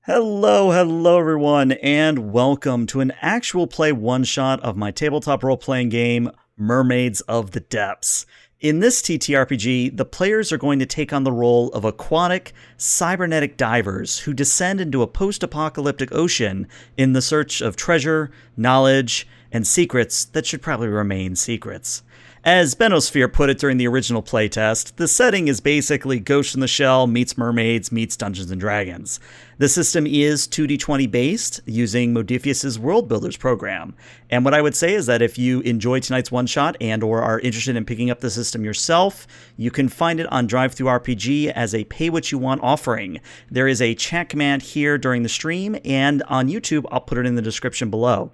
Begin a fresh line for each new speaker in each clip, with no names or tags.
Hello everyone, and welcome to an actual play one-shot of my tabletop role-playing game, Mermaids of the Depths. In this TTRPG, the players are going to take on the role of aquatic, cybernetic divers who descend into a post-apocalyptic ocean in the search of treasure, knowledge, and secrets that should probably remain secrets. As Benosphere put it during the original playtest, the setting is basically Ghost in the Shell meets Mermaids meets Dungeons & Dragons. The system is 2d20 based, using Modiphius World Builders program. And what I would say is that if you enjoyed tonight's one-shot and or are interested in picking up the system yourself, you can find it on DriveThruRPG as a pay-what-you-want offering. There is a chat command here during the stream, and on YouTube, I'll put it in the description below.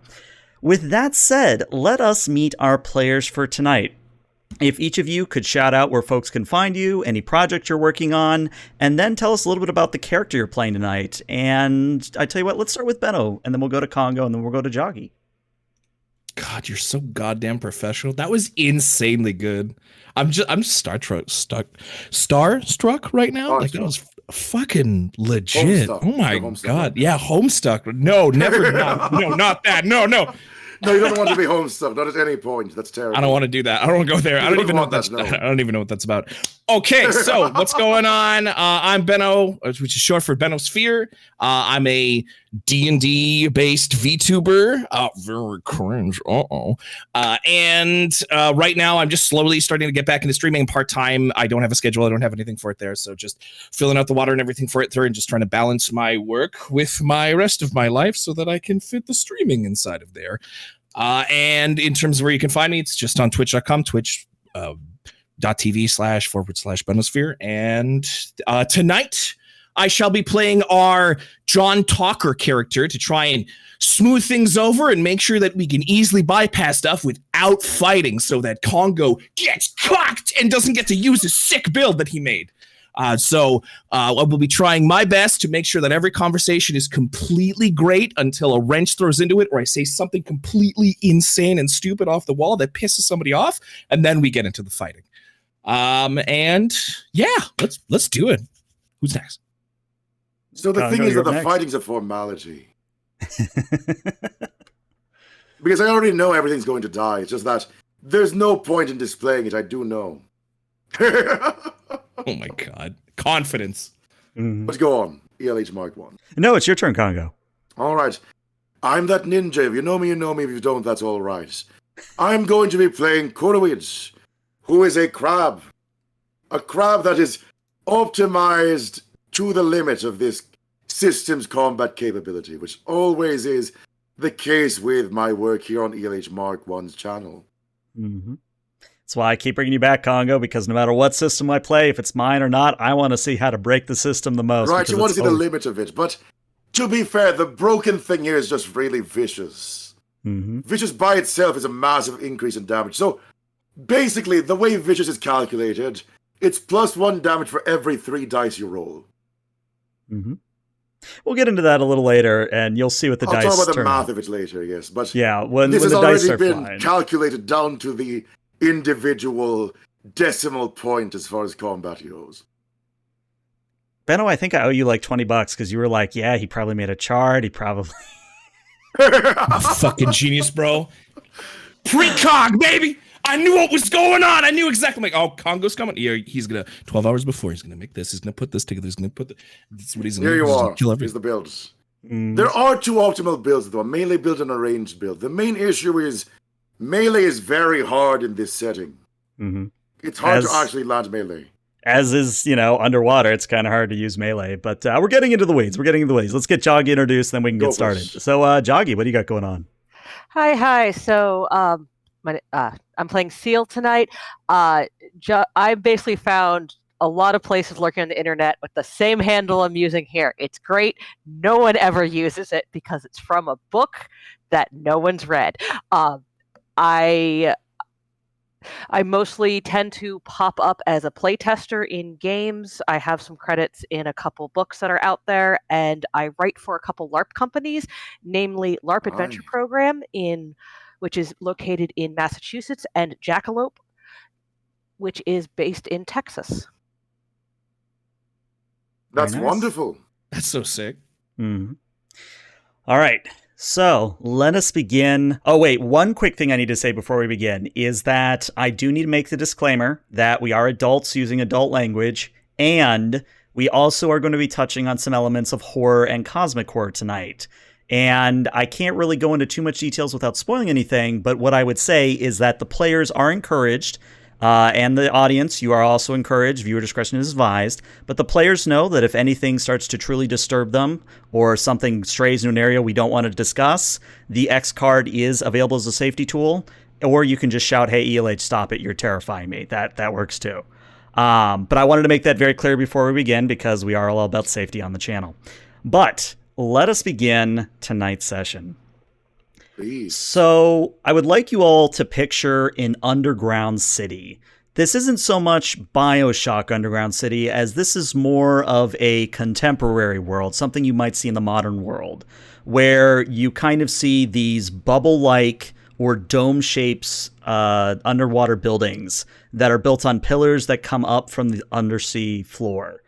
With that said, let us meet our players for tonight. If each of you could shout out where folks can find you, any project you're working on, and then tell us a little bit about the character you're playing tonight. And I tell you what, let's start with Benno, and then we'll go to Congo, and then we'll go to Joggy.
God, you're so goddamn professional. That was insanely good. I'm starstruck right now. Like that was fucking legit.
Homestuck.
Oh my God. Yeah, Homestuck. No, never. No, not that. No.
No, you don't want to be homestuck, not at any point. That's terrible.
I don't want to do that. I don't want to go there. I don't even know what that's about. Okay, so what's going on? I'm Benno, which is short for Benosphere. I'm a D&D based VTuber. Very cringe. And right now I'm just slowly starting to get back into streaming part-time. I don't have a schedule. I don't have anything for it there. So just filling out the water and everything for it there and just trying to balance my work with my rest of my life so that I can fit the streaming inside of there. And in terms of where you can find me, it's just on twitch.com, twitch.tv//Benosphere. And tonight I shall be playing our John Talker character to try and smooth things over and make sure that we can easily bypass stuff without fighting so that Congo gets cocked and doesn't get to use his sick build that he made. So I will be trying my best to make sure that every conversation is completely great until a wrench throws into it or I say something completely insane and stupid off the wall that pisses somebody off, and then we get into the fighting. And yeah, let's do it. Who's next?
So the thing is that the fighting's a formality. Because I already know everything's going to die. It's just that there's no point in displaying it. I do know.
Oh my God. Confidence.
Let's go on. ELH Mark 1.
No, it's your turn, Congo.
All right. I'm that ninja. If you know me, you know me. If you don't, that's all right. I'm going to be playing Korowid, who is a crab. A crab that is optimized to the limit of this system's combat capability, which always is the case with my work here on ELH Mark 1's channel.
Mm-hmm. That's why I keep bringing you back, Congo, because no matter what system I play, if it's mine or not, I want to see how to break the system the most.
Right, you want to see the limit of it. But to be fair, the broken thing here is just really vicious.
Mm-hmm.
Vicious by itself is a massive increase in damage. So basically, the way vicious is calculated, it's +1 damage for every 3 dice you roll.
Mm-hmm. We'll get into that a little later, and you'll see what the dice turn.
I'll talk about the math of it later, yes. But
yeah, when
this
the
has
dice
already
are
been
flying.
calculated down to the individual decimal point as far as combat goes.
Benno, I think I owe you like $20 because you were like, yeah, he probably made a chart. He probably...
Fucking genius, bro. Precog, baby! I knew what was going on. I knew exactly. I'm like, oh, Congo's coming. Yeah, he's going to, 12 hours before, he's going to make this. He's going to put this together. He's going to put that's what he's going to do.
Here you are.
Kill
Here's the builds. There are 2 optimal builds, though. A melee build and a ranged build. The main issue is melee is very hard in this setting.
Mm-hmm.
It's hard to actually land melee.
As is, underwater, it's kind of hard to use melee. But we're getting into the weeds. Let's get Joggy introduced, then we can get started. So, Joggy, what do you got going on?
Hi. So, I'm playing Seal tonight. I basically found a lot of places lurking on the internet with the same handle I'm using here. It's great. No one ever uses it because it's from a book that no one's read. I mostly tend to pop up as a playtester in games. I have some credits in a couple books that are out there, and I write for a couple LARP companies, namely LARP Adventure Program, which is located in Massachusetts, and Jackalope, which is based in Texas.
That's wonderful.
That's so sick.
Mhm. All right. So let us begin. Oh, wait. One quick thing I need to say before we begin is that I do need to make the disclaimer that we are adults using adult language, and we also are going to be touching on some elements of horror and cosmic horror tonight. And I can't really go into too much details without spoiling anything, but what I would say is that the players are encouraged, and the audience, you are also encouraged. Viewer discretion is advised. But the players know that if anything starts to truly disturb them or something strays into an area we don't want to discuss, the X card is available as a safety tool. Or you can just shout, "Hey, ELH, stop it. You're terrifying me." That works too. But I wanted to make that very clear before we begin because we are all about safety on the channel. But let us begin tonight's session.
Please.
So, I would like you all to picture an underground city. This isn't so much BioShock Underground City as this is more of a contemporary world, something you might see in the modern world, where you kind of see these bubble-like or dome shapes underwater buildings that are built on pillars that come up from the undersea floor.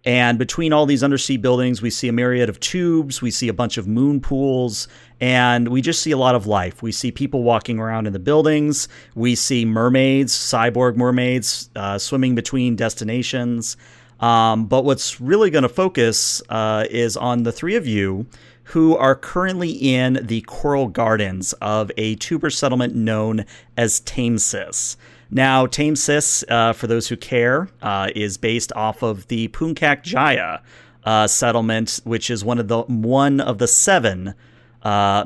And between all these undersea buildings, we see a myriad of tubes, we see a bunch of moon pools, and we just see a lot of life. We see people walking around in the buildings, we see mermaids, cyborg mermaids, swimming between destinations. But what's really going to focus is on the three of you who are currently in the coral gardens of a tuber settlement known as Tamesis. Now, Tamesis, for those who care, is based off of the Punkak Jaya settlement, which is one of the 7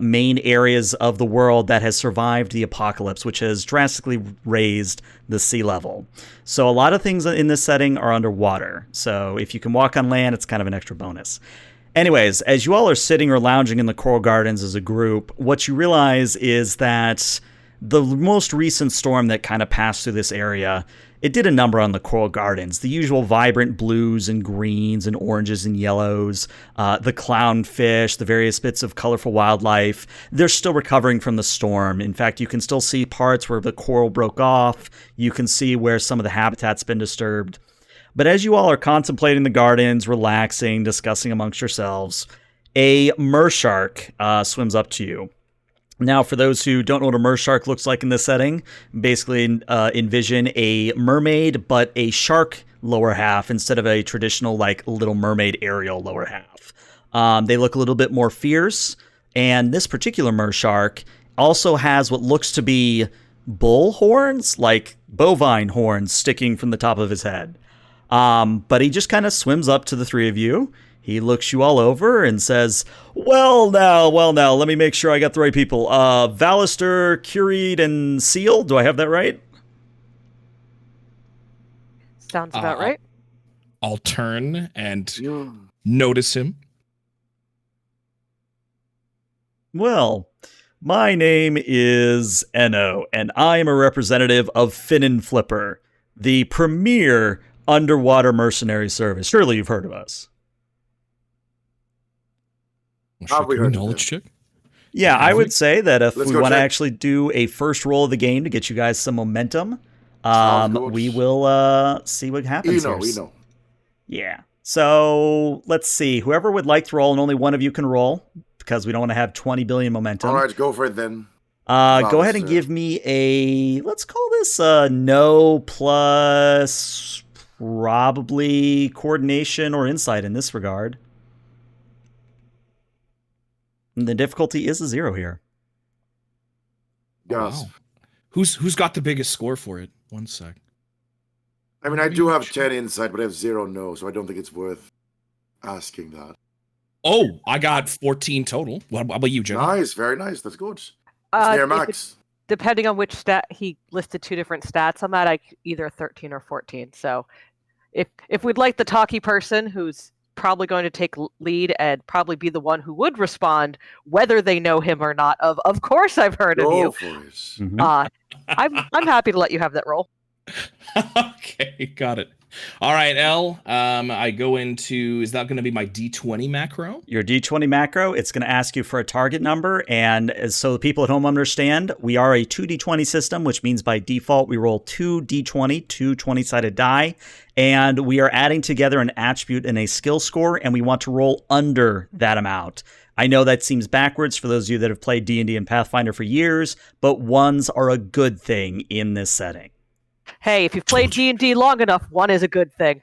main areas of the world that has survived the apocalypse, which has drastically raised the sea level. So a lot of things in this setting are underwater. So if you can walk on land, it's kind of an extra bonus. Anyways, as you all are sitting or lounging in the coral gardens as a group, what you realize is that the most recent storm that kind of passed through this area, it did a number on the coral gardens. The usual vibrant blues and greens and oranges and yellows, the clownfish, the various bits of colorful wildlife. They're still recovering from the storm. In fact, you can still see parts where the coral broke off. You can see where some of the habitat's been disturbed. But as you all are contemplating the gardens, relaxing, discussing amongst yourselves, a mershark swims up to you. Now, for those who don't know what a mershark looks like in this setting, basically envision a mermaid, but a shark lower half instead of a traditional, like, Little Mermaid Ariel lower half. They look a little bit more fierce, and this particular mershark also has what looks to be bull horns, like bovine horns sticking from the top of his head. But he just kind of swims up to the three of you. He looks you all over and says, well now, let me make sure I got the right people. Valister, Cureed, and Seal. Do I have that right?
Sounds about right.
I'll turn and notice him.
Well, my name is Enno, and I am a representative of Fin & Flipper, the premier underwater mercenary service. Surely you've heard of us.
Have we heard of
knowledge check?
Yeah, I would say that if
Let's
we
go
want to
check.
actually do a first roll of the game to get you guys some momentum,
Sounds good.
we will see what happens here.
We know.
Yeah. So let's see. Whoever would like to roll, and only one of you can roll, because we don't want to have 20 billion momentum.
All right, go for it then.
Go ahead and give me a, let's call this a no plus probably coordination or insight in this regard. And the difficulty is a 0 here.
Yes.
Wow. Who's got the biggest score for it? One sec.
I mean, I do have 10 insight, but I have 0 no, so I don't think it's worth asking that.
Oh, I got 14 total. What about you, Jim?
Nice, very nice. That's good. It's near max.
Depending on which stat, he listed 2 different stats on that, either 13 or 14. So if we'd like the talky person who's probably going to take lead and probably be the one who would respond, whether they know him or not, of course I've heard of you.
Go for it.
Mhm.
I'm happy to let you have that role.
Okay, got it. All right, L. I go into, is that going to be my D20 macro?
Your D20 macro, it's going to ask you for a target number. And so the people at home understand, we are a 2D20 system, which means by default, we roll 2D20, two 20-sided die. And we are adding together an attribute and a skill score, and we want to roll under that amount. I know that seems backwards for those of you that have played D&D and Pathfinder for years, but ones are a good thing in this setting.
Hey, if you've played D&D long enough, one is a good thing.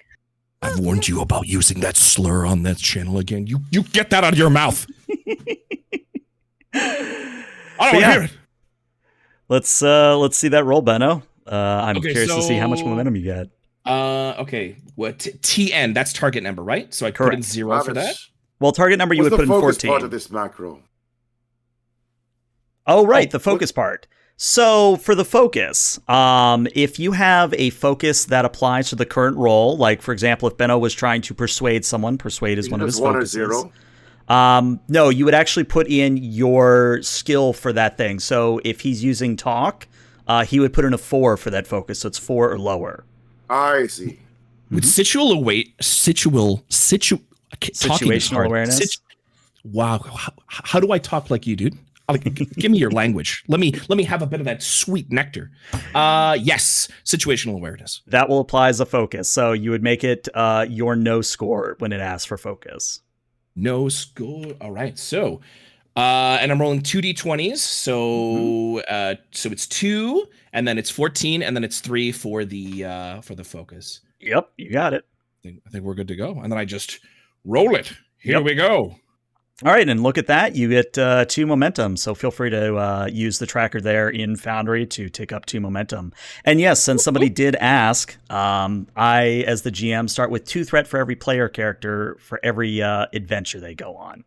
I've warned you about using that slur on that channel again. You get that out of your mouth. I don't want to hear it.
Let's see that roll, Benno. I'm curious to see how much momentum you get.
Okay. What TN? That's target number, right? So I put in 0 for that.
Well, target number you would put in 14.
What's the focus part of this macro?
Oh, right, the focus part. So for the focus, if you have a focus that applies to the current role, like for example, if Benno was trying to persuade someone, persuade is one of his focuses. 1 or 0? No, you would actually put in your skill for that thing. So if he's using talk, he would put in a 4 for that focus. So it's 4 or lower.
I see.
With situational awareness. Wow, how do I talk like you, dude? Give me your language. Let me have a bit of that sweet nectar. Yes, situational awareness.
That will apply as a focus. So you would make it your no score when it asks for focus.
No score. All right. So, and I'm rolling 2d20s. So, so it's 2, and then it's 14, and then it's 3 for the focus.
Yep, you got it.
I think we're good to go. And then I just roll it. Here we go.
All right, and look at that. You get 2 momentum, so feel free to use the tracker there in Foundry to take up 2 momentum. And yes, since somebody did ask, I, as the GM, start with 2 threat for every player character for every adventure they go on.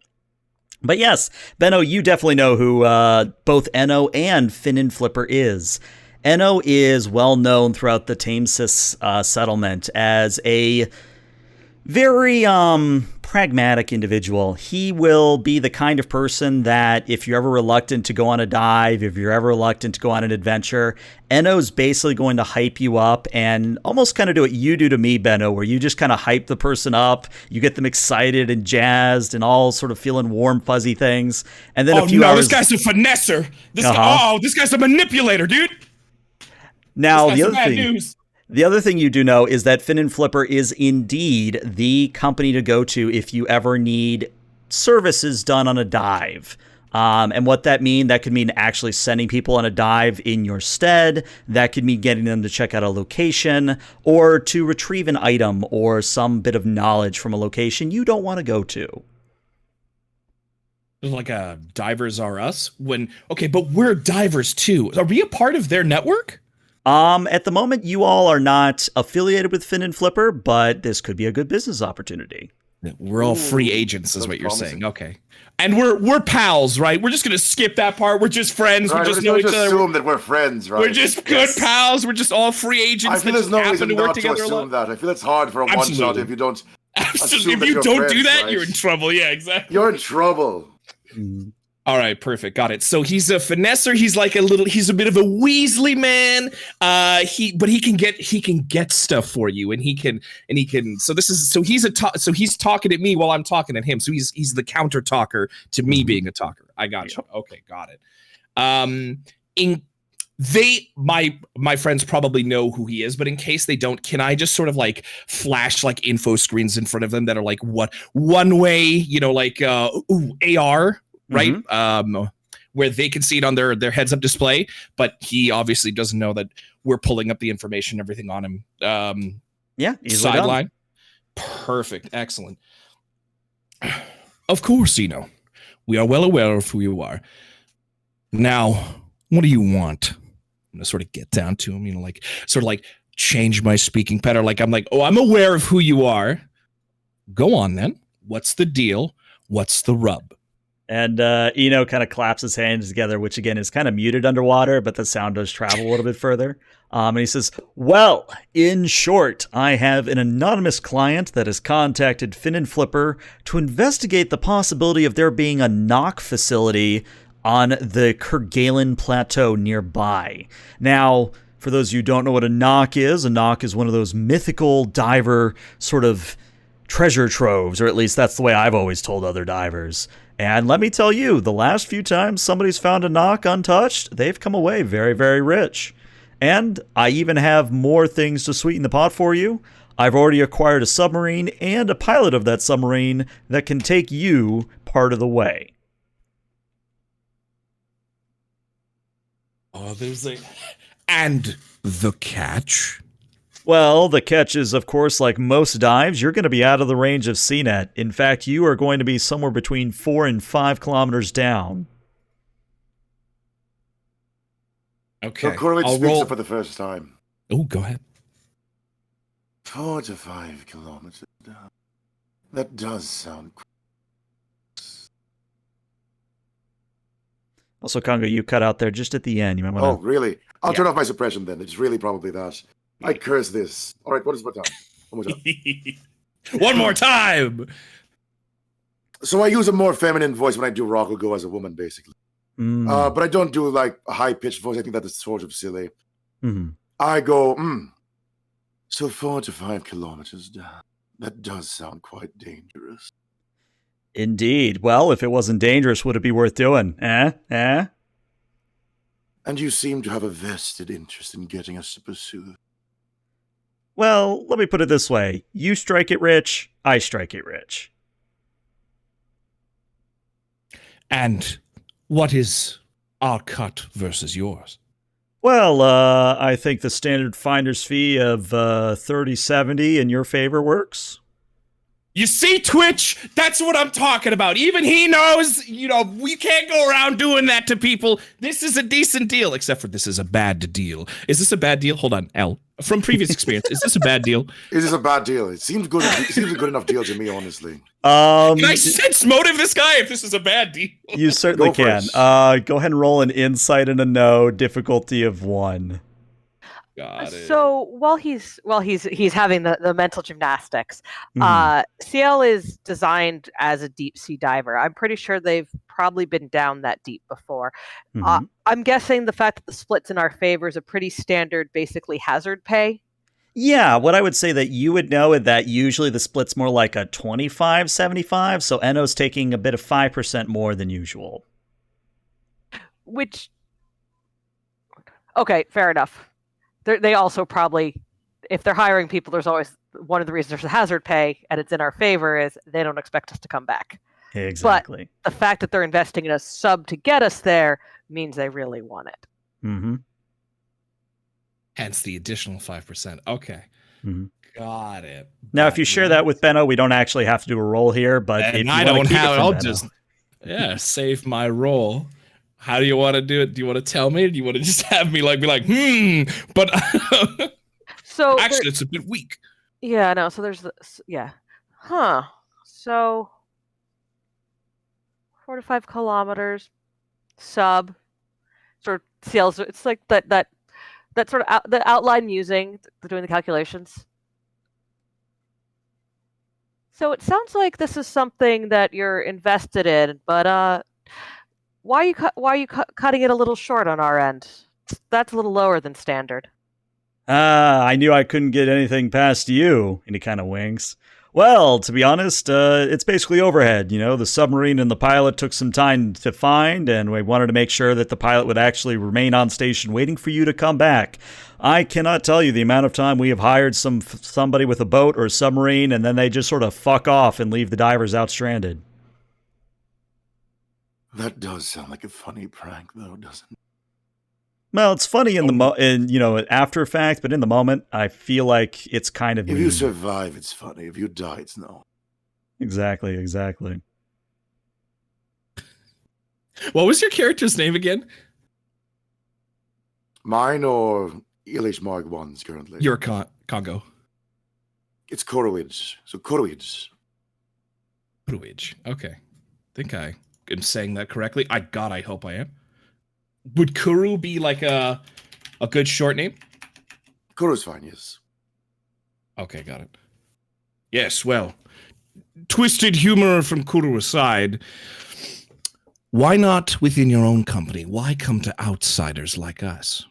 But yes, Benno, you definitely know who both Enno and Finnin Flipper is. Enno is well known throughout the Tamesis settlement as a very pragmatic individual. He will be the kind of person that if you're ever reluctant to go on a dive, if you're ever reluctant to go on an adventure, Enno's basically going to hype you up and almost kind of do what you do to me, Benno, where you just kind of hype the person up, you get them excited and jazzed and all sort of feeling warm, fuzzy things. And then
this guy's a finesser. This guy's a manipulator, dude.
Now, the other thing you do know is that Finnin Flipper is indeed the company to go to if you ever need services done on a dive. And what that could mean actually sending people on a dive in your stead. That could mean getting them to check out a location or to retrieve an item or some bit of knowledge from a location you don't want to go to.
Like Divers Are Us? But we're divers too. Are we a part of their network?
At the moment, you all are not affiliated with Finnin Flipper, but this could be a good business opportunity.
We're all free agents, is what you're saying. Okay, and we're pals, right? We're just gonna skip that part. We're just friends.
Right,
we just know each other.
Assume that we're friends, right?
We're just good pals. We're just all free agents.
I feel there's no reason not to assume that. I feel it's hard for a one shot if you don't.
If you don't do that, right? You're in trouble. Yeah, exactly.
You're in trouble.
All right, perfect, got it. So he's a finesser. He's he's a bit of a Weasley man. But he can get stuff for you, and he can. So he's talking to me while I'm talking to him. So he's the counter talker to me being a talker. I got you. Okay, got it. My friends probably know who he is, but in case they don't, can I just sort of like flash like info screens in front of them that are like one way, AR. Right? Where they can see it on their heads up display, but he obviously doesn't know that we're pulling up the information, everything on him. Sideline. Perfect. Excellent. Of course, Eno. We are well aware of who you are. Now, what do you want? I'm gonna sort of get down to him, change my speaking pattern. I'm aware of who you are. Go on then. What's the deal? What's the rub?
And Eno kind of claps his hands together, which again is kind of muted underwater, but the sound does travel a little bit further. And he says, well, in short, I have an anonymous client that has contacted Finnin Flipper to investigate the possibility of there being a knock facility on the Kergalen Plateau nearby. Now, For those of you who don't know what a knock is one of those mythical diver sort of treasure troves, or at least that's the way I've always told other divers. And let me tell you, the last few times somebody's found a knock untouched, they've come away very, very rich. And I even have more things to sweeten the pot for you. I've already acquired a submarine and a pilot of that submarine that can take you part of the way.
Oh, there's a... And the catch?
Well, the catch is, of course, like most dives, you're going to be out of the range of CNET. In fact, you are going to be somewhere between 4 and 5 kilometers down.
Okay.
So Corwin
I'll
speaks
roll.
up for the first time.
Oh, go ahead.
4 to 5 kilometers down. That does sound
Also, Congo, you cut out there just at the end. You might want to...
Oh, really? I'll
Yeah.
turn off my suppression then. It's really probably that. I curse this. All right, what is my time? One more time.
One more time.
So I use a more feminine voice when I do Rokugo as a woman, basically. But I don't do like a high-pitched voice. I think that is sort of silly.
Mm-hmm.
I go, So 4 to 5 kilometers down. That does sound quite dangerous.
Indeed. Well, if it wasn't dangerous, would it be worth doing? Eh?
And you seem to have a vested interest in getting us to pursue.
Well, let me put it this way. You strike it rich, I strike it rich.
And what is our cut versus yours?
Well, I think the standard finder's fee of $30.70 in your favor works.
You see, Twitch? That's what I'm talking about. Even he knows, we can't go around doing that to people. This is a decent deal, except for this is a bad deal. Is this a bad deal? Hold on, L. From previous experience, is this a bad deal?
Is this a bad deal? It seems good. It seems a good enough deal to me, honestly.
Can I sense motive this guy if this is a bad deal?
You certainly
Go
can.
first.
Go ahead and roll an insight and a no, difficulty of 1.
Got it.
So while he's having the mental gymnastics,
Mhm.
CL is designed as a deep sea diver. I'm pretty sure they've probably been down that deep before.
Mhm.
I'm guessing the fact that the split's in our favor is a pretty standard, basically hazard pay.
Yeah, what I would say that you would know is that usually the split's more like a 25-75, so Enno's taking a bit of 5% more than usual.
Which, okay, fair enough. They also probably, if they're hiring people, there's always one of the reasons there's a hazard pay and it's in our favor is they don't expect us to come back.
Exactly.
The fact that they're investing in a sub to get us there means they really want it.
Mm-hmm.
Hence the additional 5%. Okay.
Mm-hmm.
Got it.
Now, if you share that with Benno, we don't actually have to do a roll here, but if
And
you
I
wanna
don't
keep
have it,
from
I'll
Benno-
just save my roll. How do you want to do it? Do you want to tell me? Do you want to just have me be like, but
So
actually it's a bit weak.
yeah, no. So there's So 4 to 5 kilometers sub sort of CLs. It's like that sort of the outline using doing the calculations. So it sounds like this is something that you're invested in, but why are you cutting it a little short on our end? That's a little lower than standard.
I knew I couldn't get anything past you. And he kind of winks. Well, to be honest, it's basically overhead. The submarine and the pilot took some time to find, and we wanted to make sure that the pilot would actually remain on station waiting for you to come back. I cannot tell you the amount of time we have hired somebody with a boat or a submarine, and then they just sort of fuck off and leave the divers out stranded.
That does sound like a funny prank, though, doesn't it?
Well, it's funny in after fact, but in the moment, I feel like it's kind of
If
mean.
you survive, it's funny. If you die, it's no.
Exactly.
What was your character's name again?
Mine or Elish Mark 1's currently?
Your Congo.
It's Korowidge. So Korowidge.
Bruidge. Okay. Think I am saying that correctly. I hope I am. Would Kuru be like a good short name?
Kuru's fine, yes.
Okay, got it. Yes, well, twisted humor from Kuru aside, why not within your own company? Why come to outsiders like us?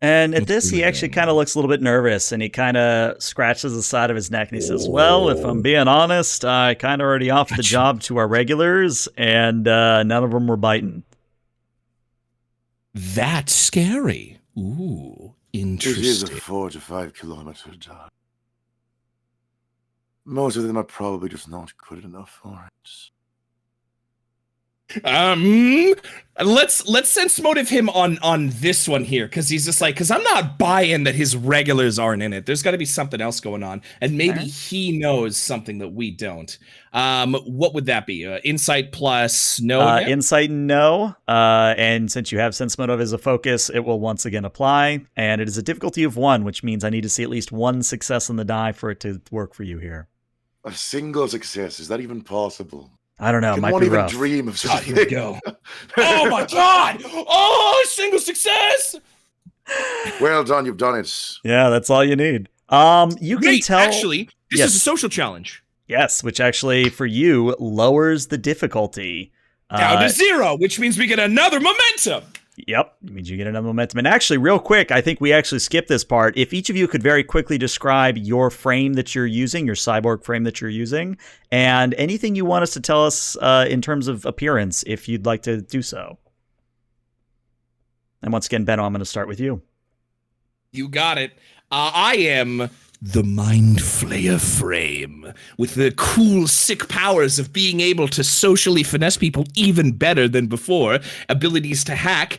And at this, he actually kind of looks a little bit nervous, and he kind of scratches the side of his neck, and he says, well, if I'm being honest, I kind of already offered the job to our regulars, and none of them were biting.
That's scary. Ooh, interesting.
It is a 4 to 5 kilometer drive. Most of them are probably just not good enough for it.
Let's sense motive him on this one here, because he's just like, because I'm not buying that his regulars aren't in it. There's got to be something else going on, and maybe he knows something that we don't. What would that be? Insight plus no.
Insight no. And since you have sense motive as a focus, it will once again apply, and it is a difficulty of 1, which means I need to see at least 1 success on the die for it to work for you here.
A single success, is that even possible?
I don't know.
Can
might
one
be
even
rough.
dream of such a
Here we
thing?
go. Oh my god! Oh, single success!
Well done, you've done it.
Yeah, that's all you need. You can tell.
Actually, this
Yes.
is a social challenge.
Yes, which actually for you lowers the difficulty.
Down to 0, which means we get another momentum.
Yep, it means you get another momentum. And actually, real quick, I think we actually skipped this part. If each of you could very quickly describe your frame that you're using, your cyborg frame that you're using, and anything you want us to tell us in terms of appearance, if you'd like to do so. And once again, Benno, I'm going to start with you.
You got it. I am the Mind Flayer frame, with the cool, sick powers of being able to socially finesse people even better than before, abilities to hack,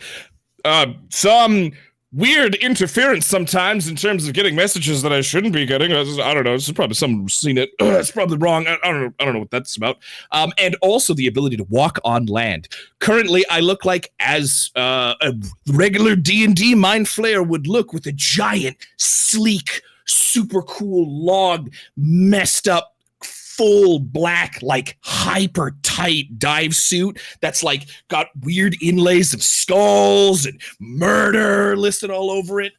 some weird interference sometimes in terms of getting messages that I shouldn't be getting. I don't know. This is probably someone's seen it. It's probably wrong. I don't know what that's about. And also the ability to walk on land. Currently, I look like as a regular D&D Mind Flayer would look, with a giant, sleek, super cool log, messed up, full black, like hyper tight dive suit that's like got weird inlays of skulls and murder listed all over it.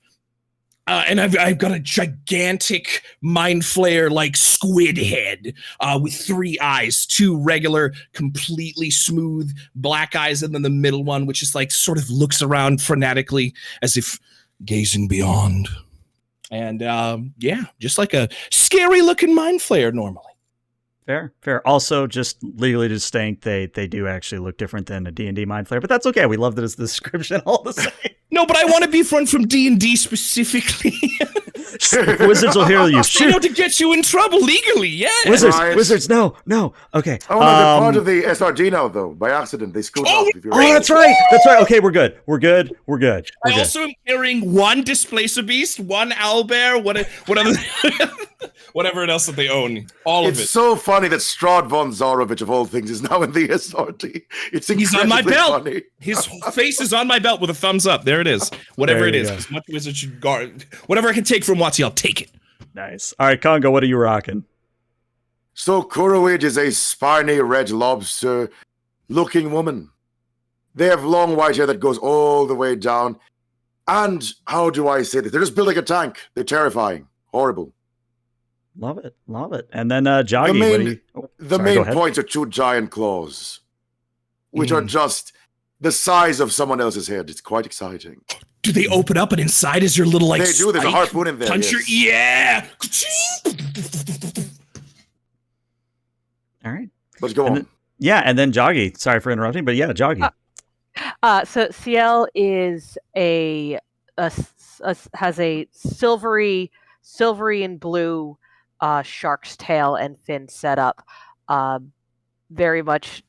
And I've got a gigantic Mind Flayer like squid head with 3 eyes, 2 regular, completely smooth black eyes, and then the middle one, which is like sort of looks around frenetically as if gazing beyond. And yeah, just like a scary looking Mind Flayer normally.
Fair. Also, just legally distinct, they do actually look different than a D&D Mind Flayer, but that's okay. We love that as the description all the same.
No, but I want to be from D&D specifically.
Wizards will hear you.
You know, to get you in trouble legally, yeah.
Wizards, no. Okay.
Oh, no, they're part of the SRD now, though. By accident, they screwed off. If you're
that's right. Okay, we're good.
I also am carrying 1 Displacer Beast, 1 Owlbear, whatever else that they own. All of it.
It's so funny that Strahd von Zarovich, of all things, is now in the SRD. It's incredibly
He's on my belt.
funny.
His face is on my belt with a thumbs up. There it is. Whatever
There
it
you
is.
go.
As much wizard should guard. Whatever I can take from Watsy, I'll take it.
Nice. All right, Congo, what are you rocking?
So Kurowid is a spiny red lobster-looking woman. They have long white hair that goes all the way down. And how do I say this? They're just building a tank. They're terrifying. Horrible.
Love it. And then Joggy,
The main points are 2 giant claws, which are just the size of someone else's head. It's quite exciting.
Do they open up and inside is your little like
They do. There's a harpoon in there.
puncher?
Yes.
Yeah.
All right.
Let's go on.
And then Joggy. Sorry for interrupting, but yeah, Joggy.
So CL is has a silvery and blue shark's tail and fin setup. Very much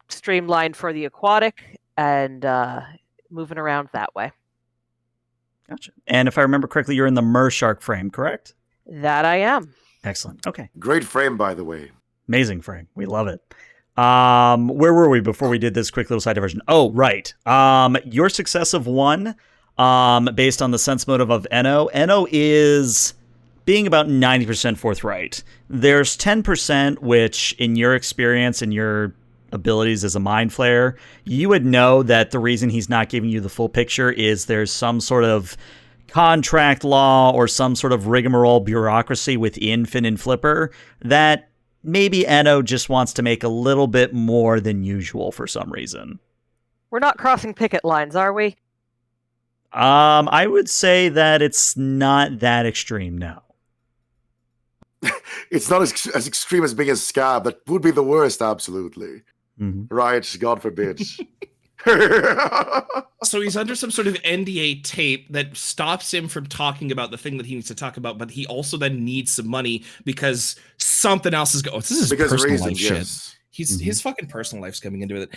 streamlined for the aquatic and moving around that way.
Gotcha. And if I remember correctly, you're in the Mershark frame, correct?
That I am.
Excellent. Okay.
Great frame, by the way.
Amazing frame. We love it. Where were we before we did this quick little side diversion? Oh, right. Your success of 1, based on the sense motive of Enno. Enno is being about 90% forthright. There's 10%, which in your experience and your abilities as a Mind Flayer, you would know that the reason he's not giving you the full picture is there's some sort of contract law or some sort of rigmarole bureaucracy within Finn and Flipper that maybe Enno just wants to make a little bit more than usual for some reason.
We're not crossing picket lines, are we?
I would say that it's not that extreme now.
It's not as extreme as being a scab. That would be the worst, absolutely.
Mm-hmm.
Right, God forbid.
So he's under some sort of NDA tape that stops him from talking about the thing that he needs to talk about, but he also then needs some money because something else is going. This is his personal life shit. His fucking personal life's coming into it.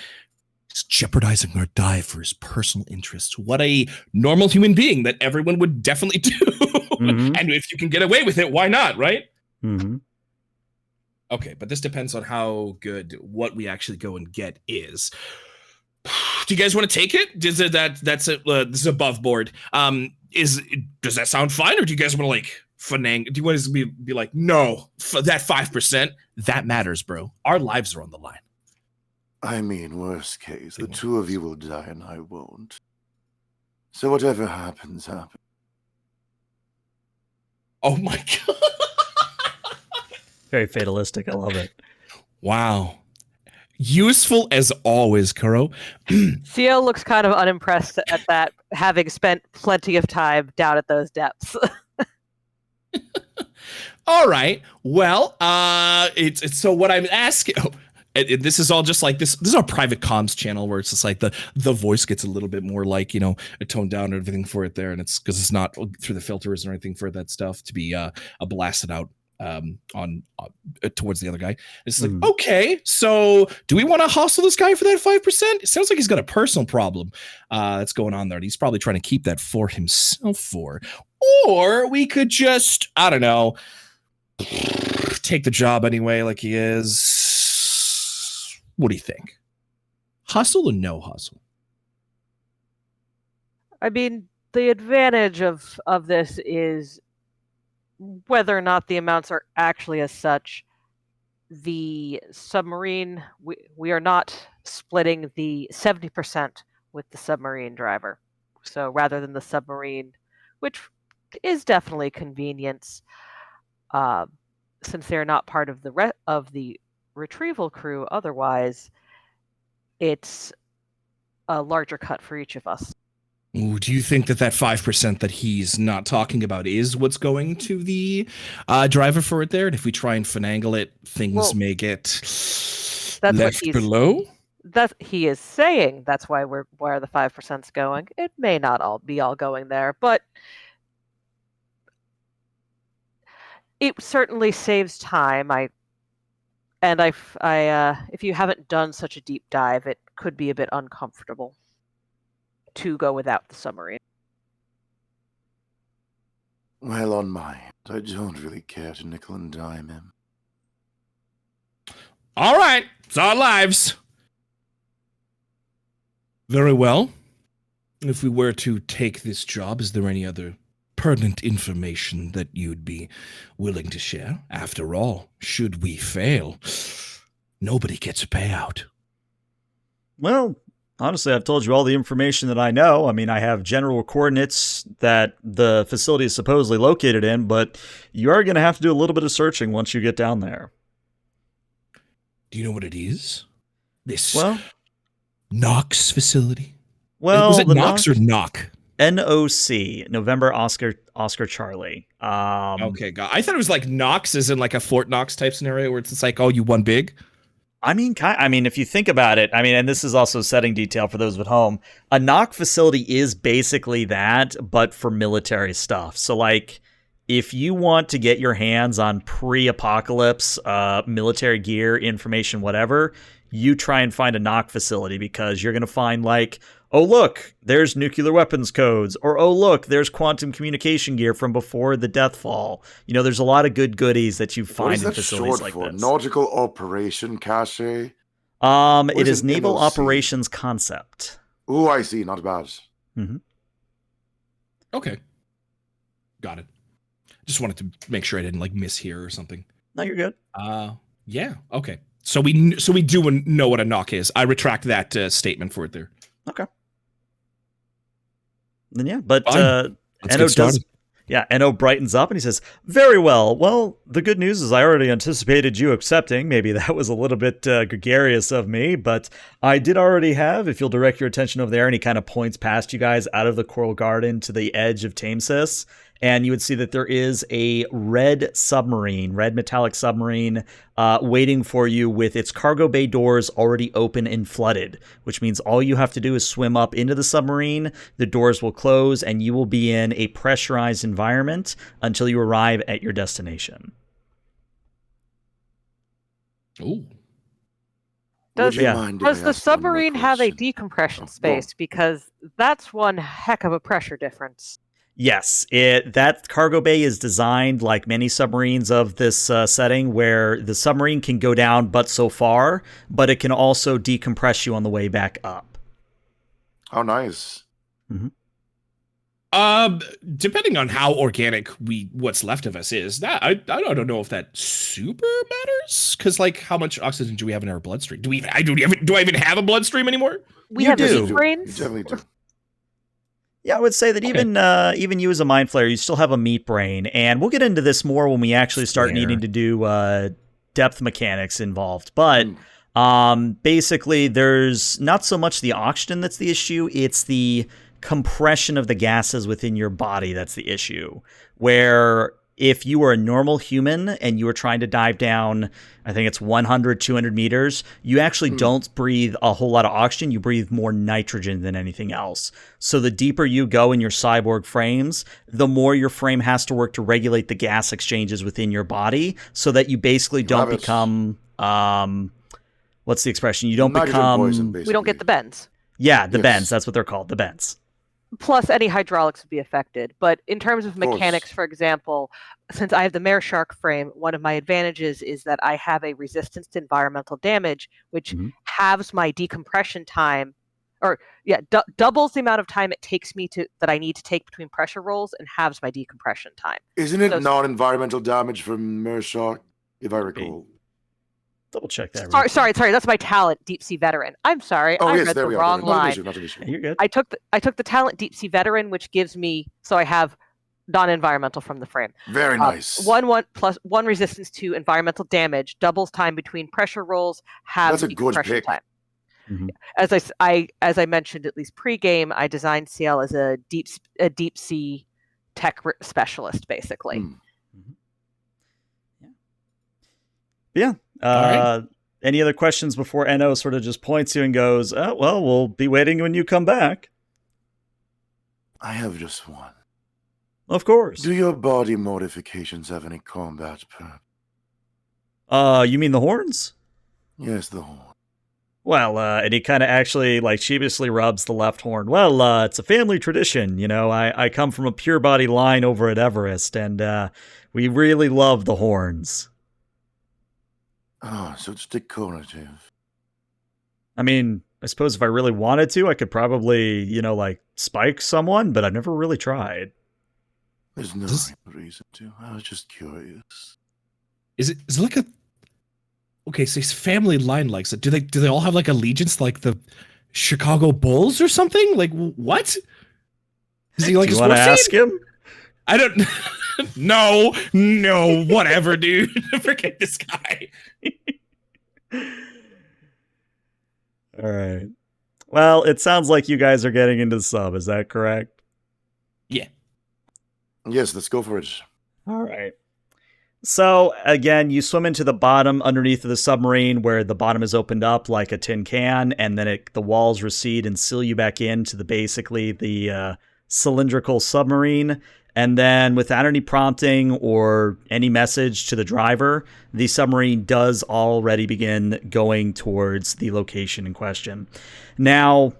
He's jeopardizing our dive for his personal interests. What a normal human being that everyone would definitely do. And if you can get away with it, why not, right? Okay, but this depends on how good what we actually go and get is. Do you guys want to take it? This is above board. Does that sound fine, or do you guys want to like finang? Do you want to be like, no, that 5%? That matters, bro. Our lives are on the line.
I mean, worst case, the two of you will die and I won't. So whatever happens, happens.
Oh my god.
Very fatalistic. I love it.
Wow. Useful as always, Kuro.
Theo looks kind of unimpressed at that, having spent plenty of time down at those depths.
All right. Well, it's so what I'm asking. This is all just like this. This is our private comms channel where it's just like the voice gets a little bit more like, toned down and everything for it there, and it's because it's not through the filters or anything for that stuff to be blasted out on towards the other guy. It's like, okay, so do we want to hustle this guy for that 5%? It sounds like he's got a personal problem that's going on there, and he's probably trying to keep that for himself. Or we could just, I don't know, take the job anyway, like he is. What do you think? Hustle or no hustle?
I mean, the advantage of this is whether or not the amounts are actually as such. The submarine, we are not splitting the 70% with the submarine driver. So rather than the submarine, which is definitely convenience, since they're not part of the retrieval crew, otherwise it's a larger cut for each of us.
Ooh, do you think that 5% that he's not talking about is what's going to the driver for it there? And if we try and finagle it, things may get left below?
That he is saying that's why where the 5%'s going. It may not all be going there, but it certainly saves time. If you haven't done such a deep dive, it could be a bit uncomfortable to go without the submarine.
Well, on my end, I don't really care to nickel and dime him.
All right, it's our lives. Very well. If we were to take this job, is there any other pertinent information that you'd be willing to share? After all, should we fail, nobody gets a payout.
Well, honestly, I've told you all the information that I know. I mean, I have general coordinates that the facility is supposedly located in, but you are going to have to do a little bit of searching once you get down there.
Do you know what it is? This Knox facility?
Well,
was it Knox or Knock?
NOC, November Oscar Charlie.
Okay, God. I thought it was like Knox as in like a Fort Knox type scenario where it's like, oh, you won big.
I mean, if you think about it, and this is also setting detail for those at home, a NOC facility is basically that, but for military stuff. So, like, if you want to get your hands on pre-apocalypse military gear, information, whatever, you try and find a NOC facility because you're going to find, like, oh, look, there's nuclear weapons codes, or oh, look, there's quantum communication gear from before the Deathfall. There's a lot of good goodies that you find in facilities like this.
Nautical Operation Cache?
It is Naval Operations Concept.
Oh, I see. Not bad.
Mm-hmm.
Okay. Got it. Just wanted to make sure I didn't mishear or something.
No, you're good.
Yeah. Okay. So we do know what a knock is. I retract that statement for it there.
Okay. Then yeah, but
NO
Yeah, Eno brightens up and he says, "Very well. Well, the good news is I already anticipated you accepting. Maybe that was a little bit gregarious of me, but I did already have, if you'll direct your attention over there," and he kind of points past you guys out of the Coral Garden to the edge of Tamesis, and you would see that there is a red metallic submarine waiting for you with its cargo bay doors already open and flooded, which means all you have to do is swim up into the submarine, the doors will close, and you will be in a pressurized environment until you arrive at your destination.
Ooh.
Would you
Yeah.
mind if
Does
I
the
asked one more
submarine have a
question?
decompression
Oh, go
space?
on.
Because that's one heck of a pressure difference.
Yes, that cargo bay is designed like many submarines of this setting, where the submarine can go down but so far, but it can also decompress you on the way back up.
How nice.
Depending on how organic what's left of us is, that I don't know if that super matters. Because like, how much oxygen do we have in our bloodstream? Do I even have a bloodstream anymore?
We
You
have
do.
meat
You
brains.
definitely do.
Yeah, I would say that
Okay.
even you as a mind flayer, you still have a meat brain, and we'll get into this more when we actually start
Flare.
needing to do depth mechanics involved. But
Mm.
basically, there's not so much the oxygen that's the issue; it's the compression of the gases within your body that's the issue. Where if you were a normal human and you were trying to dive down, I think it's 100, 200 meters, you actually don't breathe a whole lot of oxygen. You breathe more nitrogen than anything else. So the deeper you go in your cyborg frames, the more your frame has to work to regulate the gas exchanges within your body so that you basically don't
Rabbits.
become, what's the expression? You don't
Nitrogen
become,
poison, basically.
We don't get the bends.
yeah, the
Yes.
bends. That's what they're called, the bends.
Plus, any hydraulics would be affected. But in terms of
course.
mechanics, for example, since I have the Mare Shark frame, one of my advantages is that I have a resistance to environmental damage, which
Mhm.
halves my decompression time, or doubles the amount of time it takes me that I need to take between pressure rolls, and halves my decompression time.
Isn't it
So-
non-environmental damage from Mermaids, if I recall?
Double check that. real
Sorry,
quick.
that's my talent, Deep Sea Veteran. I'm sorry,
Oh
I
yes,
read
there
the
we
wrong
are. Not an
line.
issue. Not an issue.
You're good.
I took the talent Deep Sea Veteran, which gives me, so I have non-environmental from the frame.
Very nice.
One plus one resistance to environmental damage, doubles time between pressure rolls, halves
That's a good
decompression
pick.
time.
Mhm.
As I mentioned, at least pre-game, I designed CL as a deep sea tech specialist, basically.
Mm.
Yeah.
right.
Any other questions before Eno sort of just points you and goes, "Oh, well, we'll be waiting when you come back."
I have just one.
Of course.
Do your body modifications have any combat perk?
You mean the horns?
Yes, the horn.
Well, and he kind of actually like sheepishly rubs the left horn. Well, it's a family tradition, you know. I come from a pure body line over at Everest, and we really love the horns.
Oh, so it's decorative.
I mean, I suppose if I really wanted to, I could probably, you know, like spike someone, but I've never really tried.
There's no
This-
reason to. I was just curious.
Is it like a? Okay, so his family line likes it. Do they all have like allegiance, like the Chicago Bulls or something? Like what? Is he like
Do
a
you want to
sports
ask
team?
him?
I don't. No, whatever, dude. Forget this guy.
All right. Well, it sounds like you guys are getting into the sub. Is that correct?
Yeah.
Yes, let's go for it.
All right. So, again, you swim into the bottom underneath of the submarine where the bottom is opened up like a tin can, and then the walls recede and seal you back into the cylindrical submarine. And then without any prompting or any message to the driver, the submarine does already begin going towards the location in question. Now,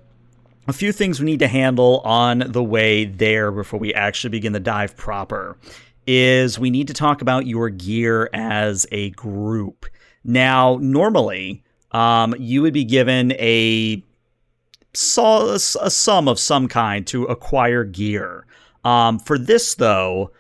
a few things we need to handle on the way there before we actually begin the dive proper is we need to talk about your gear as a group. Now, normally, you would be given a sum of some kind to acquire gear. For this, though,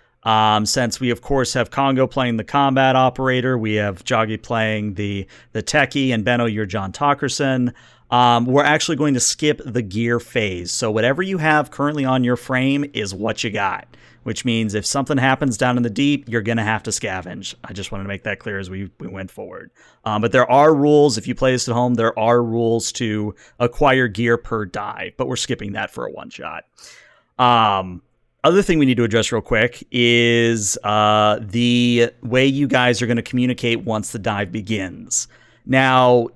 since we, of course, have Congo playing the combat operator, we have Joggy playing the techie, and Benno, you're John Talkerson, we're actually going to skip the gear phase. So whatever you have currently on your frame is what you got. which means if something happens down in the deep, you're going to have to scavenge. I just wanted to make that clear as we went forward. But there are rules. If you play this at home, there are rules to acquire gear per dive, but we're skipping that for a one-shot. Other thing we need to address real quick is the way you guys are going to communicate once the dive begins. Now,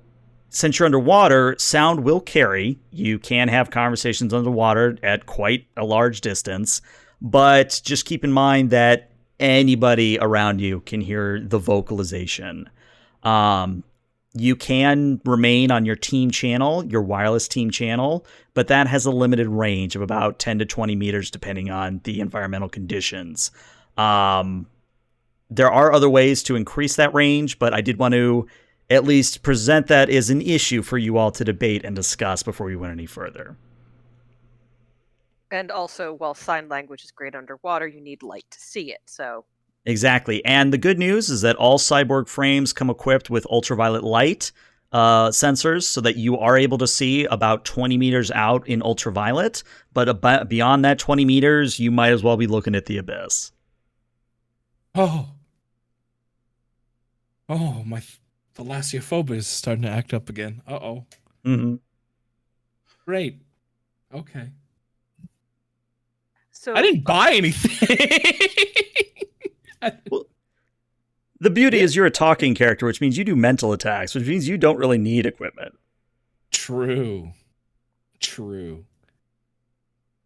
since you're underwater, sound will carry. You can have conversations underwater at quite a large distance, but just keep in mind that anybody around you can hear the vocalization. You can remain on your team channel, your wireless team channel, but that has a limited range of about 10 to 20 meters depending on the environmental conditions. There are other ways to increase that range, but I did want to at least present that as an issue for you all to debate and discuss before we went any further.
And also, while sign language is great underwater, you need light to see it, so...
Exactly. And the good news is that all cyborg frames come equipped with ultraviolet light sensors so that you are able to see about 20 meters out in ultraviolet. But beyond that 20 meters, you might as well be looking at the abyss.
Oh, my thalassiophobia is starting to act up again. Uh-oh.
Mm-hmm.
Great. Okay.
So
I didn't buy anything.
Well, the beauty is you're a talking character, which means you do mental attacks, which means you don't really need equipment.
True.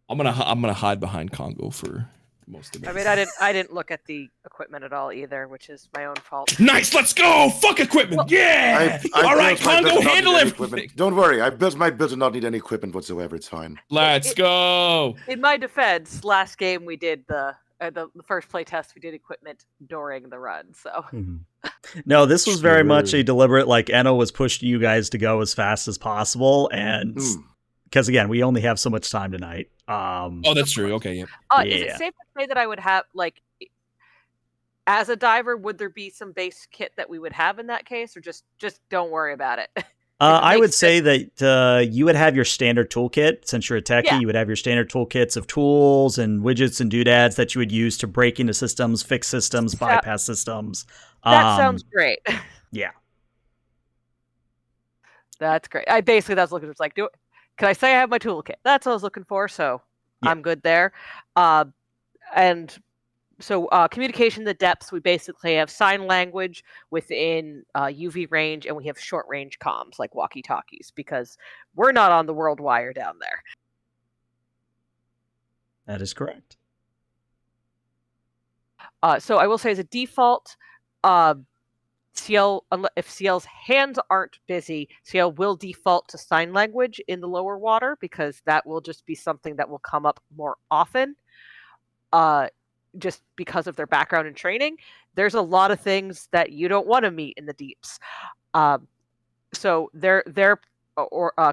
I'm gonna hide behind Congo for most of it.
I mean, I didn't look at the equipment at all either, which is my own fault.
Nice, let's go! Fuck equipment!
Well,
yeah! All right, Congo, handle everything!
Don't worry, I built my build to not need any equipment whatsoever, it's fine.
Let's go!
In my defense, last game we did the first playtest, we did equipment during the run, so...
Mm-hmm. No, this was very much a deliberate, like, Enno was pushing you guys to go as fast as possible, and... Because, again, we only have so much time tonight.
Oh, that's true. Okay, yeah.
Is it safe to say that I would have, like, as a diver, would there be some base kit that we would have in that case, or just don't worry about it?
I would say that you would have your standard toolkit. Since you're a techie, you would have your standard toolkits of tools and widgets and doodads that you would use to break into systems, fix systems, bypass systems.
That sounds great.
Yeah.
That's great. That's what I was looking for. It's like, can I say I have my toolkit? That's what I was looking for, so I'm good there. And so communication in the depths, we basically have sign language within UV range, and we have short range comms like walkie-talkies, because we're not on the world wire down there.
That is correct.
So I will say as a default, CL, if CL's hands aren't busy, CL will default to sign language in the lower water, because that will just be something that will come up more often. Just because of their background and training, there's a lot of things that you don't want to meet in the deeps. So their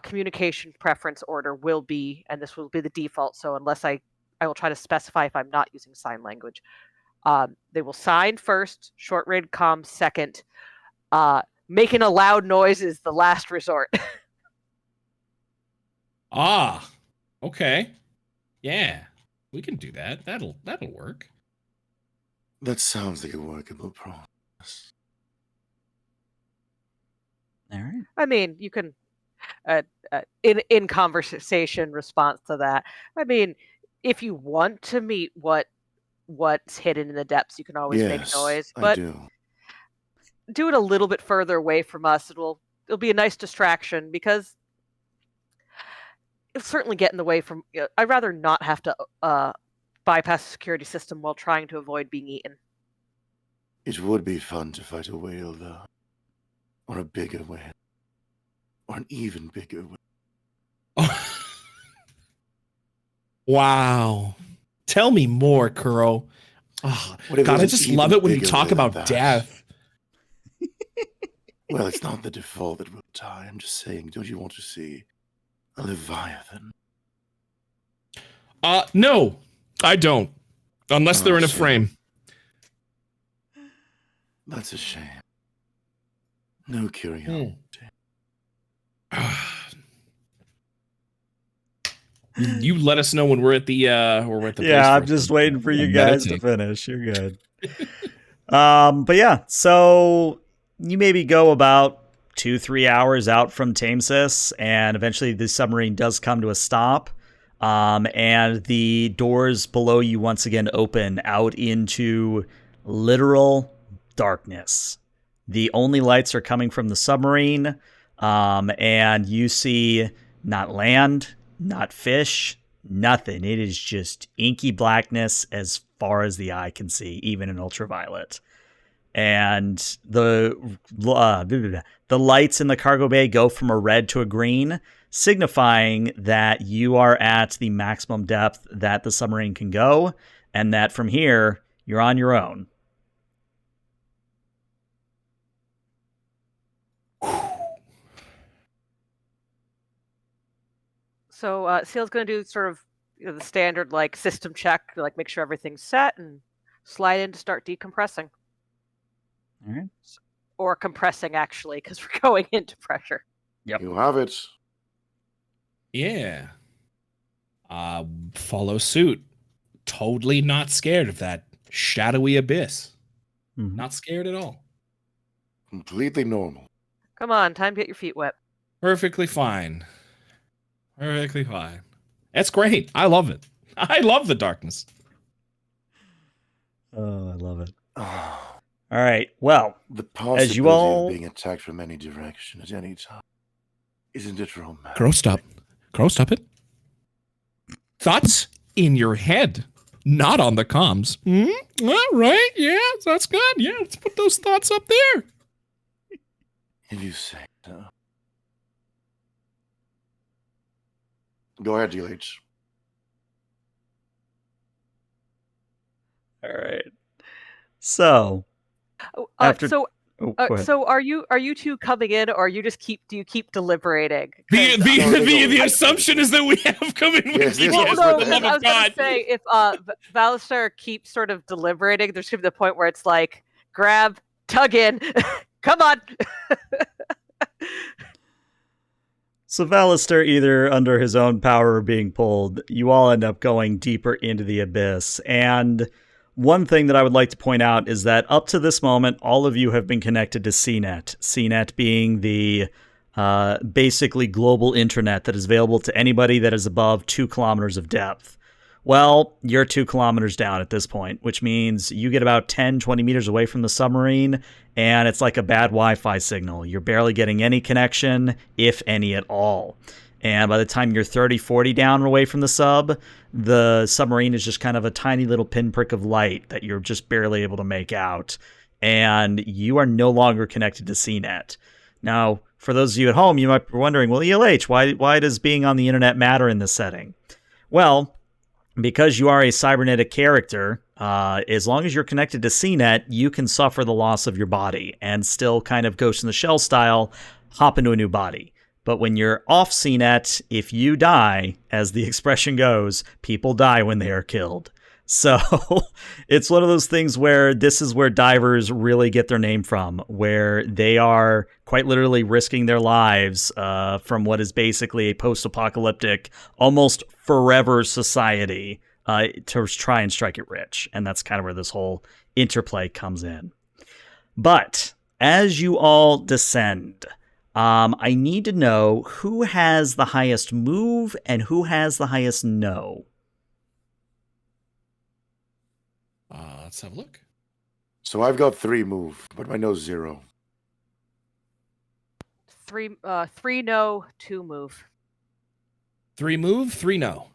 communication preference order will be, and this will be the default. So unless I will try to specify if I'm not using sign language. They will sign first, short range comms second. Making a loud noise is the last resort.
Okay. Yeah. We can do that. That'll work.
That sounds like a workable process.
All right.
I mean, you can, in conversation response to that. I mean, if you want to meet what's hidden in the depths, you can always make noise. But
I
do it a little bit further away from us. It'll be a nice distraction, because it'll certainly get in the way from... I'd rather not have to bypass the security system while trying to avoid being eaten.
It would be fun to fight a whale, though. Or a bigger whale. Or an even bigger whale.
Wow. Tell me more, Kuro. Oh, God, I just love it when you talk about death.
Well, it's not the default that will die. I'm just saying, don't you want to see a Leviathan?
No, I don't. Unless they're in a frame.
That's a shame. No curiosity.
You let us know when we're at the
Yeah, I'm just waiting for you guys to finish. You're good. But yeah, so you maybe go about 2-3 hours out from Tamesis, and eventually the submarine does come to a stop. And the doors below you once again open out into literal darkness. The only lights are coming from the submarine, and you see not land, not fish, nothing. It is just inky blackness as far as the eye can see, even in ultraviolet. And the lights in the cargo bay go from a red to a green, signifying that you are at the maximum depth that the submarine can go, and that from here, you're on your own.
So Seal's going to do sort of the standard like system check, like make sure everything's set, and slide in to start decompressing.
All right.
Or compressing, actually, because we're going into pressure.
Yep.
You have it.
Yeah. Follow suit. Totally not scared of that shadowy abyss.
Mm-hmm.
Not scared at all.
Completely normal.
Come on, time to get your feet wet.
Perfectly fine. Perfectly fine. That's great. I love it. I love the darkness.
Oh, I love it. All right. Well,
The possibility
as you all
of being attacked from any direction at any time. Isn't it romantic?
Crow, stop. Crow, stop it. Thoughts in your head, not on the comms. All right. Yeah, that's good. Yeah, let's put those thoughts up there.
If you say so. Go ahead, DLH.
all right. So after
So
go ahead.
so are you two coming in, or do you keep deliberating?
The assumption is that we have come in with
Yes,
you.
yes,
Well,
yes,
no,
but
I was going to say, if Valistar keeps sort of deliberating, there's going to be the point where it's like, grab, tug in, come on.
So Valistar, either under his own power or being pulled, you all end up going deeper into the abyss. And one thing that I would like to point out is that up to this moment, all of you have been connected to CNET. CNET being the basically global internet that is available to anybody that is above 2 kilometers of depth. Well, you're 2 kilometers down at this point, which means you get about 10, 20 meters away from the submarine, and it's like a bad Wi-Fi signal. You're barely getting any connection, if any at all. And by the time you're 30, 40 down away from the submarine is just kind of a tiny little pinprick of light that you're just barely able to make out. And you are no longer connected to CNET. Now, for those of you at home, you might be wondering, well, ELH, why does being on the internet matter in this setting? Well, because you are a cybernetic character, as long as you're connected to CNET, you can suffer the loss of your body and still kind of Ghost in the Shell style, hop into a new body. But when you're off CNET, if you die, as the expression goes, people die when they are killed. So it's one of those things where this is where divers really get their name from, where they are quite literally risking their lives from what is basically a post-apocalyptic, almost forever society to try and strike it rich. And that's kind of where this whole interplay comes in. But as you all descend, I need to know who has the highest move and who has the highest no.
Let's have a look.
So I've got 3 move, but my no's 0.
3 no, 2 move.
3 move, 3 no.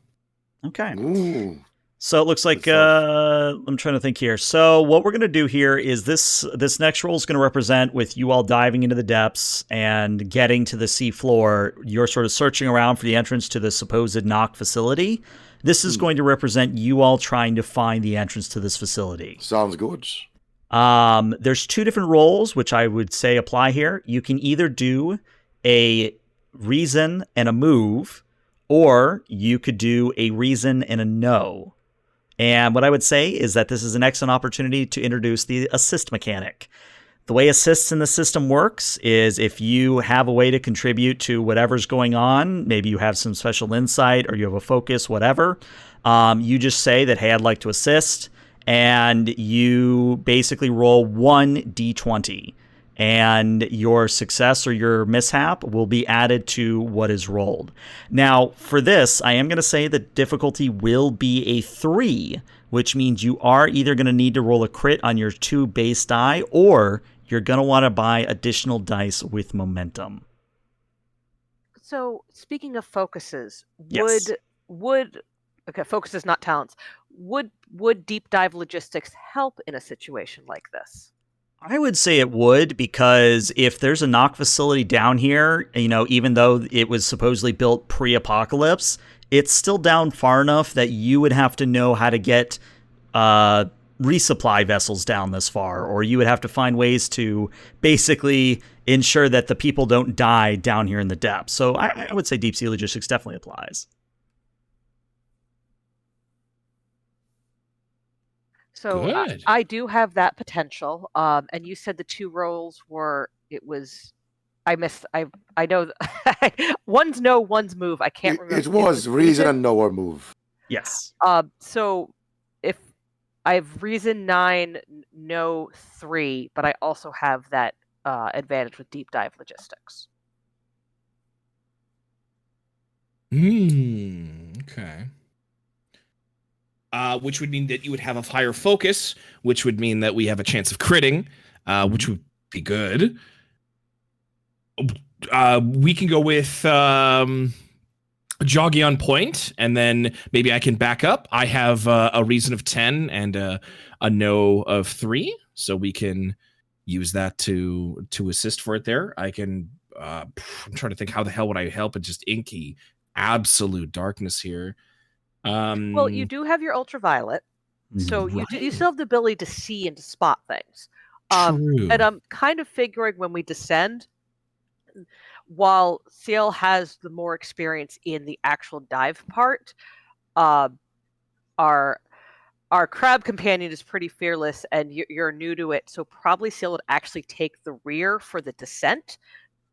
Okay.
Ooh.
So it looks like, I'm trying to think here. So what we're going to do here is this next roll is going to represent with you all diving into the depths and getting to the sea floor. You're sort of searching around for the entrance to the supposed knock facility. This is going to represent you all trying to find the entrance to this facility.
Sounds good.
There's 2 different roles, which I would say apply here. You can either do a reason and a move, or you could do a reason and a no. And what I would say is that this is an excellent opportunity to introduce the assist mechanic. The way assists in the system works is if you have a way to contribute to whatever's going on, maybe you have some special insight or you have a focus, whatever, you just say that, hey, I'd like to assist, and you basically roll 1d20, and your success or your mishap will be added to what is rolled. Now, for this, I am going to say that difficulty will be a 3, which means you are either going to need to roll a crit on your 2 base die, or you're going to want to buy additional dice with momentum.
So, speaking of focuses,
Yes.
okay, focuses, not talents. Would deep dive logistics help in a situation like this?
I would say it would, because if there's a knock facility down here, even though it was supposedly built pre-apocalypse, it's still down far enough that you would have to know how to get resupply vessels down this far, or you would have to find ways to basically ensure that the people don't die down here in the depths. So I would say deep sea logistics definitely applies.
So I do have that potential. And you said the 2 rolls were, I know one's no, one's move. I can't remember.
It was reason and no or move.
Yes.
So if I have reason 9, no 3, but I also have that advantage with deep dive logistics.
Okay. Which would mean that you would have a higher focus, which would mean that we have a chance of critting, which would be good. We can go with Joggy on point, and then maybe I can back up. I have a reason of 10 and a no of 3, so we can use that to assist for it there. I can. I'm trying to think, how the hell would I help in just inky absolute darkness here.
Well, you do have your ultraviolet, so
right.
you still have the ability to see and to spot things.
True.
And I'm kind of figuring when we descend, while Ciel has the more experience in the actual dive part, our crab companion is pretty fearless, and you're new to it, so probably Ciel would actually take the rear for the descent,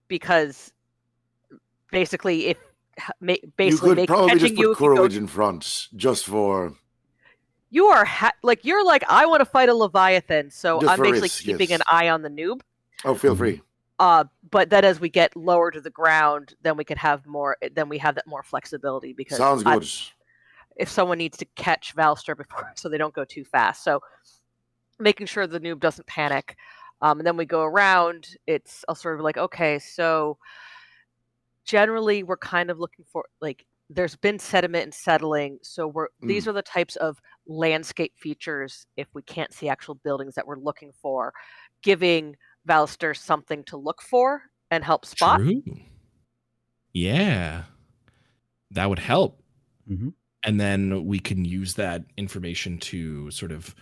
because basically if
You could probably just
catching you
put
if you go
Kurowitz in front, just for...
You are you're like, I want to fight a Leviathan, so
Just
I'm
for
basically
risk,
keeping
yes.
an eye on the noob.
Oh, feel free.
But then as we get lower to the ground, then we could have more. Then we have that more flexibility, because
Sounds good.
if someone needs to catch Valster before, so they don't go too fast, so making sure the noob doesn't panic, and then we go around. I'll sort of like, okay, so generally we're kind of looking for, like, there's been sediment and settling, so these are the types of landscape features, if we can't see actual buildings, that we're looking for, giving Valster something to look for and help spot.
True. Yeah. That would help.
Mm-hmm.
And then we can use that information to sort of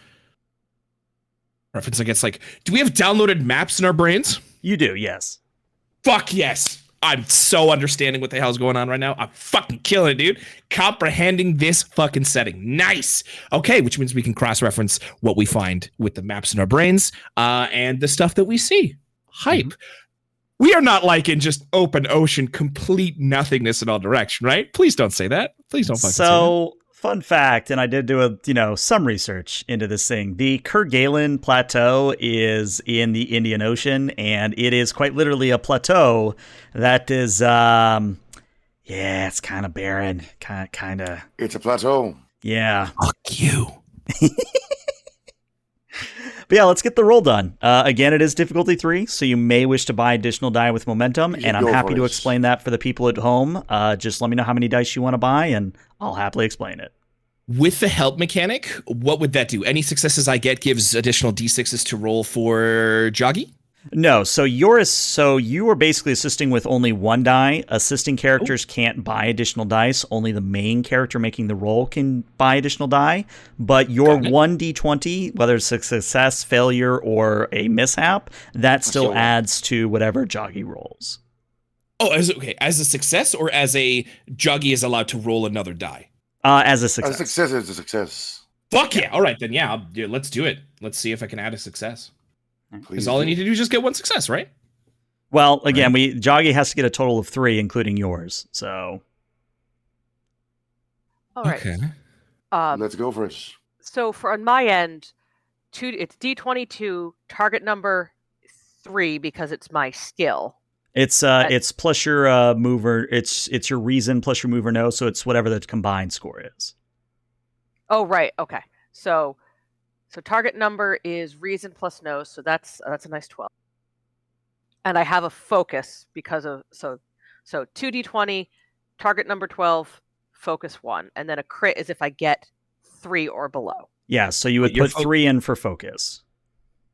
reference, I guess, like, do we have downloaded maps in our brains?
You do, yes.
Fuck yes. I'm so understanding what the hell's going on right now. I'm fucking killing it, dude. Comprehending this fucking setting. Nice. Okay, which means we can cross-reference what we find with the maps in our brains and the stuff that we see. Hype. Mm-hmm. We are not like in just open ocean, complete nothingness in all direction, right? Please don't say that. Please don't fucking say that.
So, fun fact, and I did do some research into this thing. The Kerguelen Plateau is in the Indian Ocean, and it is quite literally a plateau that is, it's kind of barren, kind of.
It's a plateau.
Yeah.
Fuck you.
But yeah, let's get the roll done. Again, it is difficulty 3, so you may wish to buy additional die with momentum, and I'm happy to explain that for the people at home. Just let me know how many dice you want to buy, and I'll happily explain it.
With the help mechanic, what would that do? Any successes I get gives additional d6s to roll for Joggy?
No, so you are basically assisting with only 1 die. Assisting characters can't buy additional dice. Only the main character making the roll can buy additional die. But your 1d20, whether it's a success, failure, or a mishap, that still adds to whatever Joggy rolls.
Oh, as a success, or as a Joggy is allowed to roll another die?
As a success.
A success is a success.
Fuck yeah! All right, then let's do it. Let's see if I can add a success. Because all I need to do is just get one success, right?
Well, again, Joggy has to get a total of 3, including yours. So.
All right.
Okay.
Let's go for it.
So on my end, it's D22 target number 3 because it's my skill.
It's plus your mover. It's your reason plus your mover no. So it's whatever the combined score is.
Oh right, okay. So target number is reason plus no. So that's a nice 12. And I have a focus because of so 2d20, target number 12, focus 1, and then a crit is if I get 3 or below.
Yeah, so you would put 3 in for focus.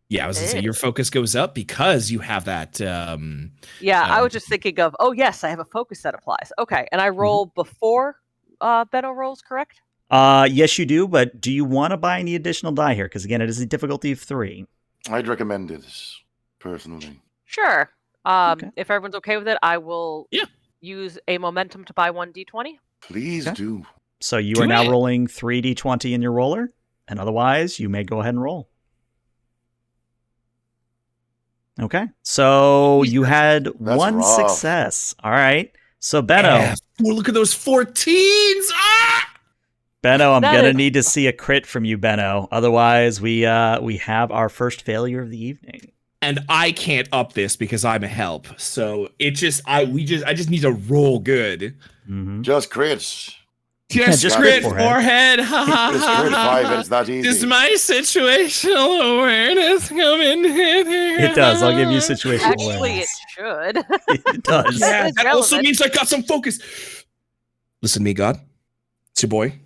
Yeah, I was going to say your focus goes up because you have that.
I was just thinking of, oh yes, I have a focus that applies. Okay, and I roll before Benno rolls, correct?
Yes, you do, but do you want to buy any additional die here? Because again, it is a difficulty of 3.
I'd recommend it, personally.
Sure.
Okay.
If everyone's okay with it, I will use a momentum to buy 1 d20.
Please do.
So you are now rolling 3d20 in your roller, and otherwise you may go ahead and roll. Okay, so you had one success. All right, so Benno.
Look at those 14s! Ah!
Benno, I'm gonna need to see a crit from you, Benno. Otherwise, we have our first failure of the evening.
And I can't up this because I'm a help. So I just need to roll good.
Mm-hmm.
Just crits.
Just crit forehead.
Just crit 5, it's that easy.
Does my situational awareness come in here?
It does. I'll give you situational
Actually,
awareness.
it should.
It does.
Yeah, that also means I got some focus. Listen to me, God. It's your boy,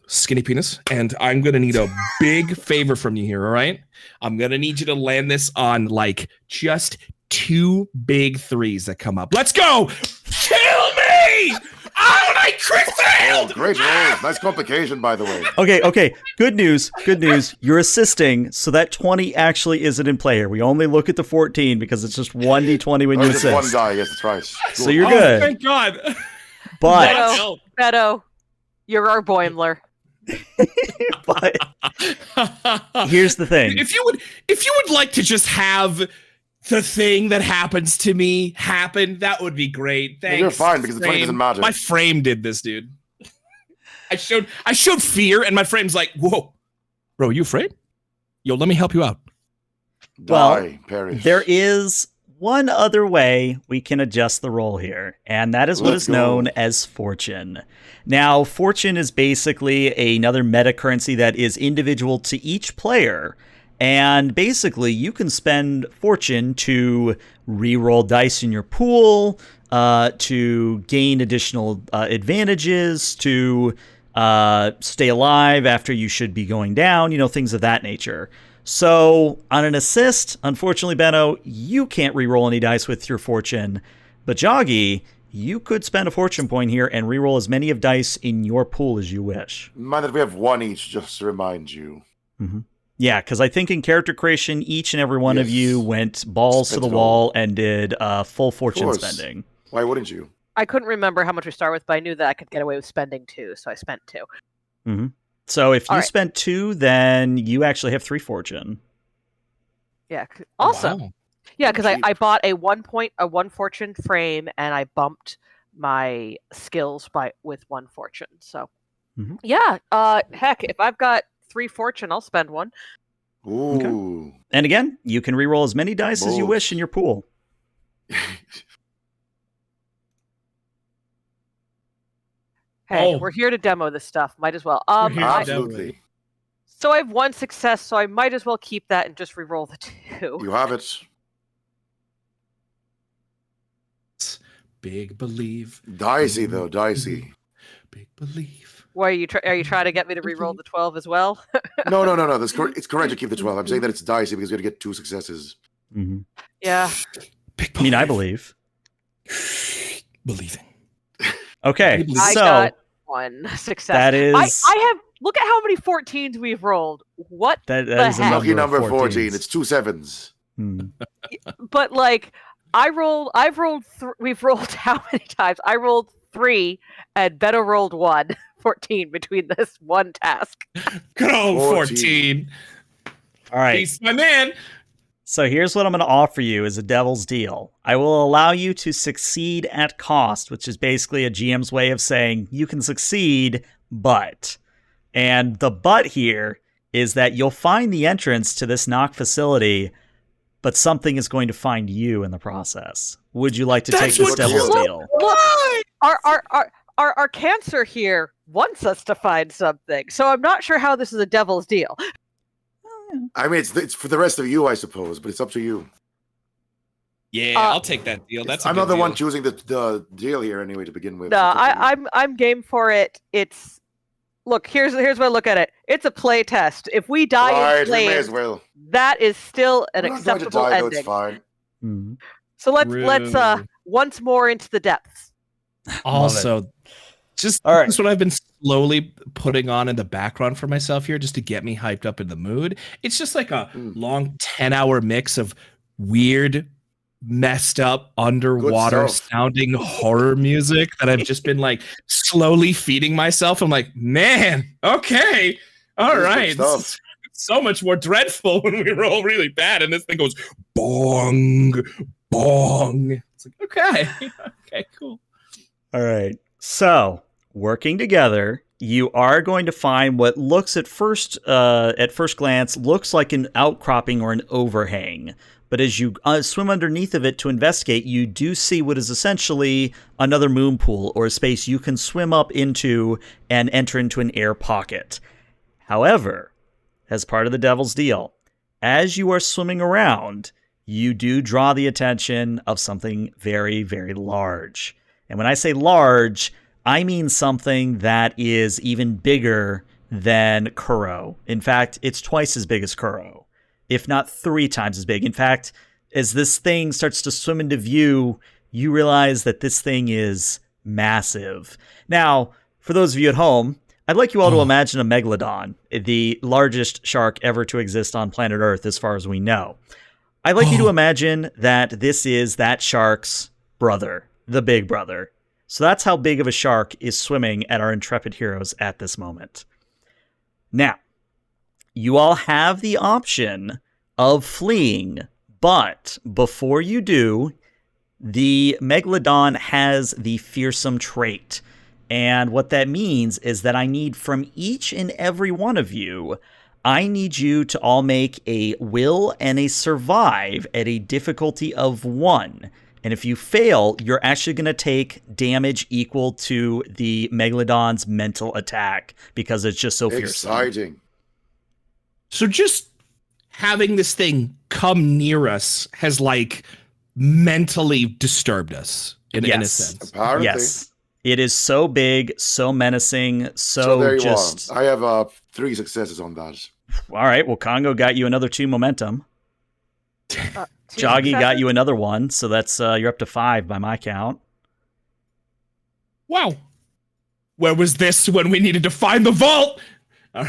Skinny Penis, and I'm gonna need a big favor from you here. All right, I'm gonna need you to land this on like just 2 big 3s that come up. Let's go! Kill me! Oh, I crit failed!
Oh, great rolls. Nice complication, by the way.
Okay. Good news. You're assisting, so that 20 actually isn't in play here. We only look at the 14 because it's just 1d20 when you assist.
Just one die, yes, that's right. Cool.
So you're good.
Thank God.
But
Beto, you're our Boimler.
But here's the thing.
If you would like to just have the thing that happens to me happen, that would be great. Thanks.
You're fine because the 20 doesn't matter.
My frame did this, dude. I showed fear, and my frame's like, "Whoa, bro, you afraid? Yo, let me help you out."
Die, perish.
There is one other way we can adjust the roll here, and that is what is known as fortune. Now, fortune is basically another meta currency that is individual to each player. And basically, you can spend fortune to re-roll dice in your pool, to gain additional advantages, to stay alive after you should be going down, things of that nature. So, on an assist, unfortunately, Benno, you can't re-roll any dice with your fortune. But Joggy, you could spend a fortune point here and re-roll as many of dice in your pool as you wish.
Mind that we have 1 each, just to remind you.
Mm-hmm. Yeah, because I think in character creation, each and every one of you went balls to the wall and did full fortune spending.
Why wouldn't you?
I couldn't remember how much we start with, but I knew that I could get away with spending 2, so I spent 2.
Mm-hmm. So if you spent 2, then you actually have 3 fortune.
Yeah. Awesome. Wow. Yeah, because I bought a 1 fortune frame, and I bumped my skills with 1 fortune. So, yeah. Heck, if I've got 3 fortune, I'll spend 1.
Ooh.
Okay. And again, you can re-roll as many dice as you wish in your pool.
Hey, we're here to demo this stuff. Might as well.
Absolutely.
So I have 1 success, so I might as well keep that and just re-roll the 2.
You have it.
Big believe.
Dicey, though. Dicey.
Big believe.
Why are you trying to get me to re-roll the 12 as well?
No. It's correct to keep the 12. I'm saying that it's dicey because we got to get 2 successes.
Mm-hmm.
Yeah.
I mean, I believe.
Believing.
Okay,
I got 1 success.
That is.
I have. Look at how many 14s we've rolled. What?
That is a
lucky number
14.
It's 2 7s.
But like, we've rolled how many times? I rolled 3, and Beto rolled 1. 14 between this one task.
Good old 14.
All right.
He's my man.
So here's what I'm going to offer you as a devil's deal. I will allow you to succeed at cost, which is basically a GM's way of saying you can succeed, but. And the but here is that you'll find the entrance to this knock facility, but something is going to find you in the process. Would you like to take this devil's deal?
Look, our cancer here wants us to find something, so I'm not sure how this is a devil's deal.
I mean, it's for the rest of you, I suppose, but it's up to you.
Yeah, I'll take that deal. That's
I'm
a
not
good
the
deal.
one choosing the deal here anyway to begin with.
No, I'm game for it. It's look, here's what I look at it. It's a play test. If we die in
we may
flames,
as well.
that is still an
We're not going to
acceptable
die, though,
ending.
it's fine.
Mm-hmm.
So let's once more into the depths.
Also, just
all right.
This is what I've been slowly putting on in the background for myself here, just to get me hyped up in the mood. It's just like a long 10-hour mix of weird, messed up, underwater sounding horror music that I've just been like slowly feeding myself. I'm like, man, okay, all right. This is so much more dreadful when we roll really bad, and this thing goes bong, bong. It's like, okay, okay, cool.
All right. So, working together, you are going to find what looks at first glance looks like an outcropping or an overhang. But as you swim underneath of it to investigate, you do see what is essentially another moon pool or a space you can swim up into and enter into an air pocket. However, as part of the devil's deal, as you are swimming around, you do draw the attention of something very, very large. And when I say large, I mean something that is even bigger than Kuro. In fact, it's twice as big as Kuro, if not 3 times as big. In fact, as this thing starts to swim into view, you realize that this thing is massive. Now, for those of you at home, I'd like you all to imagine a megalodon, the largest shark ever to exist on planet Earth, as far as we know. I'd like you to imagine that this is that shark's brother, the big brother. So that's how big of a shark is swimming at our intrepid heroes at this moment. Now, you all have the option of fleeing, but before you do, the megalodon has the fearsome trait. And what that means is that I need from each and every one of you, I need you to all make a will and a survive at a difficulty of 1. And if you fail, you're actually going to take damage equal to the megalodon's mental attack because it's just so fearsome.
Exciting.
So just having this thing come near us has like mentally disturbed us in a sense.
Apparently.
Yes. It is so big, so menacing,
So there you
just...
are. I have 3 successes on that.
All right, well, Congo got you another 2 momentum. Joggy got you another 1, so that's you're up to 5 by my count.
Wow. Where was this when we needed to find the vault? All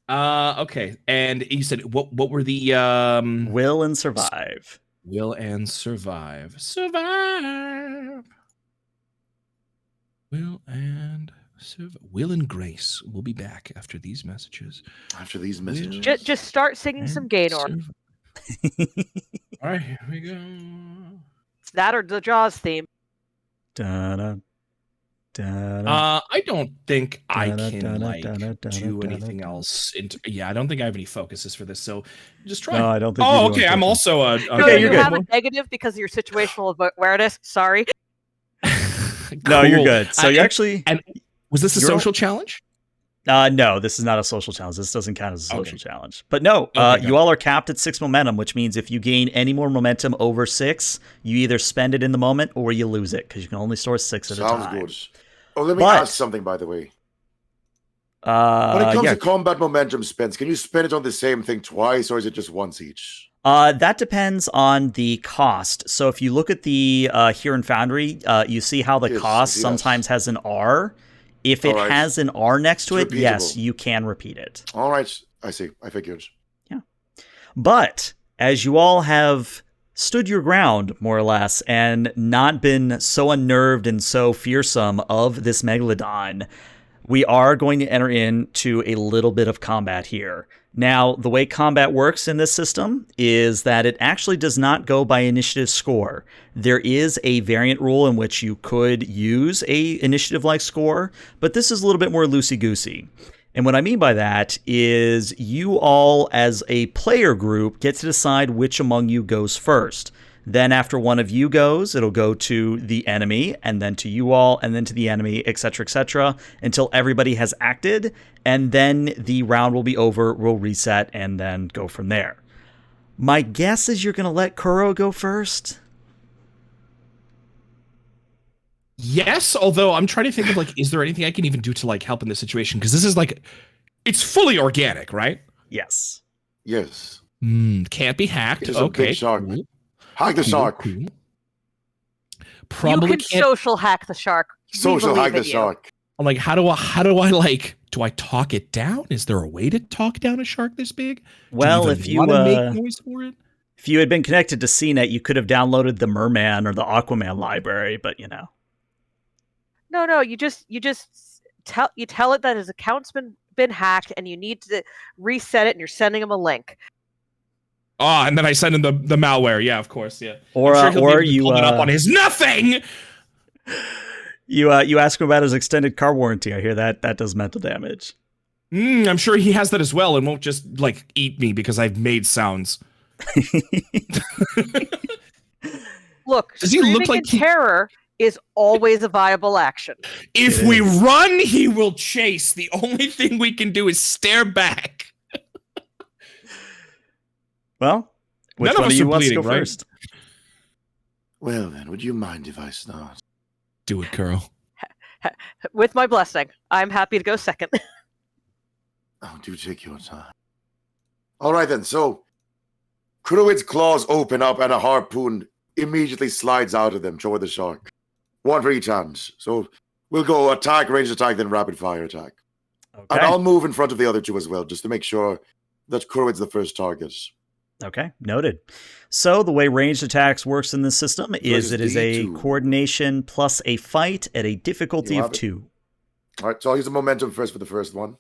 right. Okay. And you said what were the
Will and survive.
Will and survive. Survive. Will and survive. Will and Grace. We'll be back after these messages.
After these messages.
Just start singing some Gaynor.
All right, here we go.
It's that or the Jaws theme.
Da-da, da-da,
I don't think I can
da-da,
do anything else. I don't think I have any focuses for this. So just try.
No, I don't think.
Oh,
you do,
okay. I'm also a.
No,
Okay,
you
you're good.
have a negative because of your situational awareness. Sorry.
No, you're
Cool.
good. So you actually.
And was this a social challenge?
No, this is not a social challenge. This doesn't count as a social challenge. But no,
Okay,
you all are capped at 6 momentum, which means if you gain any more momentum over 6, you either spend it in the moment or you lose it because you can only store 6 at a time.
Sounds good. Oh, let me ask something, by the way. When it comes to combat momentum spends, can you spend it on the same thing twice, or is it just once each?
That depends on the cost. So if you look at the here in Foundry, you see how the cost sometimes has an R. If it has an R next to it, yes, you can repeat it.
All right. I see. I figured.
Yeah. But as you all have stood your ground, more or less, and not been so unnerved and so fearsome of this megalodon, we are going to enter into a little bit of combat here. Now, the way combat works in this system is that it actually does not go by initiative score. There is a variant rule in which you could use a initiative-like score, but this is a little bit more loosey-goosey. And what I mean by that is you all, as a player group, get to decide which among you goes first. Then after one of you goes, it'll go to the enemy, and then to you all, and then to the enemy, etc., until everybody has acted, and then the round will be over, we'll reset, and then go from there. My guess is you're going to let Kuro go first?
Yes, although I'm trying to think of, like, is there anything I can even do to, like, help in this situation? Because this is, like, it's fully organic, right?
Yes.
Yes.
Can't be hacked.
It's a big shark.
Cool.
Hack the shark.
Cool. Probably
you can social hack the shark.
Social hack the shark.
I'm like, how do I like? Do I talk it down? Is there a way to talk down a shark this big?
Well, if you
make noise for it?
If you had been connected to CNET, you could have downloaded the Merman or the Aquaman library, but you know.
No. You just tell it that his account's been hacked, and you need to reset it, and you're sending him a link.
Oh, and then I send him the malware. Yeah, of course. Yeah.
Or you
pull it up on his nothing.
You ask him about his extended car warranty. I hear that does mental damage.
I'm sure he has that as well, and won't just like eat me because I've made sounds.
Look,
does he look like
terror is always a viable action.
If we run, he will chase. The only thing we can do is stare back.
Well, which one of you wants to go first?
Well, then, would you mind if I start?
Do it, Kuro.
With my blessing, I'm happy to go second.
Oh, do take your time. All right, then. So, Kuroid's claws open up, and a harpoon immediately slides out of them toward the shark. One for each hand. So, we'll go attack, ranged attack, then rapid fire attack. Okay. And I'll move in front of the other two as well, just to make sure that Kuroid's the first target.
Okay, noted. So the way ranged attacks works in this system is it is a coordination plus a fight at a difficulty of 2.
All right, so I'll use a momentum first for the first one.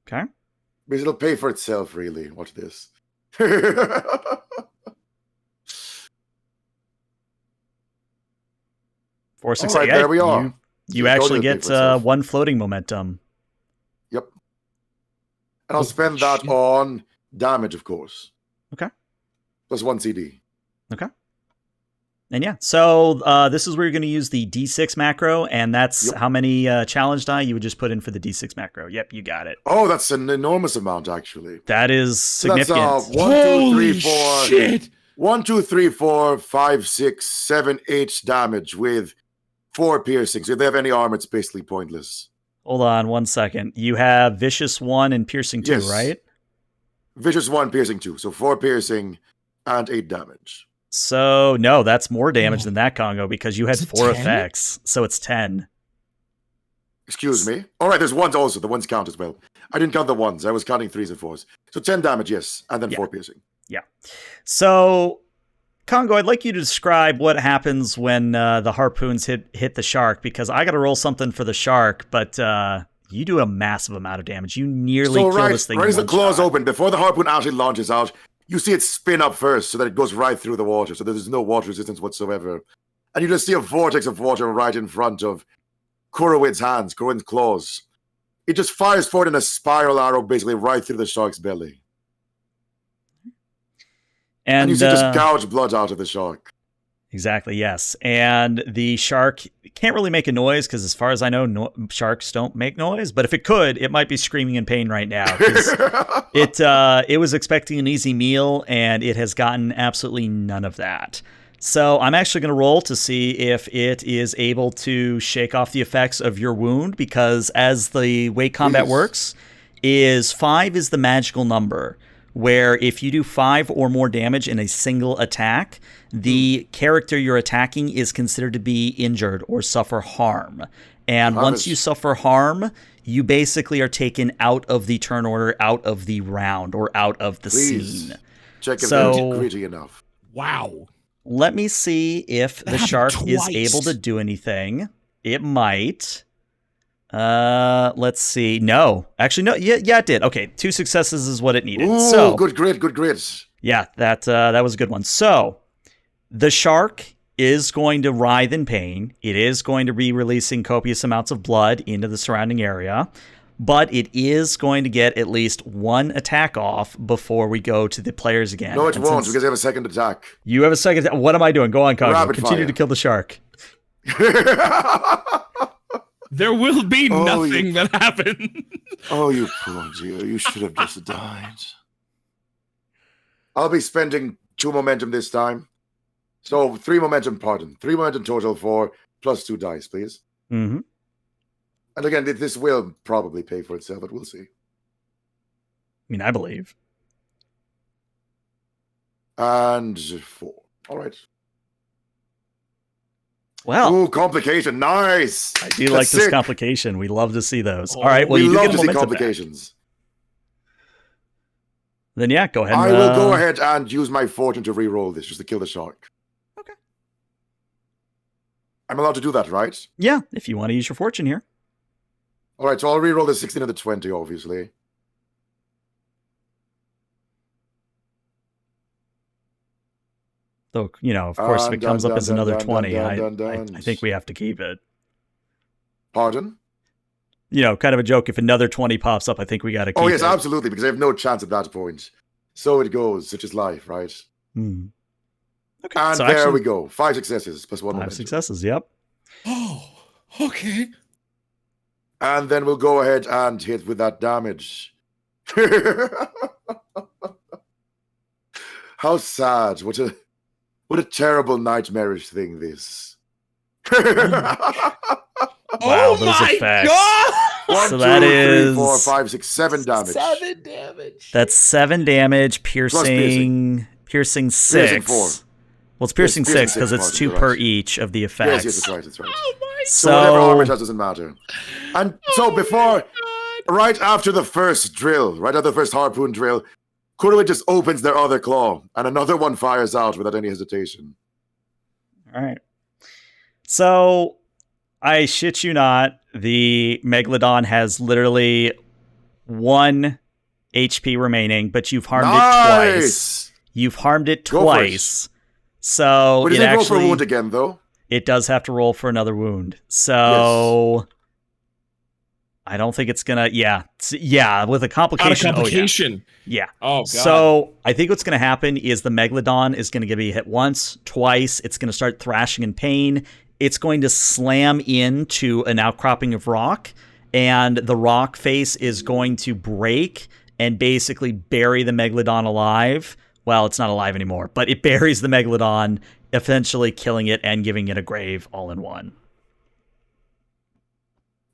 Okay.
Because it'll pay for itself, really. Watch this.
4 6
8. Right, there we are.
You actually get 1 floating momentum.
Yep. And I'll spend that on damage, of course.
Okay.
Plus 1 CD.
Okay. And yeah, so this is where you're going to use the D6 macro, and that's how many challenge die you would just put in for the D6 macro. Yep, you got it.
Oh, that's an enormous amount, actually.
That is significant.
So that's 1, 2, 3, 4. Shit. 1, 2, 3, 4, 5, 6, 7, 8 damage with 4 piercings. If they have any armor, it's basically pointless.
Hold on 1 second. You have Vicious 1 and Piercing 2, right?
Vicious 1, Piercing 2. So 4 piercing and 8 damage.
So, no, that's more damage than that, Congo, because you had 4 effects. So it's 10.
Excuse me? All right, there's ones also. The ones count as well. I didn't count the ones. I was counting 3s and 4s. So 10 damage, yes. And then 4 piercing.
Yeah. So, Congo, I'd like you to describe what happens when the harpoons hit the shark, because I got to roll something for the shark, but you do a massive amount of damage. You nearly kill this thing.
Right as the claws open, before the harpoon actually launches out, you see it spin up first so that it goes right through the water, so there's no water resistance whatsoever. And you just see a vortex of water right in front of Kuroid's hands, Kuroid's claws. It just fires forward in a spiral arrow, basically right through the shark's belly. And you see just gouge blood out of the shark.
Exactly, yes. And the shark can't really make a noise because as far as I know, sharks don't make noise. But if it could, it might be screaming in pain right now. It was expecting an easy meal, and it has gotten absolutely none of that. So I'm actually going to roll to see if it is able to shake off the effects of your wound, because as the way combat works, is 5 is the magical number, where if you do 5 or more damage in a single attack, the character you're attacking is considered to be injured or suffer harm. And once you suffer harm, you basically are taken out of the turn order, out of the round, or out of the scene.
Check if that's gritty enough.
Wow.
Let me see if the shark is able to do anything. It might. Let's see. No. Actually, no. Yeah, it did. Okay, 2 successes is what it needed.
Ooh,
So
good grit.
yeah, that was a good one. So the shark is going to writhe in pain. It is going to be releasing copious amounts of blood into the surrounding area, but it is going to get at least 1 attack off before we go to the players again.
No, it won't, because I have a second attack.
You have a second. What am I doing? Go on, Coggo.
Rapid
Continue
fire.
to kill the shark.
There will be nothing that happened.
Oh, you poor dear. You should have just died. I'll be spending 2 momentum this time. So 3 momentum, pardon. 3 momentum total for plus 2 dice, please.
Mm-hmm.
And again, this will probably pay for itself, but we'll see.
I mean, I believe.
And 4. All right.
Well,
Ooh, complication. Nice.
I do like this complication. We love to see those. All right. Well,
we
you do
love
get a
to see
momentum
complications.
back. Then yeah, go ahead.
I will go ahead and use my fortune to re-roll this just to kill the shark.
Okay.
I'm allowed to do that, right?
Yeah, if you want to use your fortune here.
All right, so I'll re-roll the 16 and the 20, obviously.
Though, of course, if it comes up as another 20, I think we have to keep it.
Pardon?
Kind of a joke. If another 20 pops up, I think we got to keep it.
Oh, yes, absolutely, because I have no chance at that point. So it goes, such is life, right?
Hmm. Okay.
And
so
there we go. 5 successes plus 1
5
momentum.
successes, yep.
Oh, okay.
And then we'll go ahead and hit with that damage. How sad. What a terrible nightmarish thing this.
Wow, those effects.
God!
1,
So
2,
that
3,
is
4, 5, 6, 7 damage.
7 damage.
That's 7 damage, piercing 6.
Piercing 4.
Well, it's piercing
Yes,
6 because
piercing
it's
6,
2
you're
per
right.
each of the effects.
Yes, that's right, that's right.
Oh my
So whatever armor
So,
does doesn't matter. And so before, right after the first drill, right after the first harpoon drill, Kurowi just opens their other claw, and another one fires out without any hesitation.
all right. So, I shit you not, the Megalodon has literally 1 HP remaining, but you've harmed it twice. You've harmed it
Go for it.
twice. So
But
it
does it roll for a
actually
wound again, though?
it does have to roll for another wound. So I don't think it's gonna. Yeah, with a complication.
Not a complication.
Yeah.
Oh, God.
So I think what's gonna happen is the Megalodon is gonna be hit once, twice. It's gonna start thrashing in pain. It's going to slam into an outcropping of rock, and the rock face is going to break and basically bury the Megalodon alive. Well, it's not alive anymore, but it buries the Megalodon, eventually killing it and giving it a grave all in one.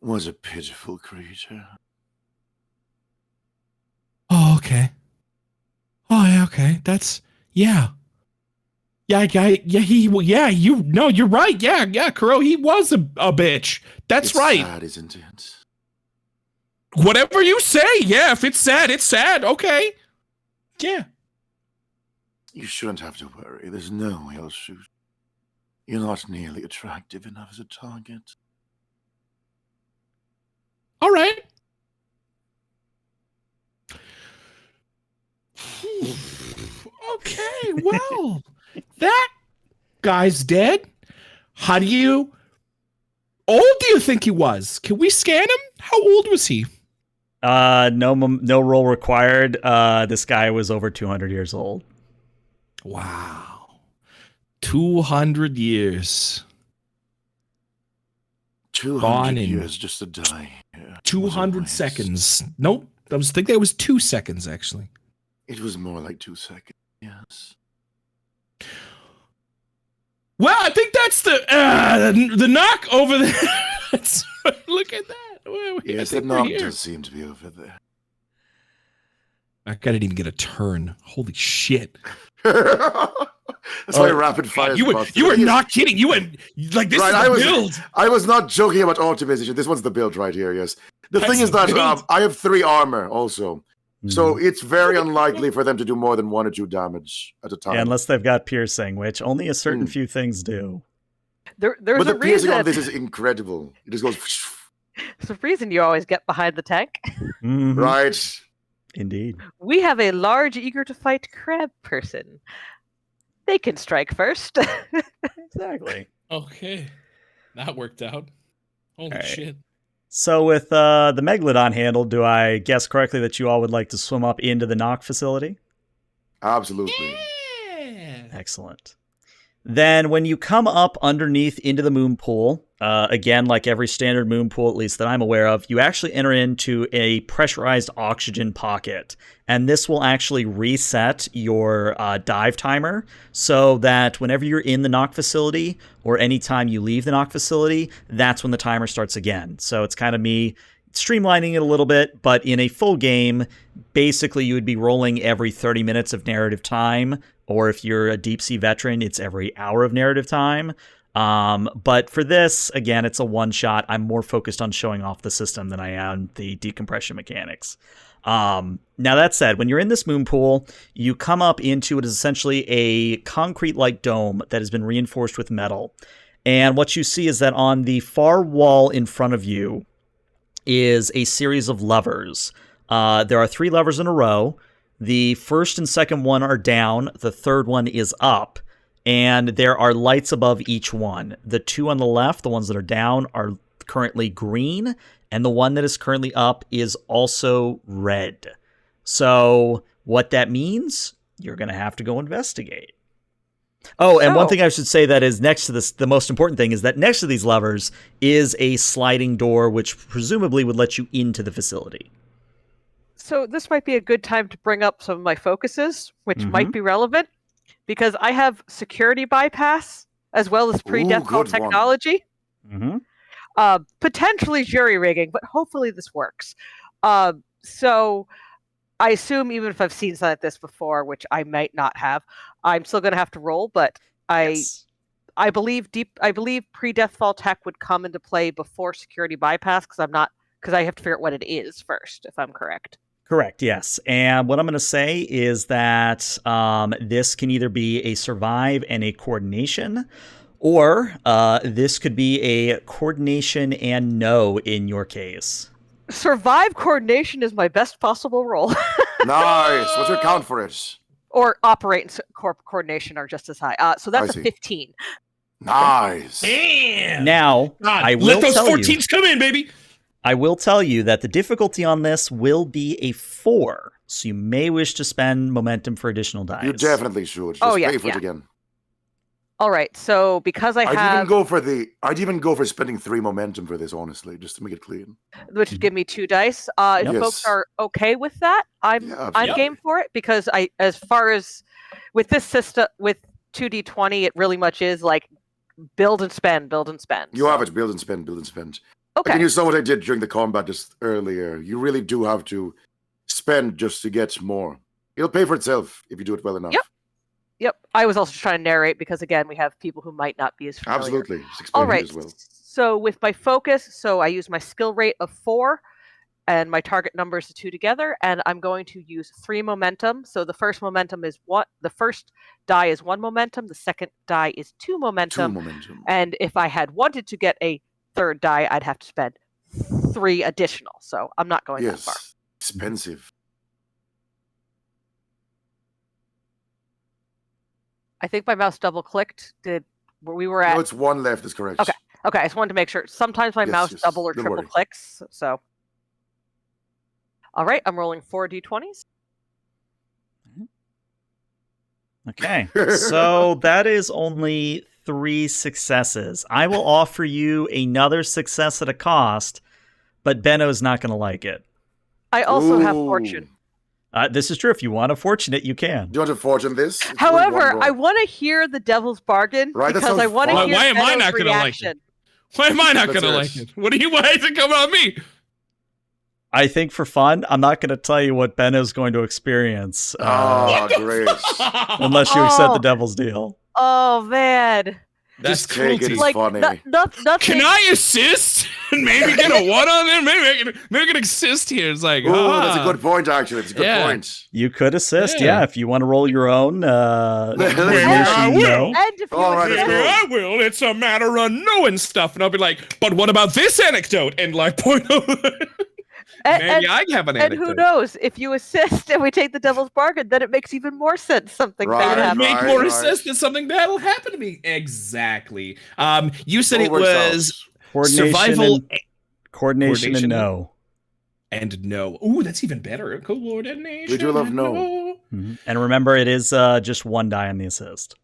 Was a pitiful creature.
Oh, okay. Oh, yeah, okay. That's, yeah. Yeah, you're right. Yeah, Kuro, he was a bitch. That's
It's
right.
sad, isn't it?
Whatever you say. Yeah, if it's sad, it's sad. Okay. Yeah.
You shouldn't have to worry. There's no way I'll shoot. You're not nearly attractive enough as a target.
All right. Okay, well, that guy's dead. How do you... old do you think he was? Can we scan him? How old was he?
No roll required. This guy was over 200 years old.
Wow. 200 years.
200 years just to die. Yeah,
200 seconds. Nope. I think that was 2 seconds, actually.
It was more like 2 seconds. Yes.
Well, I think that's the knock over there. Look at that.
Yes, the knock does seem to be over there.
I didn't even get a turn. Holy shit.
That's why rapid fire.
You were not kidding. You went like this
right,
is the build.
I was not joking about optimization. This one's the build right here, yes. The thing is that I have 3 armor also. So it's very unlikely for them to do more than 1 or 2 damage at a time.
Yeah, unless they've got piercing, which only a certain few things do.
There's
but
a
the piercing
reason.
on this is incredible. It just goes...
There's a reason you always get behind the tank.
Mhm.
Right.
Indeed.
We have a large, eager-to-fight crab person. They can strike first.
Exactly.
Okay. That worked out. Holy
Alright.
shit.
So with the Megalodon handle, do I guess correctly that you all would like to swim up into the knock facility?
Absolutely.
Yeah.
Excellent. Then when you come up underneath into the moon pool, again, like every standard moon pool, at least that I'm aware of, you actually enter into a pressurized oxygen pocket. And this will actually reset your dive timer so that whenever you're in the knock facility or anytime you leave the knock facility, that's when the timer starts again. So it's kind of me streamlining it a little bit, but in a full game, basically you would be rolling every 30 minutes of narrative time, or if you're a deep sea veteran, it's every hour of narrative time. But for this, again, it's a one-shot. I'm more focused on showing off the system than I am the decompression mechanics. Now that said, when you're in this moon pool, you come up into it is essentially a concrete-like dome that has been reinforced with metal. And what you see is that on the far wall in front of you is a series of levers. There are 3 levers in a row. The first and second one are down. The third one is up. And there are lights above each one. The 2 on the left, the ones that are down, are currently green. And the one that is currently up is also red. So what that means, you're going to have to go investigate. Oh, and one thing I should say that is next to this, the most important thing is that next to these levers is a sliding door, which presumably would let you into the facility.
So this might be a good time to bring up some of my focuses, which might be relevant, because I have security bypass as well as pre-death call technology. Potentially jury rigging, but hopefully this works. So I assume even if I've seen something like this before, which I might not have, I'm still going to have to roll. But I believe pre-death fall tech would come into play before security bypass because I have to figure out what it is first, if I'm correct.
Correct, yes. And what I'm going to say is that this can either be a survive and a coordination, or this could be a coordination and no in your case.
Survive coordination is my best possible roll.
Nice. What's your count for it?
Or operate and coordination are just as high. So that's a 15.
Nice.
Damn.
Now, I will
let those
tell
14s come in, baby.
I will tell you that the difficulty on this will be a 4, so you may wish to spend momentum for additional dice.
You definitely should. Just pay for it again.
All right, so because I'd
even go for spending 3 momentum for this, honestly, just to make it clean.
Which would give me 2 dice. If folks are okay with that, I'm game for it, because as far as with this system with 2d20, it really much is like build and spend, build and spend.
You have it, build and spend, build and spend.
Okay.
And you saw what I did during the combat just earlier. You really do have to spend just to get more. It'll pay for itself if you do it well enough.
Yep. I was also trying to narrate because, again, we have people who might not be as familiar.
Absolutely.
All right.
As well.
So with my focus, I use my skill rate of 4, and my target number is the 2 together, and I'm going to use 3 momentum. So the first momentum is the first die is 1 momentum. The second die is 2 momentum.
2 momentum.
And if I had wanted to get a third die, I'd have to spend 3 additional. So I'm not going that far.
Expensive.
I think my mouse double clicked. We were at?
No, it's 1 left. Is correct.
Okay. I just wanted to make sure. Sometimes my mouse double or triple clicks. So, all right, I'm rolling 4 d20s.
Okay, so that is only 3 successes. I will offer you another success at a cost, but Benno's not going to like it.
I also have fortune.
This is true. If you want to fortune it, you can.
Do you want to fortune this? It's
However, I want to hear the devil's bargain because I want to hear
Why am I not going to like it? Why am I not going to like it? Why is it coming on me?
I think for fun, I'm not going to tell you what Benno's going to experience.
Great.
Unless you accept the devil's deal.
Oh, man.
That's
take it.
cruelty.
It's funny.
Nothing.
Can I assist? And maybe get a 1 on there? Maybe I can assist here. It's like,
Oh, that's a good point, actually. It's a good point.
You could assist,
Yeah.
if you want to roll your own.
Maybe I will.
And if you
All right,
assist-
let's go.
I will. It's a matter of knowing stuff. And I'll be like, but what about this anecdote? And like, point over. Maybe I have an
and
anecdote.
who knows? If you assist and we take the devil's bargain, then it makes even more sense. Something
Right,
bad
It'll
happens.
make
right,
more
right.
assist that something bad will happen to me. Exactly. You said
All
it
works out.
was
Coordination
survival
and, coordination and no.
and no. Ooh, that's even better. Coordination.
We do love
and
no.
Mhm. And remember, it is just 1 die on the assist.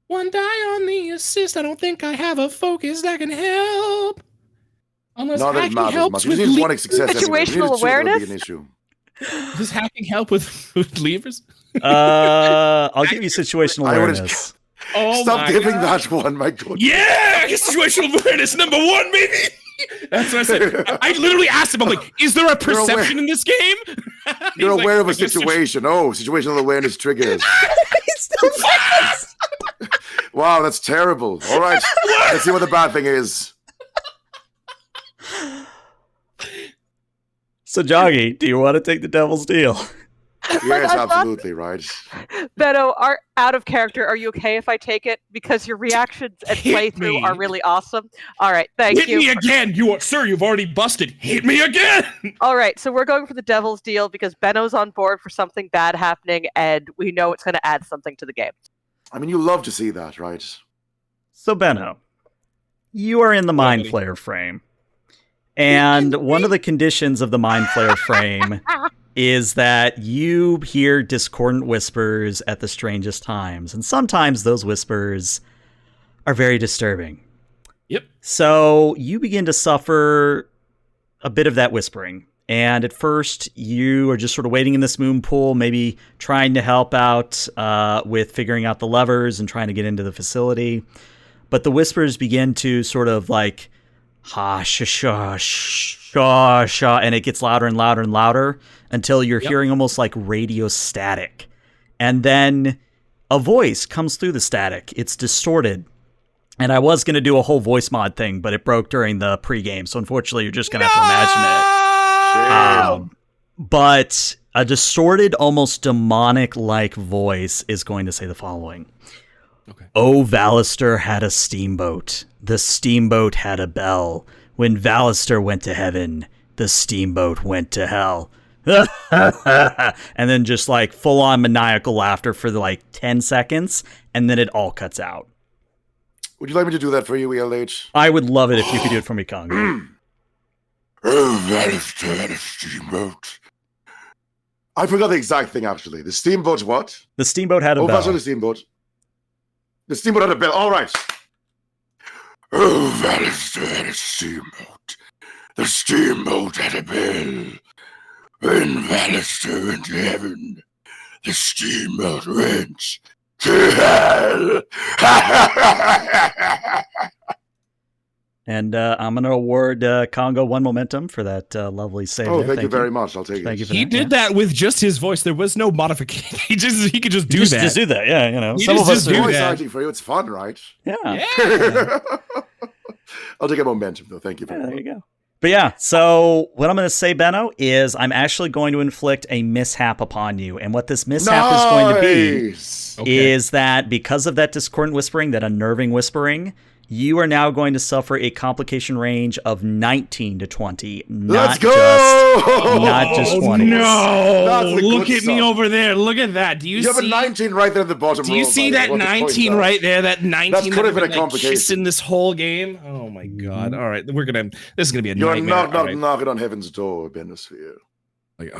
1 die on the assist. I don't think I have a focus that can help. Unless
Not that it
hacking
matters
helps
much. You
with
just need one success. anyway.
Situational
You need two, that'll be
awareness?
an issue.
Does hacking help with levers?
I'll give you situational
I would've-
awareness.
Oh
Stop
my
giving
God.
that one, my goodness.
Yeah, situational awareness #1, baby. That's what I said. I literally asked him, I'm like, is there a perception in this game?
You're
He's
aware
like,
of a
"I guess
situation. Oh, situational awareness triggers. Wow, that's terrible. All right, let's see what the bad thing is.
So, Joggy, do you want to take the devil's deal?
Yes,
I thought-
absolutely, right.
Beto, out of character, are you okay if I take it? Because your reactions and
Hit
playthrough
me.
are really awesome. All right, thank
Hit
you.
me again. Sir, you've already busted. Hit me again.
All right, so we're going for the devil's deal because Benno's on board for something bad happening, and we know it's going to add something to the game.
I mean, you love to see that, right?
So, Benno, you are in the Mind
buddy.
Flayer frame. And one of the conditions of the Mind Flayer frame is that you hear discordant whispers at the strangest times. And sometimes those whispers are very disturbing.
Yep.
So you begin to suffer a bit of that whispering. And at first, you are just sort of waiting in this moon pool, maybe trying to help out with figuring out the levers and trying to get into the facility. But the whispers begin to sort of like, ha, sha, sha, sha, sha, and it gets louder and louder and louder until you're hearing almost like radio static. And then a voice comes through the static. It's distorted. And I was going to do a whole voice mod thing, but it broke during the pregame. So unfortunately, you're just going to have to imagine it. But a distorted, almost demonic-like voice is going to say the following.
Okay.
Oh, Valister had a steamboat. The steamboat had a bell. When Valister went to heaven, the steamboat went to hell. And then just like full-on maniacal laughter for like 10 seconds, and then it all cuts out.
Would you like me to do that for you, ELH?
I would love it if you could do it for me, Congo.
Oh, Valister had a steamboat. I forgot the exact thing, actually. The steamboat what?
The steamboat had a
Oh,
bell.
that's not the steamboat. The steamboat had a bell. All right. Oh, Valister had a steamboat. The steamboat had a bell. When Valister went to heaven, the steamboat went to hell.
And I'm going to award Congo 1 momentum for that lovely save.
Oh,
there.
thank you very much. I'll take
Thank you
it.
for
He
that.
did that with just his voice. There was no modification. He could just do that.
Just do that, yeah. You know,
You
some of
just
us
do
are.
Voice
that.
acting for you. It's fun, right?
Yeah.
Yeah.
I'll take a momentum, though. Thank you very
Yeah, there
much.
you go. But yeah, so what I'm going to say, Benno, is I'm actually going to inflict a mishap upon you. And what this mishap is going to be
Nice.
Okay.
is that because of that discordant whispering, that unnerving whispering, you are now going to suffer a complication range of 19 to 20.
Let's
Not
go!
not just 20.
No!
That's the
Look
good
at me
stuff.
over there. Look at that. Do you
You have a
see?
19 right there at the bottom.
Do you
row,
see
by
that
the way. I want to point
19
out.
right there? That 19
That could have been a
like,
complication.
kissing this whole game. Oh my god! All right, this is gonna be a
You're
nightmare.
not
All right.
knocking on heaven's door, Benosphere.
Like,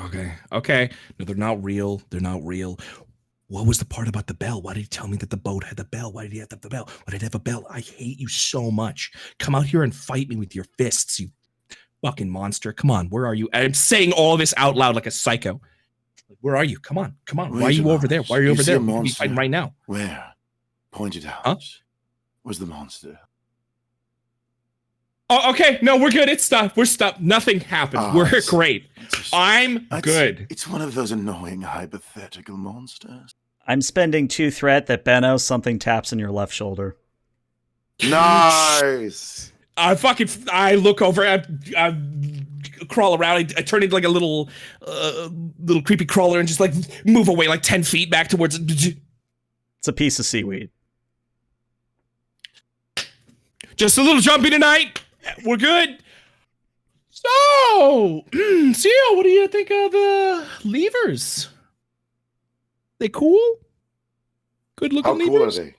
okay. No, they're not real. They're not real. What was the part about the bell? Why did he tell me that the boat had the bell? Why did he have the bell? Why did it have a bell? I hate you so much. Come out here and fight me with your fists, you fucking monster. Come on, where are you? I'm saying all this out loud like a psycho. Where are you? Come on. Why are
Where's
you
the
over there? Why are you over
monster? You
there?
see a
We can be
monster?
fighting right now.
Where? Point it out.
Huh?
Where's the monster?
Oh, okay. No, we're good. It's stopped. We're stopped. Nothing happened.
Ah,
We're
it's-
great. I'm good.
It's one of those annoying hypothetical monsters.
I'm spending 2 threat that Benno something taps in your left shoulder.
Nice.
I look over. I crawl around. I turn into like a little creepy crawler and just like move away like 10 feet back towards.
It's a piece of seaweed.
Just a little jumpy tonight. We're good. So, Seal, what do you think of the levers? They cool? Good looking
How
levers?
cool are they?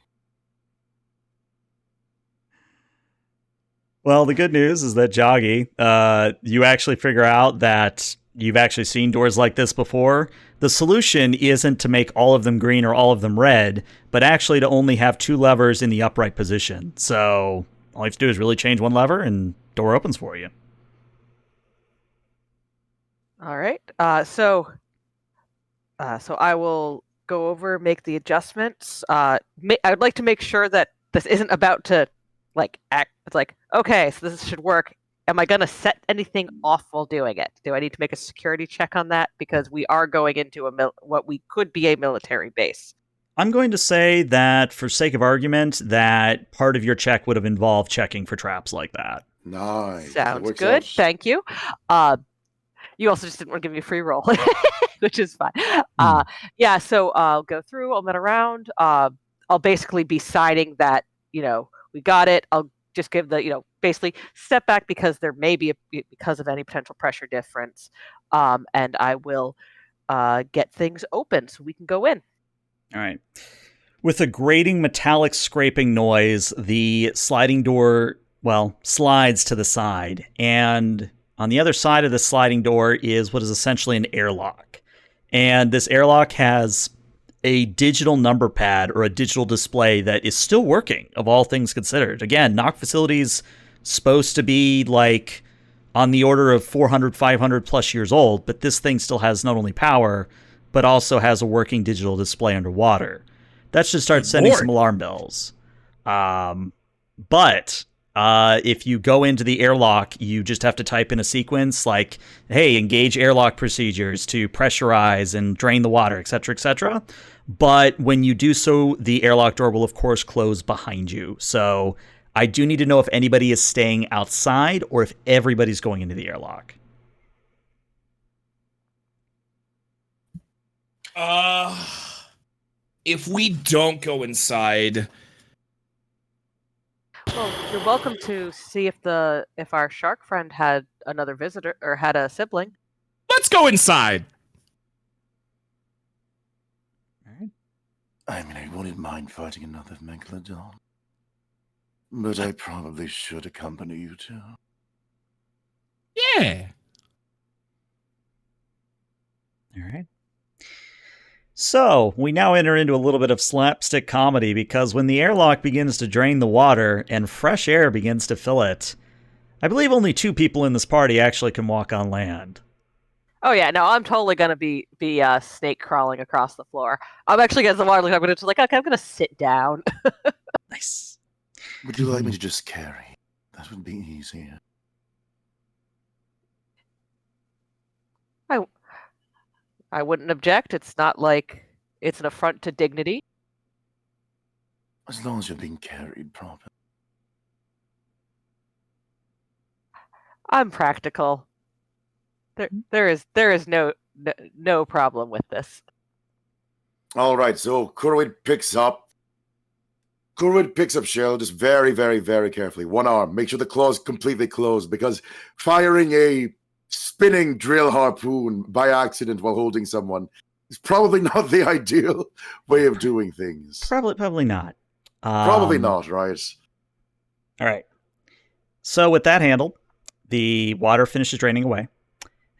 Well, the good news is that Joggy, you actually figure out that you've actually seen doors like this before. The solution isn't to make all of them green or all of them red, but actually to only have 2 levers in the upright position. So all you have to do is really change one lever and door opens for you.
All right. So I will go over, make the adjustments. I would like to make sure that this isn't about to act. It's like, okay, so this should work. Am I going to set anything off while doing it? Do I need to make a security check on that? Because we are going into what we could be a military base.
I'm going to say that, for sake of argument, that part of your check would have involved checking for traps like that.
Nice.
Sounds good. Thank you. You also just didn't want to give me a free roll, which is fine. Yeah, so I'll go through, I'll move around. I'll basically be citing that, we got it. I'll just give the, basically step back because there may be, because of any potential pressure difference. And I will get things open so we can go in.
All right. With a grating metallic scraping noise, the sliding door, slides to the side. And on the other side of the sliding door is what is essentially an airlock. And this airlock has a digital number pad or a digital display that is still working, of all things considered. Again, NOC facilities supposed to be like on the order of 400, 500 plus years old, but this thing still has not only power, but also has a working digital display underwater. That should start sending some alarm bells. But if you go into the airlock, you just have to type in a sequence like, hey, engage airlock procedures to pressurize and drain the water, etc., etc. But when you do so, the airlock door will, of course, close behind you. So I do need to know if anybody is staying outside or if everybody's going into the airlock.
If we don't go inside...
Well, you're welcome to see if our shark friend had another visitor or had a sibling.
Let's go inside.
I mean, I wouldn't mind fighting another megalodon, but I probably should accompany you too.
Yeah.
All right. So, we now enter into a little bit of slapstick comedy because when the airlock begins to drain the water and fresh air begins to fill it, I believe only 2 people in this party actually can walk on land.
Oh yeah, no, I'm totally gonna be snake crawling across the floor. I'm actually as the water looks, I'm gonna just like, okay, I'm gonna sit down.
Nice.
Would you like me to just carry? That would be easier.
I wouldn't object. It's not like it's an affront to dignity.
As long as you're being carried properly.
I'm practical. There is no problem with this.
All right, so Kurwid picks up Shell just very, very, very carefully. One arm. Make sure the claw's completely closed because firing a spinning drill harpoon by accident while holding someone is probably not the ideal way of doing things.
Probably not.
Probably not, right?
All right. So with that handled, the water finishes draining away.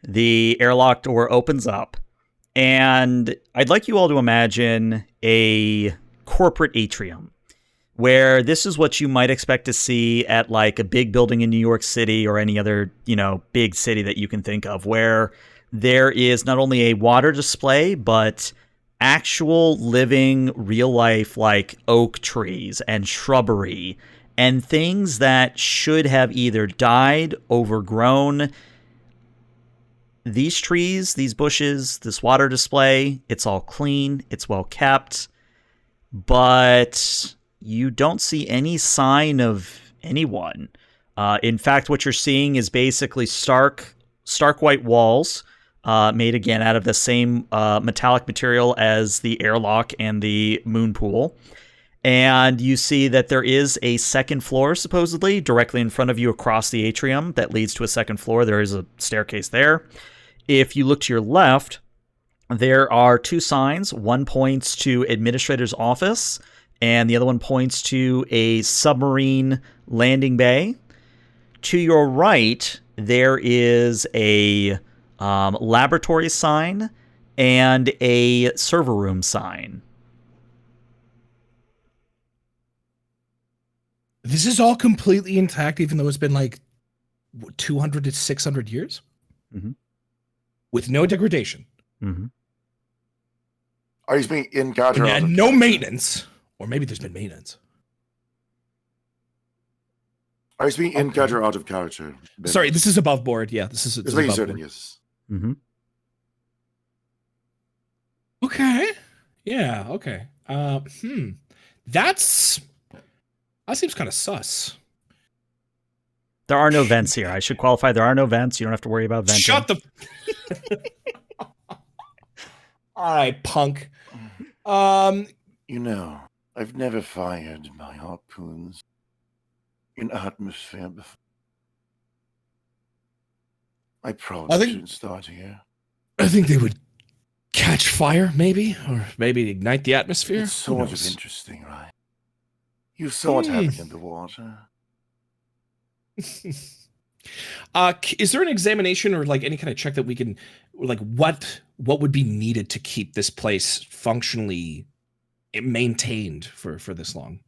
The airlock door opens up, and I'd like you all to imagine a corporate atrium, where this is what you might expect to see at like a big building in New York City or any other, big city that you can think of, where there is not only a water display, but actual living real life like oak trees and shrubbery and things that should have either died, overgrown. These trees, these bushes, this water display, it's all clean, it's well kept, but you don't see any sign of anyone. In fact, what you're seeing is basically stark white walls, made again out of the same metallic material as the airlock and the moon pool. And you see that there is a second floor, supposedly, directly in front of you across the atrium that leads to a second floor. There is a staircase there. If you look to your left, there are two signs. One points to Administrator's Office, and the other one points to a submarine landing bay. To your right, there is a laboratory sign and a server room sign.
This is all completely intact, even though it's been like 200 to 600 years?
Mm-hmm.
With no degradation.
Mm-hmm.
Are you speaking in character?
And no maintenance. Or maybe there's been maintenance.
Are you speaking in character or out of character? Ben?
Sorry, this is above board. Yeah, this is above
certain,
board.
yes.
Mm-hmm.
Okay. Yeah, okay. That seems kind of sus.
There are no vents here. I should qualify. There are no vents. You don't have to worry about venting.
Shut the... All right, punk.
You know, I've never fired my harpoons in atmosphere before. I probably shouldn't start here.
I think they would catch fire, maybe, or maybe ignite the atmosphere.
It's sort of interesting, right? You saw what happened in the water.
Is there an examination or like any kind of check that we can, like, what would be needed to keep this place functionally maintained for this long?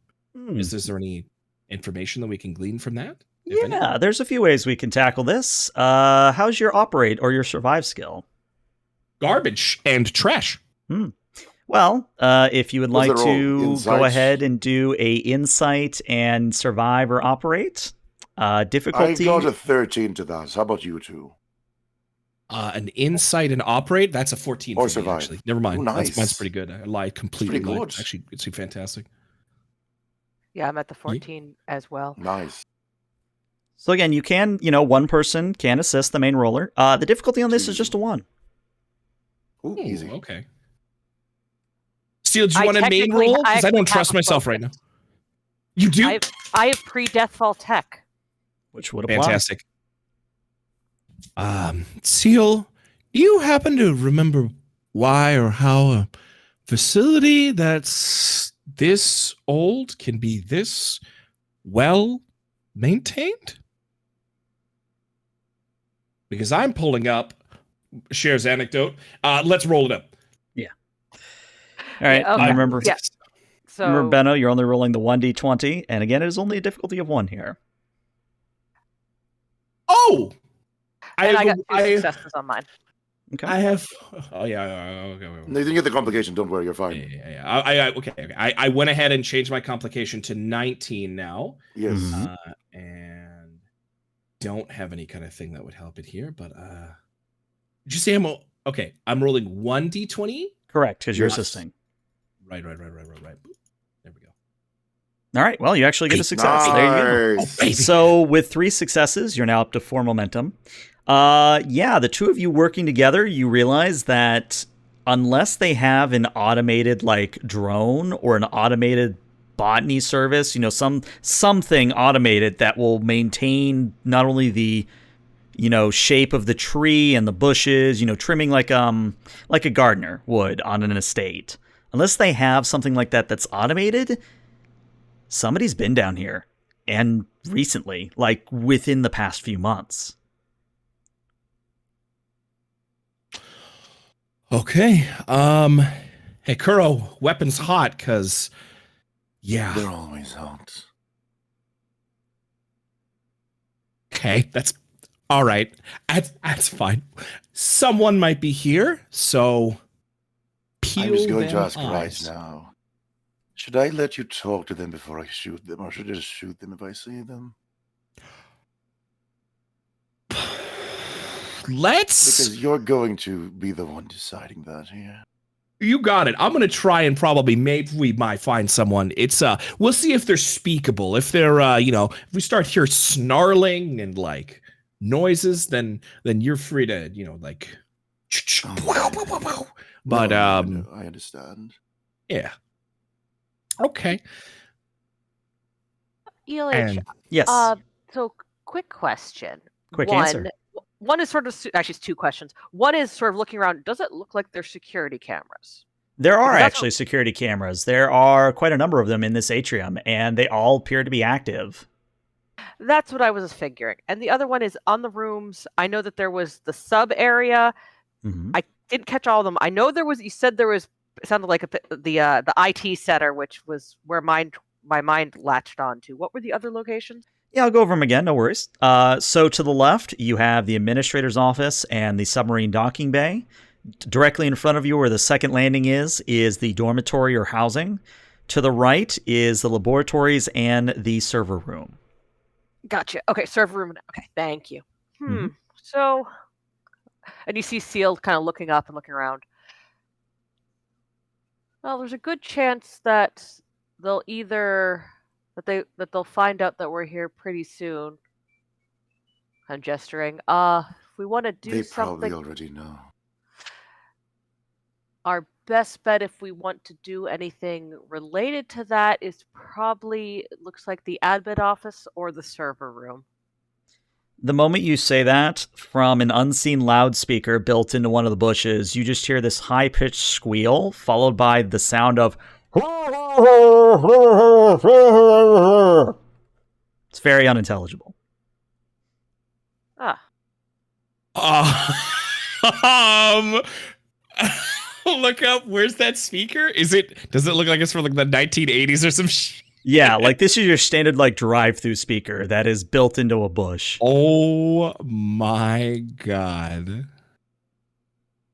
Is there any information that we can glean from that?
Yeah, there's a few ways we can tackle this. How's your operate or your survive skill?
Garbage and trash.
Well, if you would like to go ahead and do a insight and survive or operate, difficulty.
I got a 13 to that. How about you two?
An insight and operate. That's a 14.
Or
for
survive.
Me, actually, never mind.
Ooh, nice.
Mine's pretty good. I lied completely.
Pretty good.
Actually, it's fantastic.
Yeah, I'm at the 14 as well.
Nice.
So again, you can, one person can assist the main roller. The difficulty on this is just a 1.
Ooh, easy.
Okay. Steel, do you want a main roll? Because I don't trust myself right now. You do?
I have pre-deathfall tech.
Which would apply.
Fantastic. Seal, do you happen to remember why or how a facility that's this old can be this well maintained? Because I'm pulling up Cher's anecdote. Let's roll it up.
Yeah. All right.
Okay.
Remember,
Yeah. So,
remember, Benno, you're only rolling the 1d20, and again, it is only a difficulty of 1 here.
Oh!
I got 2 successes on mine.
Okay.
I have... Oh, yeah. Okay.
No, you didn't get the complication. Don't worry. You're fine.
Yeah. Okay. I went ahead and changed my complication to 19 now.
Yes.
And don't have any kind of thing that would help it here, but... Did you say I'm rolling 1d20?
Correct, because you're assisting.
Right. There we go.
All right. Well, you actually get a success.
Nice.
There you go.
Oh, baby.
So with 3 successes, you're now up to 4 momentum. The two of you working together, you realize that unless they have an automated like drone or an automated botany service, something automated that will maintain not only the shape of the tree and the bushes, trimming like a gardener would on an estate. Unless they have something like that that's automated, somebody's been down here, and recently, like within the past few months.
Okay. Hey, Kuro, weapons hot, because
They're always hot.
Okay, that's all right. That's fine. Someone might be here, so peel
I'm just going to
them
ask right
eyes.
now. Should I let you talk to them before I shoot them, or should I just shoot them if I see them?
Let's...
Because you're going to be the one deciding that here.
You got it. I'm gonna try and probably maybe we might find someone. It's we'll see if they're speakable. If they're if we start hear snarling and like noises, then you're free to like. But
No, I understand.
yeah. Okay.
ELH,
Yes.
so quick question.
Quick answer.
One is sort of actually it's two questions. One is sort of looking around. Does it look like there's security cameras?
There are
Because that's
actually security cameras. There are quite a number of them in this atrium, and they all appear to be active.
That's what I was figuring. And the other one is on the rooms. I know that there was the sub area.
Mhm.
I didn't catch all of them. I know there was. You said there was. It sounded like the IT center, which was where my mind latched onto. What were the other locations?
Yeah, I'll go over them again. No worries. So to the left, you have the administrator's office and the submarine docking bay. Directly in front of you, where the second landing is the dormitory or housing. To the right is the laboratories and the server room.
Gotcha. Okay, server room. Okay, thank you.
Mhm.
So, and you see Seal kind of looking up and looking around. Well, there's a good chance that they'll they'll find out that we're here pretty soon. I'm gesturing. If we want to do
They
something,
probably already know.
our best bet if we want to do anything related to that is probably it looks like the admin office or the server room.
The moment you say that, from an unseen loudspeaker built into one of the bushes, you just hear this high-pitched squeal, followed by the sound of... It's very unintelligible.
Look up. Where's that speaker? Does it look like it's from like the 1980s or some shit?
Yeah, like this is your standard like drive-through speaker that is built into a bush.
Oh my god.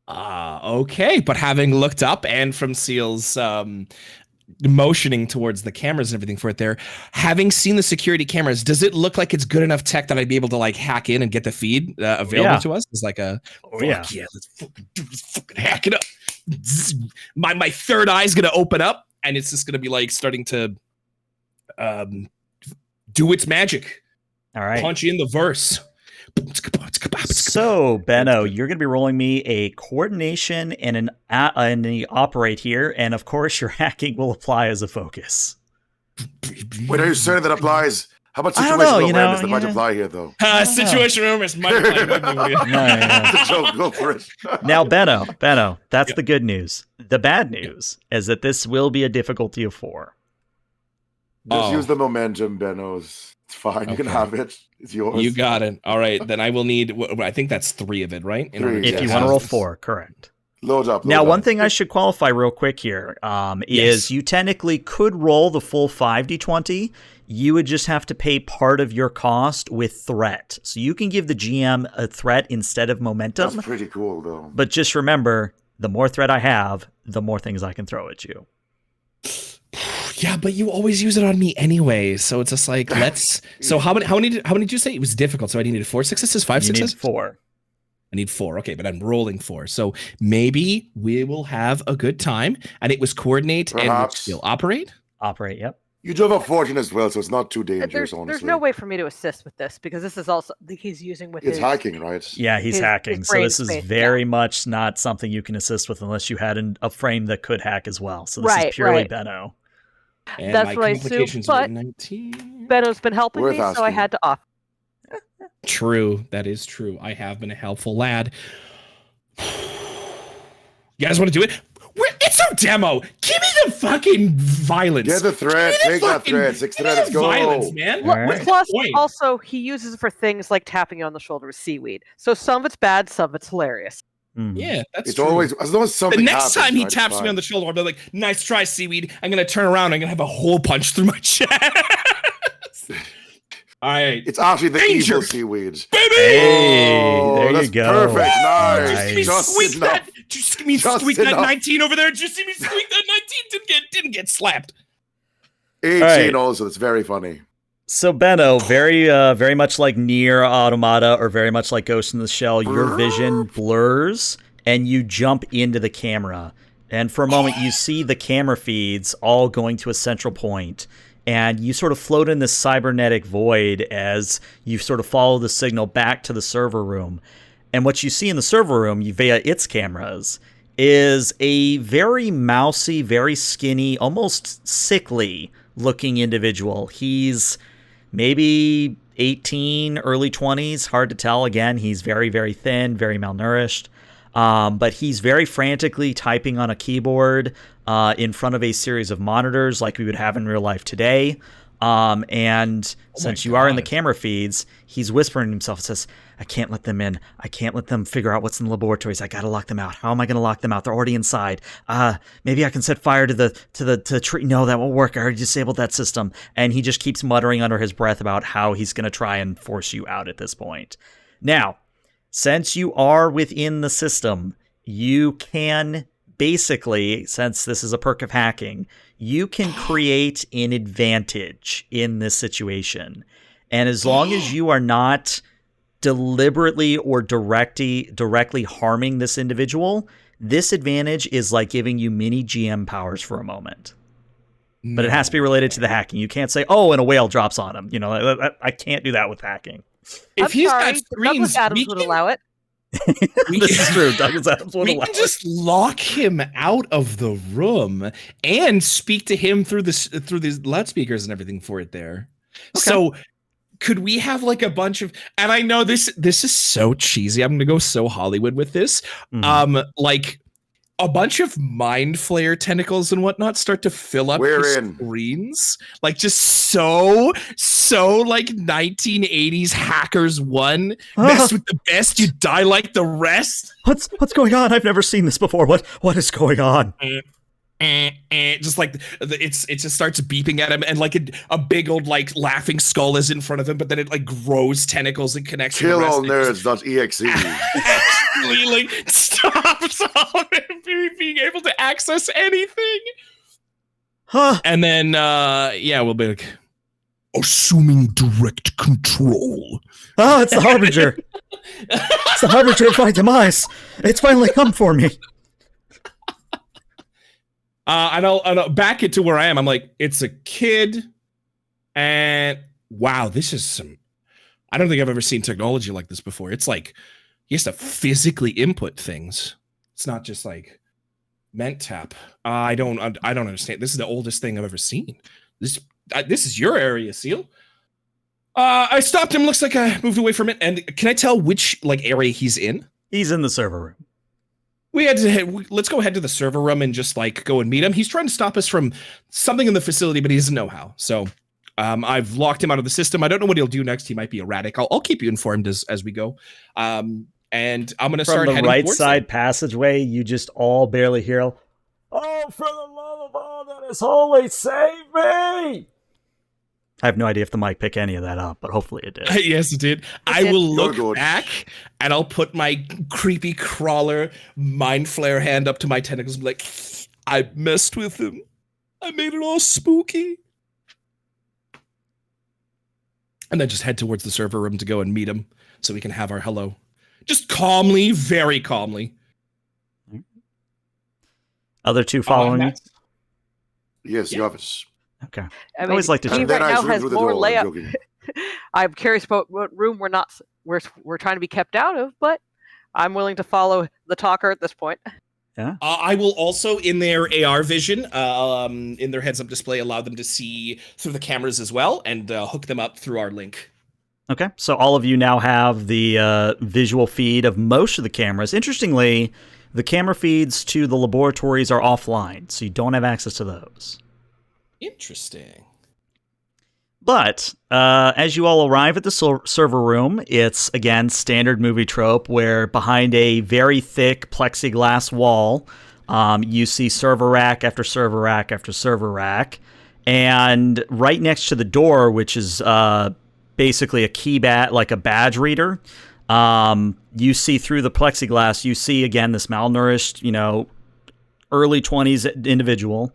Okay, but having looked up and from Seal's motioning towards the cameras and everything for it there, having seen the security cameras, does it look like it's good enough tech that I'd be able to like hack in and get the feed available to us? It's like let's fucking do this, fucking hack it up. My third eye's gonna open up and it's just gonna be like starting to do its magic.
All right.
Punch in the verse.
So, Benno, you're going to be rolling me a coordination and an operate here, and of course, your hacking will apply as a focus.
Wait, are you certain that applies? How about
I don't
situational
know,
awareness that might apply here, though?
Situation awareness might apply.
No.
So go for it.
Now, Benno, that's the good news. The bad news is that this will be a difficulty of 4.
Just use the momentum, Benno's. It's fine. You can have it. It's yours.
You got it. All right. Then I will need, I think that's 3 of it, right?
3,
If you want to roll 4, correct.
Load up.
Now, one thing I should qualify real quick here is you technically could roll the full 5d20. You would just have to pay part of your cost with threat. So you can give the GM a threat instead of momentum.
That's pretty cool, though.
But just remember, the more threat I have, the more things I can throw at you.
Yeah, but you always use it on me anyway, so it's just like let's. So how many did you say? It was difficult, so I needed 4 successes, 5 successes.
You need 4.
I need 4. Okay, but I'm rolling 4, so maybe we will have a good time. And it was coordinate and skill operate.
Operate, yep.
You do have a 14 as well, so it's not too dangerous. Honestly,
there's no way for me to assist with this because this is also he's using with
it's
his
hacking, right?
Yeah, he's hacking.
his
So
brain
this is
space,
very much not something you can assist with unless you had a frame that could hack as well. So this
Right,
is purely
right.
Benno.
And
That's
my
what I assumed,
complications
but
were 19.
Benno's been helping
Worth
me, so I
asking.
had to offer.
True, that is true. I have been a helpful lad. You guys want to do it? It's a demo. Give me the fucking violence.
Get the threat. Take that threat. 6
Give me
threats.
the
Go.
violence, man.
All right.
What's the
Plus,
point?
also he uses it for things like tapping you on the shoulder with seaweed. So some of it's bad, some of it's hilarious.
Mhm.
Yeah, that's
It's
true.
always as long as
The
something
next
happens,
time he
right,
taps
it's
me on
fine.
the shoulder, I'll be like, "Nice try, seaweed." I'm gonna turn around. I'm gonna have a hole punch through my chest. All right,
It's actually the
Danger.
evil seaweed.
baby.
Hey,
Oh,
there you
that's
go.
perfect. Nice.
Just see me
Just
squeak
enough.
that. Just see me
Just
squeak that
enough.
19 over there. Just see me squeak that 19. Didn't get slapped.
18
right.
also. That's very funny.
So Benno, very much like Nier Automata or very much like Ghost in the Shell, your vision blurs and you jump into the camera. And for a moment, you see the camera feeds all going to a central point, and you sort of float in this cybernetic void as you sort of follow the signal back to the server room. And what you see in the server room via its cameras is a very mousy, very skinny, almost sickly looking individual. He's maybe 18, early 20s, hard to tell. Again, he's very, very thin, very malnourished. But he's very frantically typing on a keyboard in front of a series of monitors like we would have in real life today. And since you are in the camera feeds, he's whispering to himself and says, I can't let them in. I can't let them figure out what's in the laboratories. I got to lock them out. How am I going to lock them out? They're already inside. Maybe I can set fire to the tree. No, that won't work. I already disabled that system. And he just keeps muttering under his breath about how he's going to try and force you out at this point. Now, since you are within the system, you can basically, since this is a perk of hacking, you can create an advantage in this situation. And as long as you are not deliberately or directly harming this individual, this advantage is like giving you mini GM powers for a moment. But it has to be related to the hacking. You can't say, oh, and a whale drops on him. You know, I can't do that with hacking.
If he's got screens,
Douglas Adams would allow it.
This is true. Douglas Adams would
we
allow
can just lock him out of the room and speak to him through these loudspeakers and everything for it there. Okay. So could we have like a bunch of, and I know this is so cheesy, I'm gonna go so Hollywood with this, like a bunch of mind flayer tentacles and whatnot start to fill up the screens, like just so like 1980s Hackers 1. Mess with the best, you die like the rest.
What's going on? I've never seen this before. What is going on?
Just like it just starts beeping at him, and like a big old like laughing skull is in front of him, but then it like grows tentacles and connects.
KillAllNerds.exe.
Actually, like stops all being able to access anything.
Huh?
And then we'll be like, assuming direct control.
Oh, it's the Harbinger. It's the Harbinger of my demise. It's finally come for me.
And I'll back it to where I am. I'm like, it's a kid, and wow, this is some. I don't think I've ever seen technology like this before. It's like he has to physically input things. It's not just like ment tap. I don't understand. This is the oldest thing I've ever seen. This is your area, Seal. I stopped him. Looks like I moved away from it. And can I tell which like area he's in?
He's in the server room.
Let's go ahead to the server room and just like go and meet him. He's trying to stop us from something in the facility, but he doesn't know how. So I've locked him out of the system. I don't know what he'll do next. He might be erratic. I'll keep you informed as we go. And I'm going to start heading
from the right
towards
side passageway. You just all barely hear, "Oh, for the love of all that is holy, save me!" I have no idea if the mic picked any of that up, but hopefully it did.
Yes, it did. I will look back, and I'll put my creepy crawler mind flare hand up to my tentacles and be like, I messed with him. I made it all spooky. And then just head towards the server room to go and meet him so we can have our hello. Just calmly, very calmly.
Other two following you?
Yes, the office.
Okay.
I mean,
always like to.
he right now has more layout. I'm curious about what room we're trying to be kept out of, but I'm willing to follow the talker at this point.
Yeah.
I will also, in their AR vision, in their heads-up display, allow them to see through the cameras as well, and hook them up through our link.
Okay, so all of you now have the visual feed of most of the cameras. Interestingly, the camera feeds to the laboratories are offline, so you don't have access to those.
Interesting.
But as you all arrive at the server room, it's, again, standard movie trope where behind a very thick plexiglass wall, you see server rack after server rack after server rack. And right next to the door, which is basically a like a badge reader, you see through the plexiglass, you see, again, this malnourished, early 20s individual.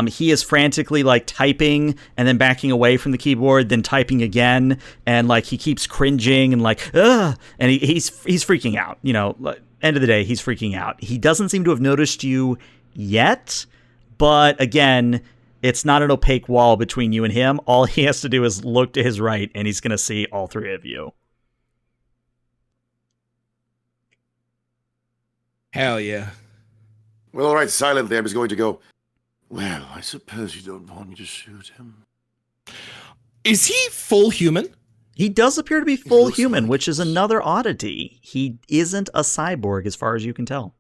He is frantically like typing and then backing away from the keyboard, then typing again, and like he keeps cringing and like, ugh, and he's freaking out. End of the day, he's freaking out. He doesn't seem to have noticed you yet. But again, it's not an opaque wall between you and him. All he has to do is look to his right, and he's going to see all three of you.
Hell yeah.
Well, all right, silently, I'm just going to go, well, I suppose you don't want me to shoot him.
Is he full human?
He does appear to be full
looks
human,
like
which is
it.
another oddity. He isn't a cyborg as far as you can tell.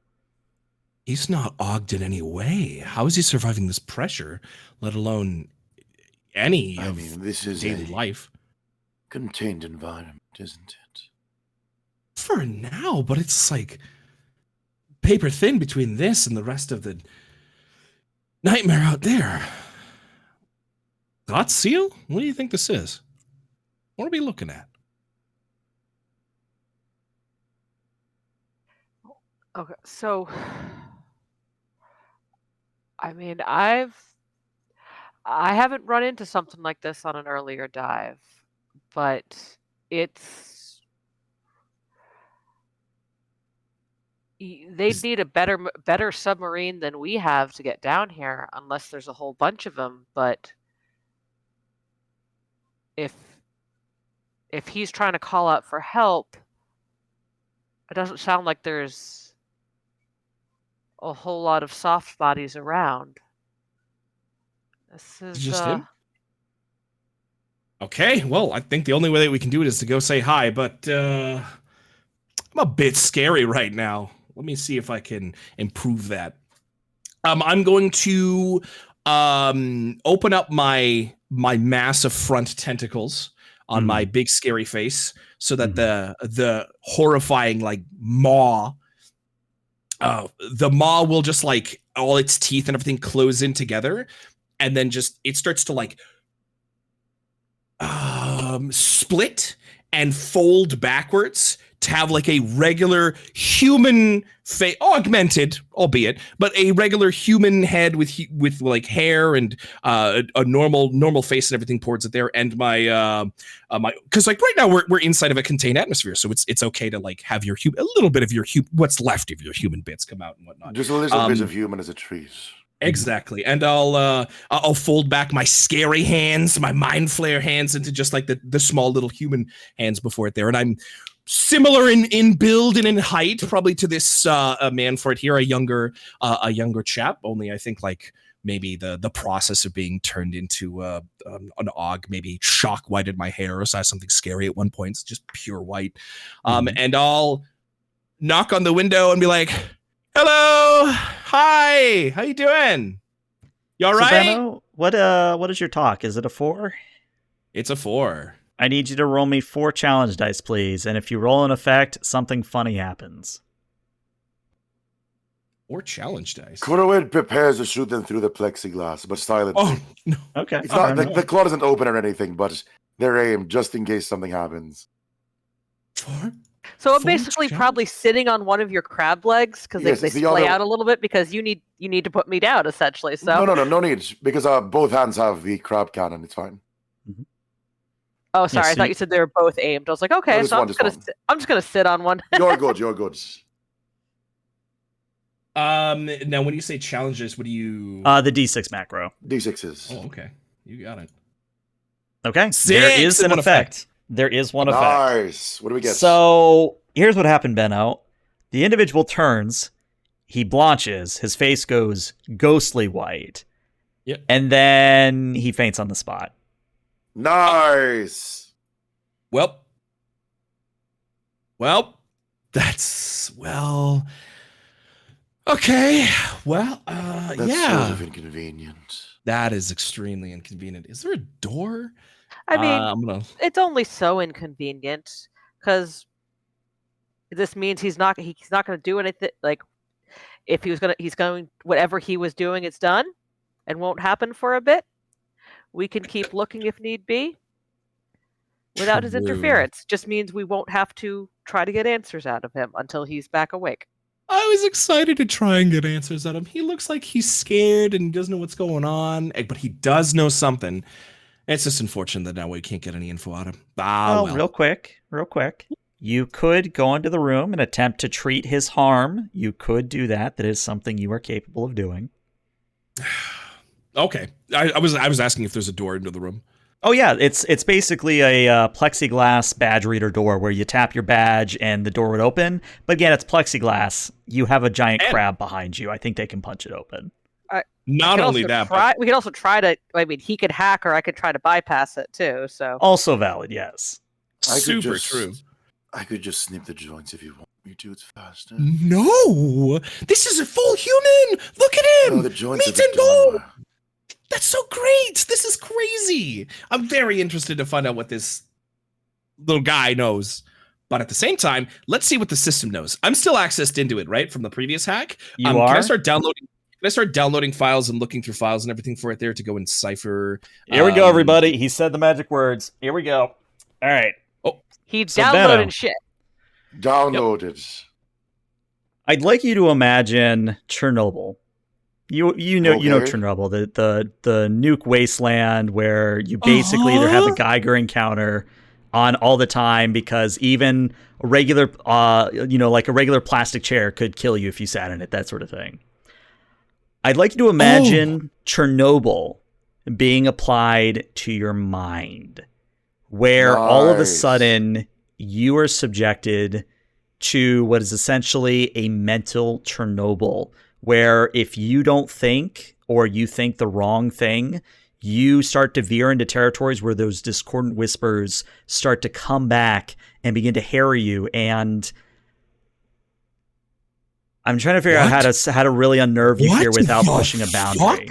He's not ogged in any way. How is he surviving this pressure, let alone any
I
of
mean, this is
daily
a
life?
contained environment, isn't it?
For now, but it's like paper thin between this and the rest of the nightmare out there. God Seal? What do you think this is? What are we looking at?
Okay, so I mean, I haven't run into something like this on an earlier dive, but they'd need a better submarine than we have to get down here, unless there's a whole bunch of them. But if he's trying to call out for help, it doesn't sound like there's a whole lot of soft bodies around. This is
Just him? Okay, well, I think the only way that we can do it is to go say hi, but I'm a bit scary right now. Let me see if I can improve that. I'm going to open up my massive front tentacles on my big scary face so that the horrifying like maw, the maw will just like all its teeth and everything close in together, and then just it starts to like split and fold backwards to have like a regular human face, augmented, albeit, but a regular human head with like hair and a normal face and everything towards it there. And my because like right now we're inside of a contained atmosphere, so it's okay to like have your a little bit of your what's left of your human bits come out and whatnot.
Just a little bit of human as a treat.
Exactly, and I'll fold back my scary hands, my mind flare hands, into just like the small little human hands before it there, and I'm similar in build and in height, probably to this man for it here, a younger chap. Only I think like maybe the process of being turned into an og maybe shock whited my hair or saw something scary at one point. It's just pure white, and I'll knock on the window and be like, "Hello, hi, how you doing? You all right?"
Benno, what is your talk? Is it a 4?
It's a 4.
I need you to roll me 4 challenge dice, please. And if you roll an effect, something funny happens.
Or challenge dice.
Corwin prepares to shoot them through the plexiglass, but silently.
Oh no.
Okay.
It's not the claw doesn't open or anything, but they're aimed just in case something happens.
4?
So I'm basically probably sitting on one of your crab legs because
Yes,
they
it's the
splay
other-
out a little bit because you need to put me down essentially. So
No need, because both hands have the crab cannon. It's fine.
oh, sorry,
Yes,
I
so
thought you said they were both aimed. I was like, okay,
No, just
so
one, just one.
I'm just gonna sit on one.
You're good. You're good.
Now when you say challenges, what do you
The D6 macro.
D6s.
Oh, okay. You got it.
Okay.
6
there is
and
an
one
effect. There is one effect.
Nice. What do we get?
So here's what happened, Benno. The individual turns, he blanches, his face goes ghostly white.
Yep.
And then he faints on the spot.
Nice.
Well, that's okay. Well,
That's
yeah.
sort of inconvenient.
That is extremely inconvenient. Is there a door?
I mean,
I'm
it's only so inconvenient because this means he's not going to do anything. Like if he's going whatever he was doing, it's done and won't happen for a bit. We can keep looking if need be without his
True.
interference. Just means we won't have to try to get answers out of him until he's back awake.
I was excited to try and get answers out of him. He looks like he's scared and doesn't know what's going on, but he does know something. It's just unfortunate that now we can't get any info out of him.
Well,
Well.
real quick. You could go into the room and attempt to treat his harm. You could do that. That is something you are capable of doing.
Okay. I was asking if there's a door into the room.
Oh yeah, it's basically a plexiglass badge reader door where you tap your badge and the door would open. But again, it's plexiglass. You have a giant crab behind you. I think they can punch it open.
Not only that,
we could also try to. I mean, he could hack, or I could try to bypass it too. So
also valid, yes.
Super true.
I could just snip the joints if you want me to. It's faster.
No, this is a full human. Look at him.
No, the joints
Meat and bone. That's so great. This is crazy. I'm very interested to find out what this little guy knows. But at the same time, let's see what the system knows. I'm still accessed into it, right, from the previous hack.
You are?
Can I start downloading files and looking through files and everything for it there to go and cipher?
Here we go, everybody. He said the magic words. Here we go. All right.
Oh, he downloaded shit.
Downloaded.
Yep. I'd like you to imagine Chernobyl. You know Chernobyl, the nuke wasteland where you basically either have a Geiger encounter on all the time because even a regular like a regular plastic chair could kill you if you sat in it, that sort of thing. I'd like you to imagine Chernobyl being applied to your mind, where all of a sudden you are subjected to what is essentially a mental Chernobyl, where if you don't think or you think the wrong thing, you start to veer into territories where those discordant whispers start to come back and begin to harry you. And I'm trying to figure out how to really unnerve you here without pushing a boundary.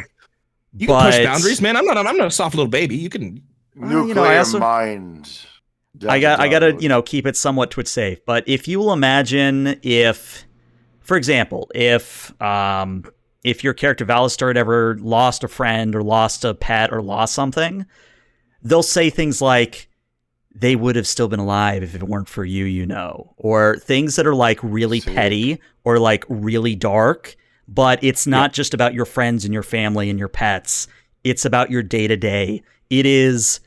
You can push boundaries, man. I'm not a soft little baby. You can
nuclear mind.
I gotta keep it somewhat Twitch safe. But if you will imagine for example, if your character Valistar had ever lost a friend or lost a pet or lost something, they'll say things like, they would have still been alive if it weren't for you, or things that are like really petty or like really dark, but it's not just about your friends and your family and your pets. It's about your day-to-day. It is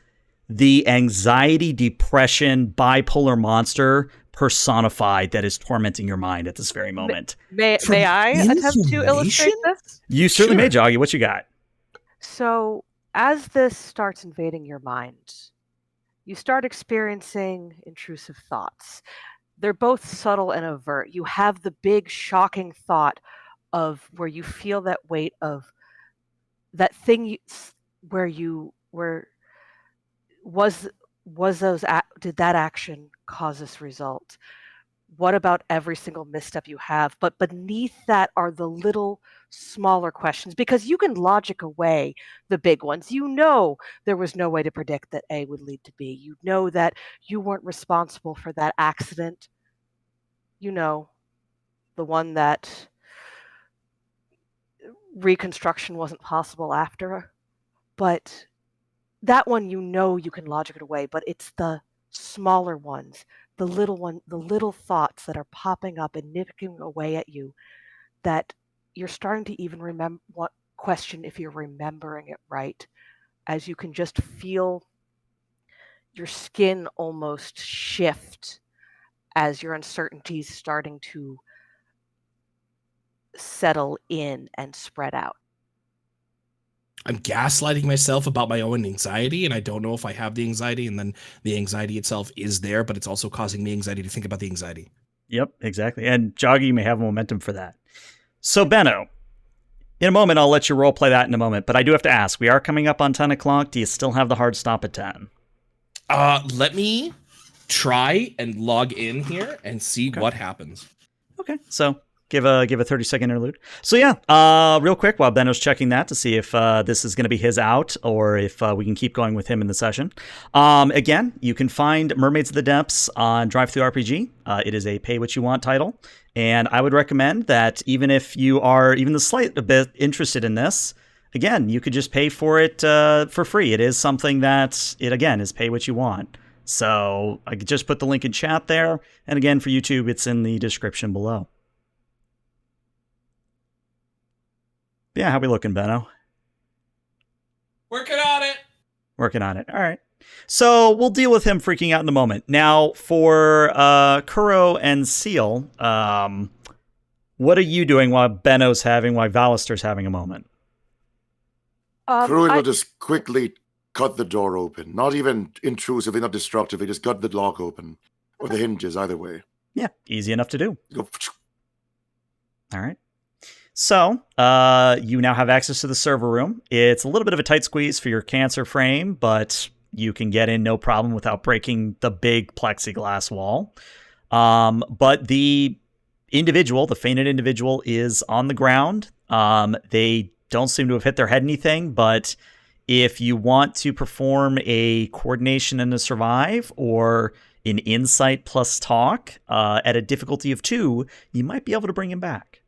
the anxiety, depression, bipolar monster personified that is tormenting your mind at this very moment.
May I attempt to illustrate this?
You certainly may, Joggy. What you got?
So, as this starts invading your mind, you start experiencing intrusive thoughts. They're both subtle and overt. You have the big, shocking thought of where you feel that weight of that thing did that action cause this result? What about every single misstep you have? But beneath that are the little smaller questions, because you can logic away the big ones. There was no way to predict that A would lead to B. You know that you weren't responsible for that accident. The one that reconstruction wasn't possible after. But that one, you can logic it away, but it's the smaller ones, the little thoughts that are popping up and nipping away at you that you're starting to even question if you're remembering it right, as you can just feel your skin almost shift as your uncertainties starting to settle in and spread out.
I'm gaslighting myself about my own anxiety, and I don't know if I have the anxiety, and then the anxiety itself is there, but it's also causing me anxiety to think about the anxiety.
Yep, exactly. And Joggy, you may have momentum for that. So, Benno, in a moment, I'll let you role play that in a moment, but I do have to ask, we are coming up on 10 o'clock. Do you still have the hard stop at 10?
Let me try and log in here and see what happens.
Okay, so give a 30-second interlude. So yeah, real quick, while Benno's checking that to see if this is going to be his out or if we can keep going with him in the session. Again, you can find Mermaids of the Depths on DriveThruRPG. It is a pay-what-you-want title, and I would recommend that even if you are even the slight a bit interested in this, again, you could just pay for it for free. It is something that, again, is pay what you want. So I could just put the link in chat there, and again, for YouTube, it's in the description below. Yeah, how we looking, Benno?
Working on it.
Working on it. All right. So we'll deal with him freaking out in a moment. Now, for Kuro and Seal, what are you doing while Valister's having a moment?
Kruin will just quickly cut the door open. Not even intrusively, not destructively, just cut the lock open. Or the hinges, either way.
Yeah, easy enough to do.
Go.
All right. So, you now have access to the server room. It's a little bit of a tight squeeze for your cancer frame, but you can get in no problem without breaking the big plexiglass wall. But the fainted individual, is on the ground. They don't seem to have hit their head anything, but if you want to perform a coordination and a survive, or an insight plus talk at a difficulty of 2, you might be able to bring him back.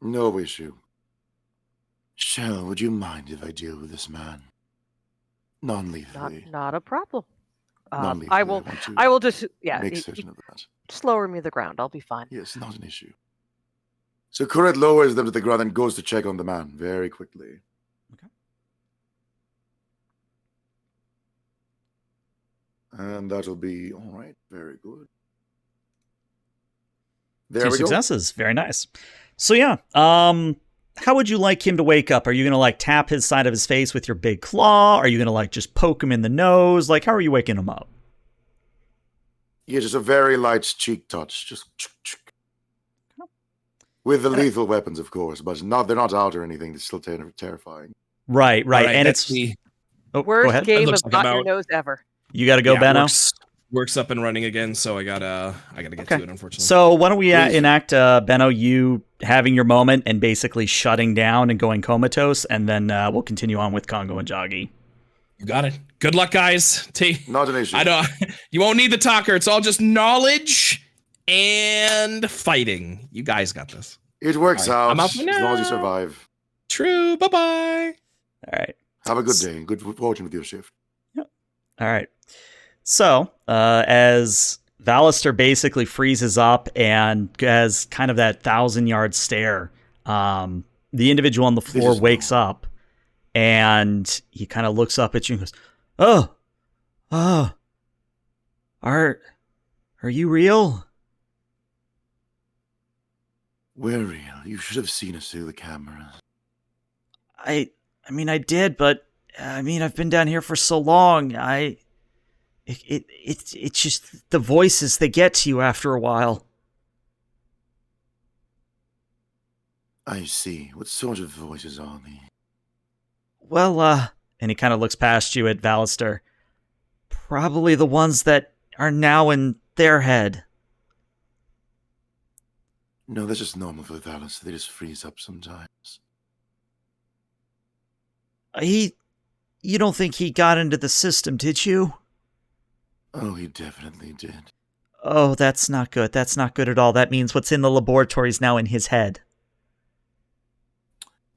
No issue. Shell, would you mind if I deal with this man? Non-lethally.
Not a problem.
Non-lethally.
I will just
make certain of that.
Just lower me to the ground. I'll be fine.
Yes, not an issue. So Kuret lowers them to the ground and goes to check on the man very quickly.
Okay.
And that'll be all right. Very good.
2 successes. Very nice. So yeah, how would you like him to wake up? Are you going to tap his side of his face with your big claw? Are you going to just poke him in the nose? How are you waking him up?
Yeah, just a very light cheek touch. Just with the lethal weapons, of course, but they're not out or anything. It's still terrifying.
Right. And it's
the
worst game of got your nose ever.
You got to go, Benno.
Works up and running again, so I gotta get to it, unfortunately.
So why don't we enact, Benno, you having your moment and basically shutting down and going comatose, and then we'll continue on with Congo and Joggy.
You got it. Good luck, guys.
Not an issue.
You won't need the talker. It's all just knowledge and fighting. You guys got this.
It works out.
I'm out for now.
As long as you survive.
True. Bye-bye.
All right.
Have a good day. Good fortune with your shift.
Yep. All right. So, as Valister basically freezes up and has kind of that 1,000-yard stare, the individual on the floor wakes up, and he kind of looks up at you and goes, are you real?
We're real. You should have seen us through the cameras.
I mean, I did, but I've been down here for so long. It's just the voices, they get to you after a while.
I see. What sort of voices are they?
Well, and he kind of looks past you at Valister. Probably the ones that are now in their head.
No, that's just normal for Valister. They just freeze up sometimes.
You don't think he got into the system, did you?
Oh, he definitely did.
Oh, that's not good. That's not good at all. That means what's in the laboratory is now in his head.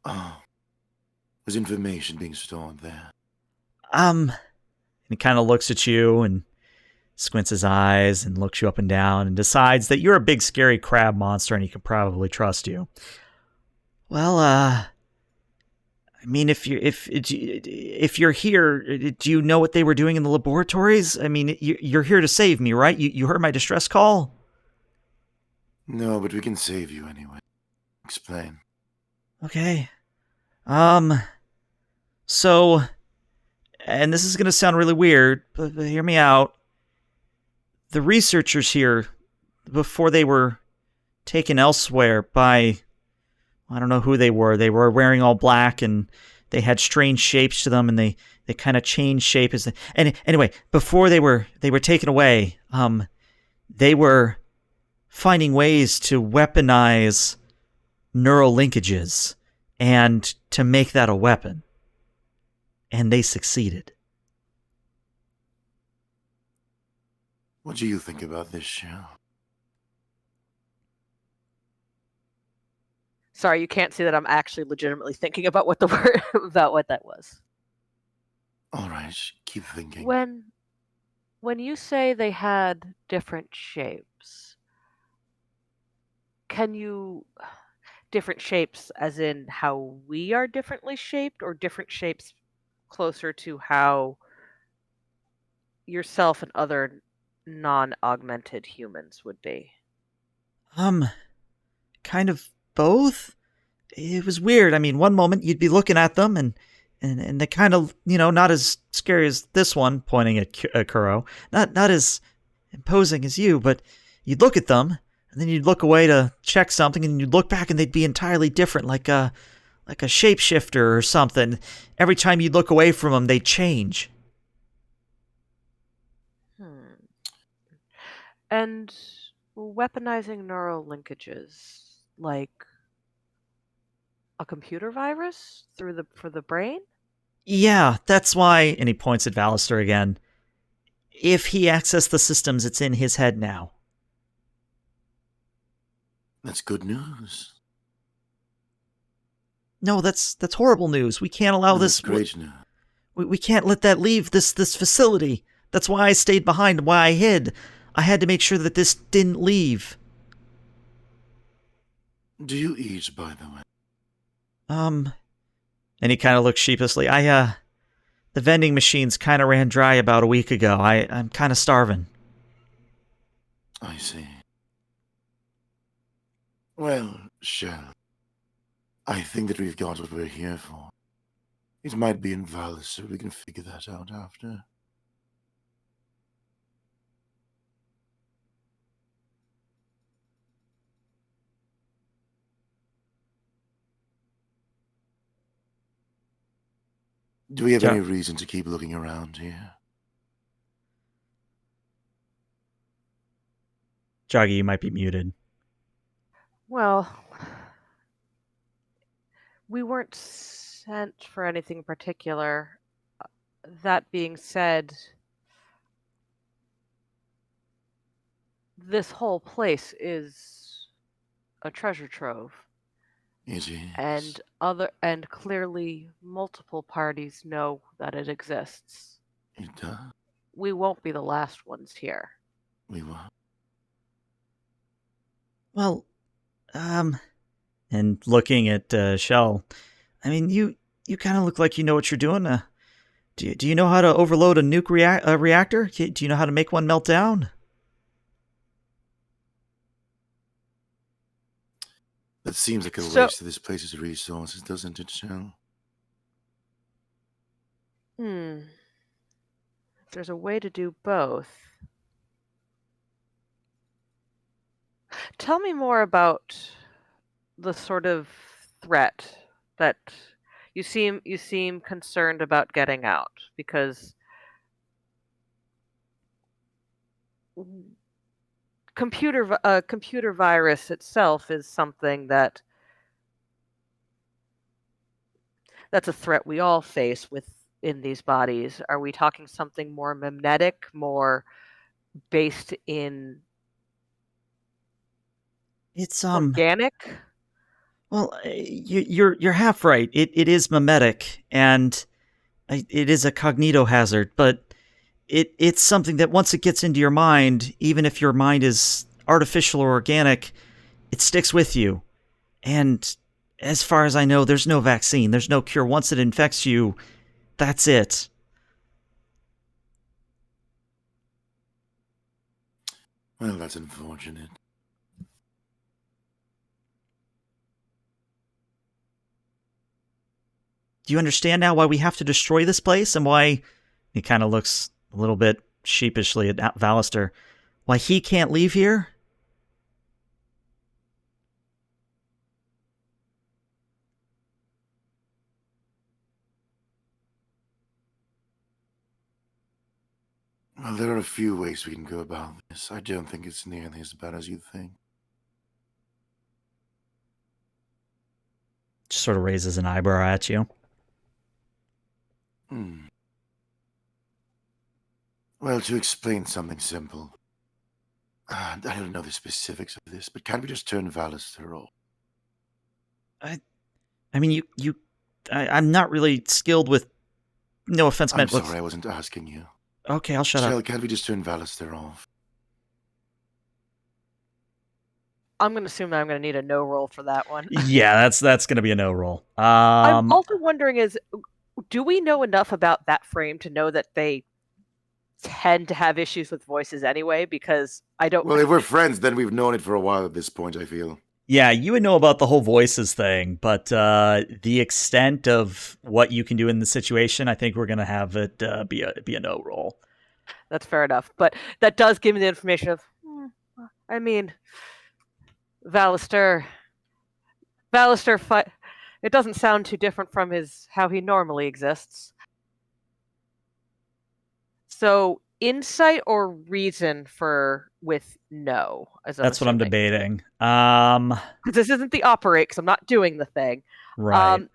Oh. There's information being stored there.
And he kind of looks at you and squints his eyes and looks you up and down and decides that you're a big scary crab monster and he can probably trust you. Well, if you're here, do you know what they were doing in the laboratories? You're here to save me, right? You heard my distress call?
No, but we can save you anyway. Explain.
Okay. So, and this is going to sound really weird, but hear me out. The researchers here, before they were taken elsewhere by, I don't know who they were wearing all black and they had strange shapes to them and they kind of changed shape and anyway, before they were taken away, they were finding ways to weaponize neural linkages and to make that a weapon. And they succeeded.
What do you think about this show?
Sorry, you can't see that I'm actually legitimately thinking about what that was.
All right, keep thinking.
When you say they had different shapes, different shapes as in how we are differently shaped, or different shapes closer to how yourself and other non-augmented humans would be?
Kind of both. It was weird. I mean, one moment you'd be looking at them and they kind of, not as scary as this one, pointing at Kuro, not as imposing as you, but you'd look at them and then you'd look away to check something and you'd look back and they'd be entirely different, like a shapeshifter or something. Every time you'd look away from them, they'd change.
And weaponizing neural linkages, like a computer virus for the brain?
Yeah, that's why, and he points at Valister again, if he accessed the systems, it's in his head now.
That's good news.
No, that's horrible news. We can't allow this.
That's great news.
We can't let that leave this facility. That's why I stayed behind, why I hid. I had to make sure that this didn't leave.
Do you eat, by the way?
And he kind of looks sheepishly. The vending machines kind of ran dry about a week ago. I'm kind of starving.
I see. Well, Shell, I think that we've got what we're here for. It might be in Valis, so we can figure that out after. Do we have any reason to keep looking around here?
Joggy, you might be muted.
Well, we weren't sent for anything particular. That being said, this whole place is a treasure trove.
It is.
And clearly multiple parties know that it exists.
It does.
We won't be the last ones here.
We won't.
Well, and looking at Shell, I mean, you kind of look like you know what you're doing. Do you know how to overload a nuke reactor? Do you know how to make one melt down?
That seems like a waste of this place's resources, doesn't it, Shell?
If there's a way to do both. Tell me more about the sort of threat that you seem concerned about getting out, because computer virus itself is something that's a threat we all face within these bodies. Are we talking something more mimetic, more based in organic?
Well, you're half right. It is mimetic, and it is a cognito hazard, but it's something that once it gets into your mind, even if your mind is artificial or organic, it sticks with you. And as far as I know, there's no vaccine. There's no cure. Once it infects you, that's it.
Well, that's unfortunate.
Do you understand now why we have to destroy this place and why he kind of looks a little bit sheepishly at Valister? Why he can't leave here?
Well, there are a few ways we can go about this. I don't think it's nearly as bad as you think.
Just sort of raises an eyebrow at you.
Well, to explain something simple, I don't know the specifics of this, but can't we just turn Valister off?
I mean, I'm not really skilled with. No offense meant.
I'm sorry, I wasn't asking you.
Okay, I'll shut up.
Can't we just turn Valister off?
I'm going to assume that I'm going to need a no roll for that one.
Yeah, that's going to be a no roll.
I'm also wondering do we know enough about that frame to know that they tend to have issues with voices anyway because I don't.
Well, if we're friends, then we've known it for a while at this point, I feel.
Yeah, you would know about the whole voices thing, but the extent of what you can do in the situation, I think we're going to have it be a no roll.
That's fair enough, but that does give me the information of. I mean, Valister. It doesn't sound too different from how he normally exists. So, insight or reason with no?
That's what I'm debating.
Because this isn't the operate, because I'm not doing the thing.
Right.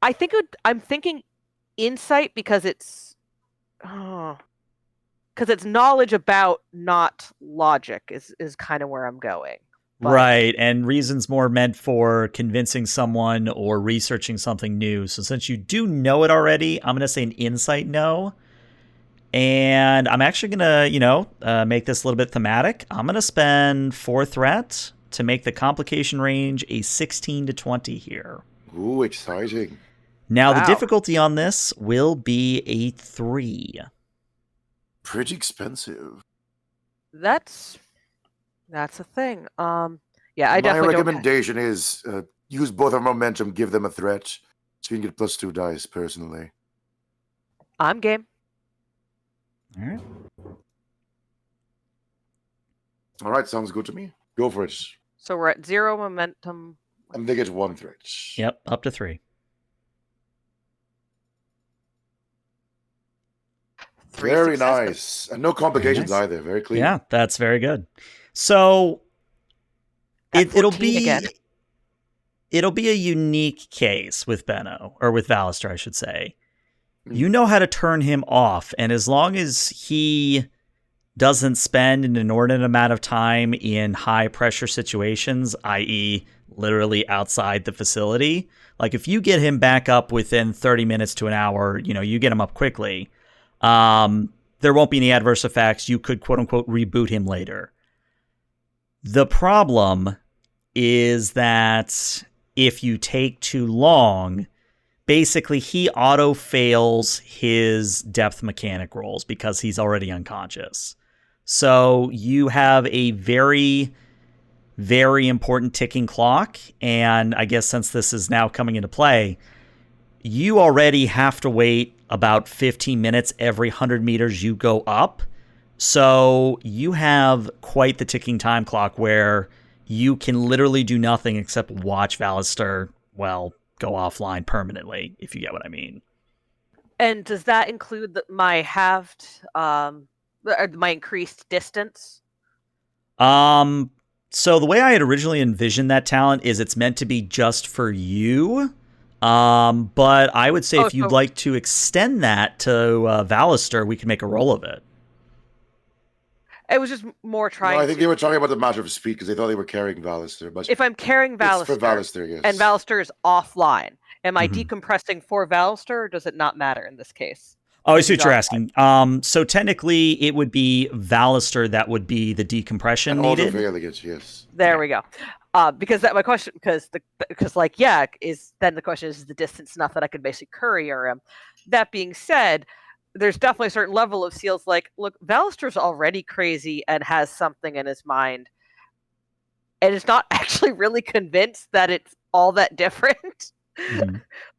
I'm thinking insight because it's knowledge about, not logic is kind of where I'm going. But
right, and reason's more meant for convincing someone or researching something new. So since you do know it already, I'm going to say an insight no. And I'm actually going to, make this a little bit thematic. I'm going to spend 4 threat to make the complication range a 16 to 20 here.
Ooh, exciting.
Now, the difficulty on this will be a 3.
Pretty expensive.
That's a thing. Yeah, I
My
definitely
recommendation is use both our momentum, give them a threat, so you can get +2 dice, personally.
I'm game.
All right.
All right, sounds good to me. Go for it.
So we're at 0 momentum.
And they get 1 threat.
Yep, up to 3.
3
Very
successes.
nice. And no complications
Very nice.
either. Very clean.
Yeah, that's very good. So it'll
14
be
again.
It'll be a unique case with Benno, or with Valister, I should say. You know how to turn him off, and as long as he doesn't spend an inordinate amount of time in high pressure situations, i.e. literally outside the facility, like if you get him back up within 30 minutes to an hour, you get him up quickly, there won't be any adverse effects. You could quote unquote reboot him later. The problem is that if you take too long, basically he auto fails his depth mechanic rolls because he's already unconscious. So you have a very, very important ticking clock. And I guess since this is now coming into play, you already have to wait about 15 minutes every 100 meters you go up. So you have quite the ticking time clock where you can literally do nothing except watch Valister, go offline permanently, if you get what I mean.
And does that include my halved, my increased distance?
So the way I had originally envisioned that talent is it's meant to be just for you. But I would say if you'd like to extend that to Valister, we can make a roll of it.
It was just more trying.
No, I think they were talking about the matter of speed because they thought they were carrying Valister. But
if I'm carrying Valister,
it's for Valister, yes.
And Valister is offline, am I decompressing for Valister, or does it not matter in this case?
Oh, I see what you're asking. So technically, it would be Valister that would be the decompression needed.
Yes.
There we go. Because my question, is then the question is the distance enough that I could basically courier him. That being said, there's definitely a certain level of Seal's like, look, Valister's already crazy and has something in his mind, and is not actually really convinced that it's all that different.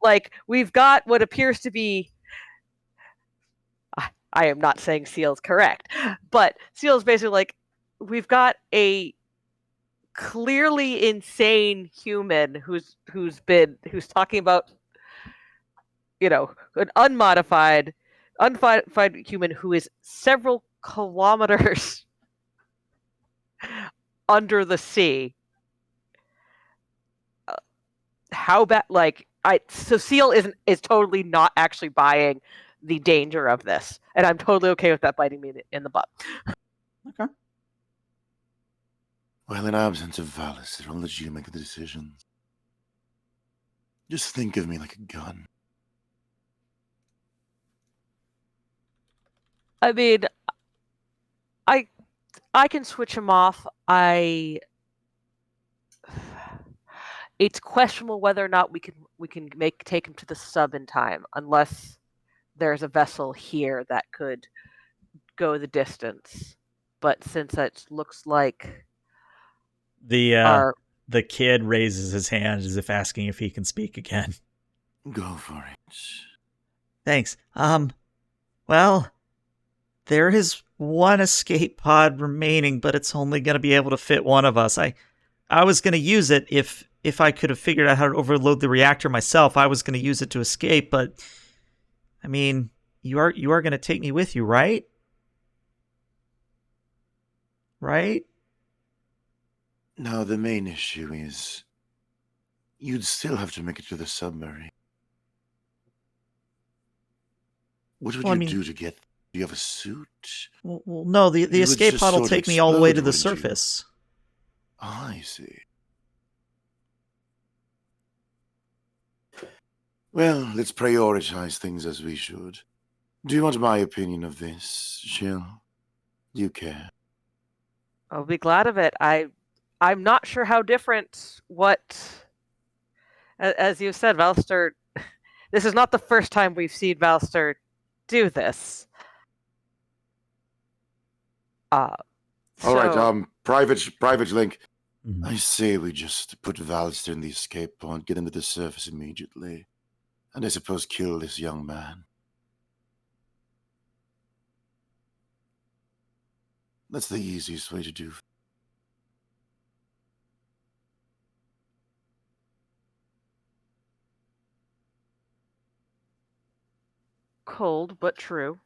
Like, we've got what appears to be. I am not saying Seal's correct, but Seal's basically like, we've got a clearly insane human who's talking about, an unmodified human who is several kilometers under the sea. How bad? So Seal is totally not actually buying the danger of this, and I'm totally okay with that biting me in the butt.
Okay.
Well, in absence of Valister, I'll let you make the decisions. Just think of me like a gun.
I mean, I can switch him off. It's questionable whether or not we can take him to the sub in time, unless there's a vessel here that could go the distance. But since it looks like
The kid raises his hand as if asking if he can speak again.
Go for it.
Thanks. Well, there is one escape pod remaining, but it's only going to be able to fit one of us. I was going to use it if I could have figured out how to overload the reactor myself. I was going to use it to escape, but I mean, you are going to take me with you, right? Right?
Now, the main issue is you'd still have to make it to the submarine. What would you do to get... Do you have a suit?
Well no, the escape pod will take me all the way to the surface.
I see. Well, let's prioritize things as we should. Do you want my opinion of this, Jill? Do you care?
I'll be glad of it. I'm not sure how different as you said, Valster, this is not the first time we've seen Valster do this.
All right, private link.
Mm-hmm.
I say we just put Valster in the escape pod, get him to the surface immediately, and I suppose kill this young man. That's the easiest way to do.
Cold, but true.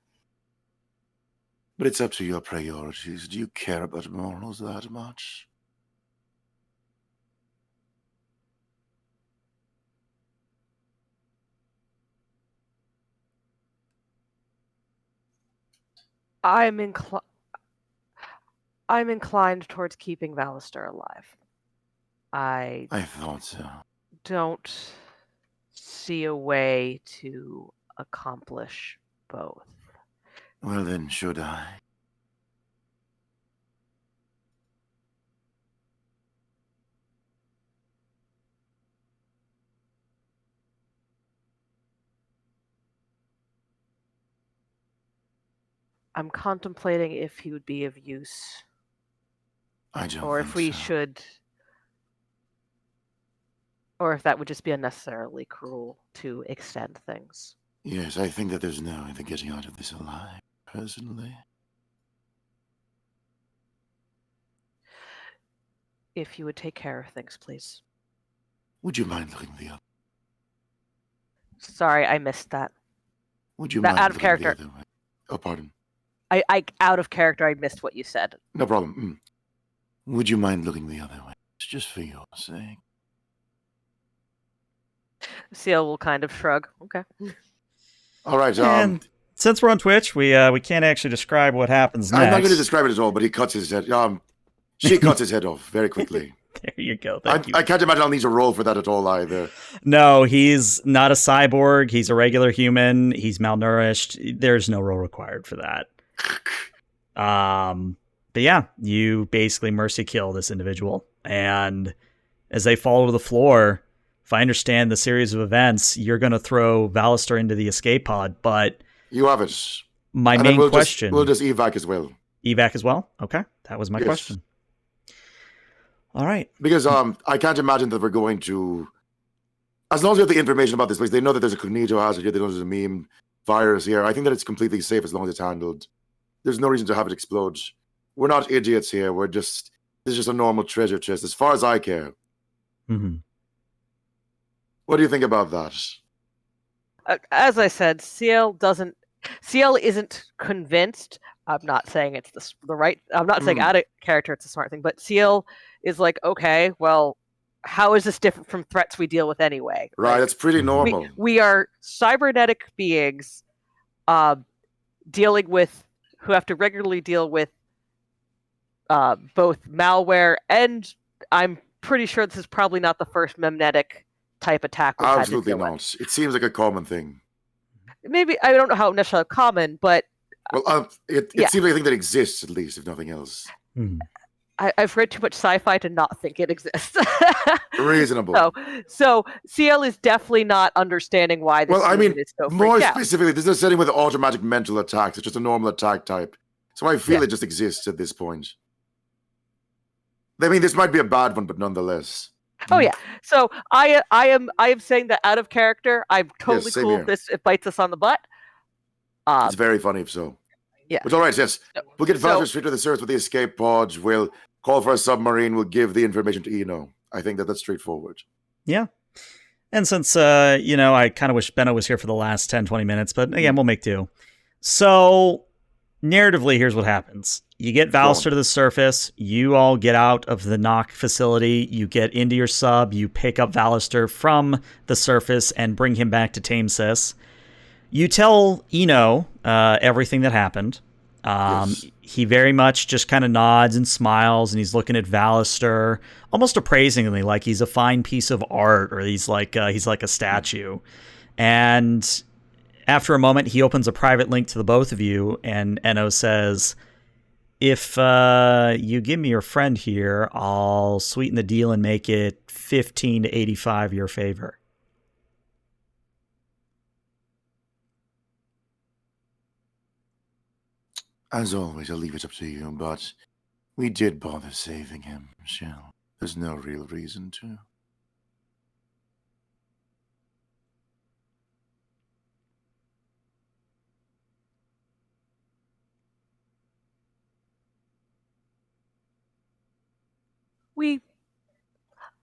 But it's up to your priorities. Do you care about morals that much?
I'm inclined towards keeping Vallister alive. I
thought so.
Don't see a way to accomplish both.
Well then, should I?
I'm contemplating if he would be of use.
I don't
or
think
if we
so.
should, or if that would just be unnecessarily cruel to extend things.
Yes, I think that there's no way of getting out of this alive, personally.
If you would take care of things, please.
Would you mind looking the other?
Sorry, I missed that.
Would you
That
mind
out of
looking
character.
the other way? Oh, pardon.
I out of character, I missed what you said.
No problem. Would you mind looking the other way? It's just for your sake.
Seal will kind of shrug. Okay.
All right.
And since we're on Twitch, we can't actually describe what happens next.
I'm not going to describe it at all, but he cuts his head. She cuts his head off very quickly.
There you go. Thank you.
I can't imagine I'll need to roll for that at all either.
No, he's not a cyborg. He's a regular human. He's malnourished. There's no roll required for that. But yeah, you basically mercy kill this individual. And as they fall to the floor, if I understand the series of events, you're going to throw Vallister into the escape pod, but...
You have it.
My main question...
We'll just evac as well.
Evac as well? Okay, that was my question. All right.
Because I can't imagine that we're going to... As long as we have the information about this place, they know that there's a cognito hazard here, they know there's a meme virus here. I think that it's completely safe as long as it's handled. There's no reason to have it explode. We're not idiots here. This is just a normal treasure chest, as far as I care.
Mm-hmm.
What do you think about that?
As I said, Ciel isn't convinced. I'm not saying it's the right. I'm not saying out of character it's a smart thing, but Ciel is like, okay, well, how is this different from threats we deal with anyway?
Right, that's pretty normal.
We are cybernetic beings, who have to regularly deal with both malware and I'm pretty sure this is probably not the first memnetic type attack.
Absolutely not. It seems like a common thing.
Maybe I don't know how necessarily common, but
it seems like a thing that exists at least, if nothing else.
I've read too much sci-fi to not think it exists.
Reasonable.
So CL is definitely not understanding why this is so
more specifically, this is a setting with automatic mental attacks. It's just a normal attack type. So I feel it just exists at this point. I mean, this might be a bad one, but nonetheless.
Oh yeah. So I am saying that out of character. I'm totally
same
cool
here.
if this it bites us on the butt.
It's very funny if so.
Yeah.
But all right, yes. We'll get faster
So-
straight to the surface with the escape pods. We'll call for a submarine. We'll give the information to Eno. I think that's straightforward.
Yeah. And since, I kind of wish Benno was here for the last 10, 20 minutes, but again, we'll make do. So, narratively, here's what happens. You get Valster to the surface. You all get out of the knock facility. You get into your sub. You pick up Valster from the surface and bring him back to Tamesis. You tell Eno everything that happened. He very much just kind of nods and smiles, and he's looking at Valster almost appraisingly, like he's a fine piece of art, or he's like a statue. And after a moment, he opens a private link to the both of you, and Eno says, "If you give me your friend here, I'll sweeten the deal and make it 15 to 85 your favor."
As always, I'll leave it up to you, but we did bother saving him, Shell. There's no real reason to.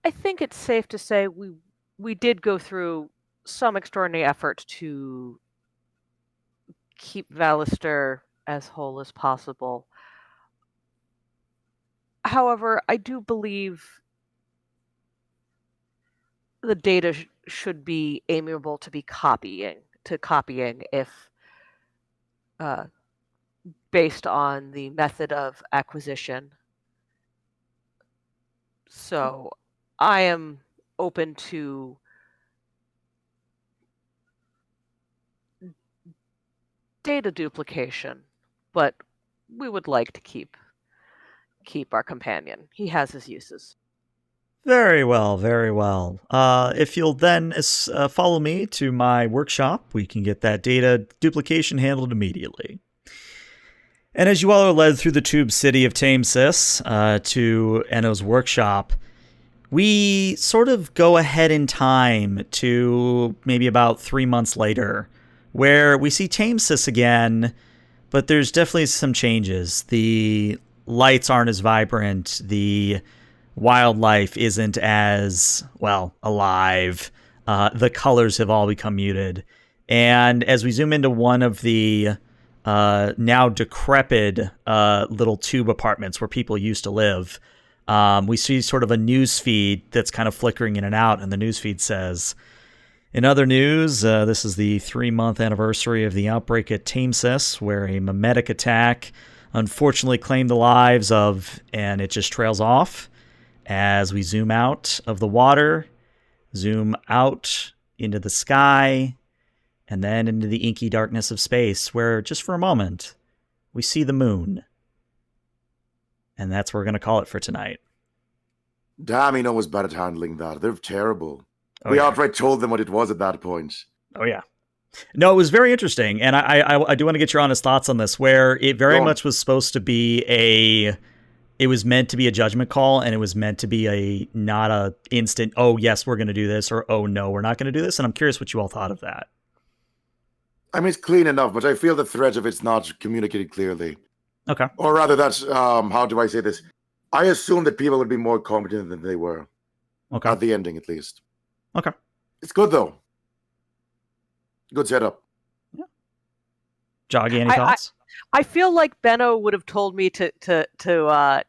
I think it's safe to say we did go through some extraordinary effort to keep Vallister as whole as possible. However, I do believe the data should be amiable to copying if based on the method of acquisition. So I am open to data duplication, but we would like to keep our companion. He has his uses.
Very well, very well. If you'll then follow me to my workshop, we can get that data duplication handled immediately. And as you all are led through the tube city of Tamesis to Eno's workshop, we sort of go ahead in time to maybe about 3 months later, where we see Tamesis again, but there's definitely some changes. The lights aren't as vibrant. The wildlife isn't as, alive. The colors have all become muted. And as we zoom into one of the now decrepit little tube apartments where people used to live, we see sort of a news feed that's kind of flickering in and out, and the news feed says, "In other news, this is the 3-month anniversary of the outbreak at Tamesis, where a mimetic attack unfortunately claimed the lives of," and it just trails off as we zoom out of the water, zoom out into the sky, and then into the inky darkness of space, where just for a moment, we see the moon. And that's what we're going to call it for tonight.
Damn, Eno was bad at handling that. They're terrible.
Oh,
we
yeah.
outright told them what it was at that point.
Oh, yeah. No, it was very interesting. And I do want to get your honest thoughts on this, where it very much was supposed to be it was meant to be a judgment call, and it was meant to be not a instant, oh, yes, we're going to do this, or, oh, no, we're not going to do this. And I'm curious what you all thought of that.
I mean, it's clean enough, but I feel the threat of it's not communicated clearly.
Okay.
Or rather, that's, how do I say this? I assumed that people would be more competent than they were.
Okay.
At the ending, at least.
Okay.
It's good, though. Good setup.
Yeah. Joggy, any thoughts?
I feel like Benno would have told me to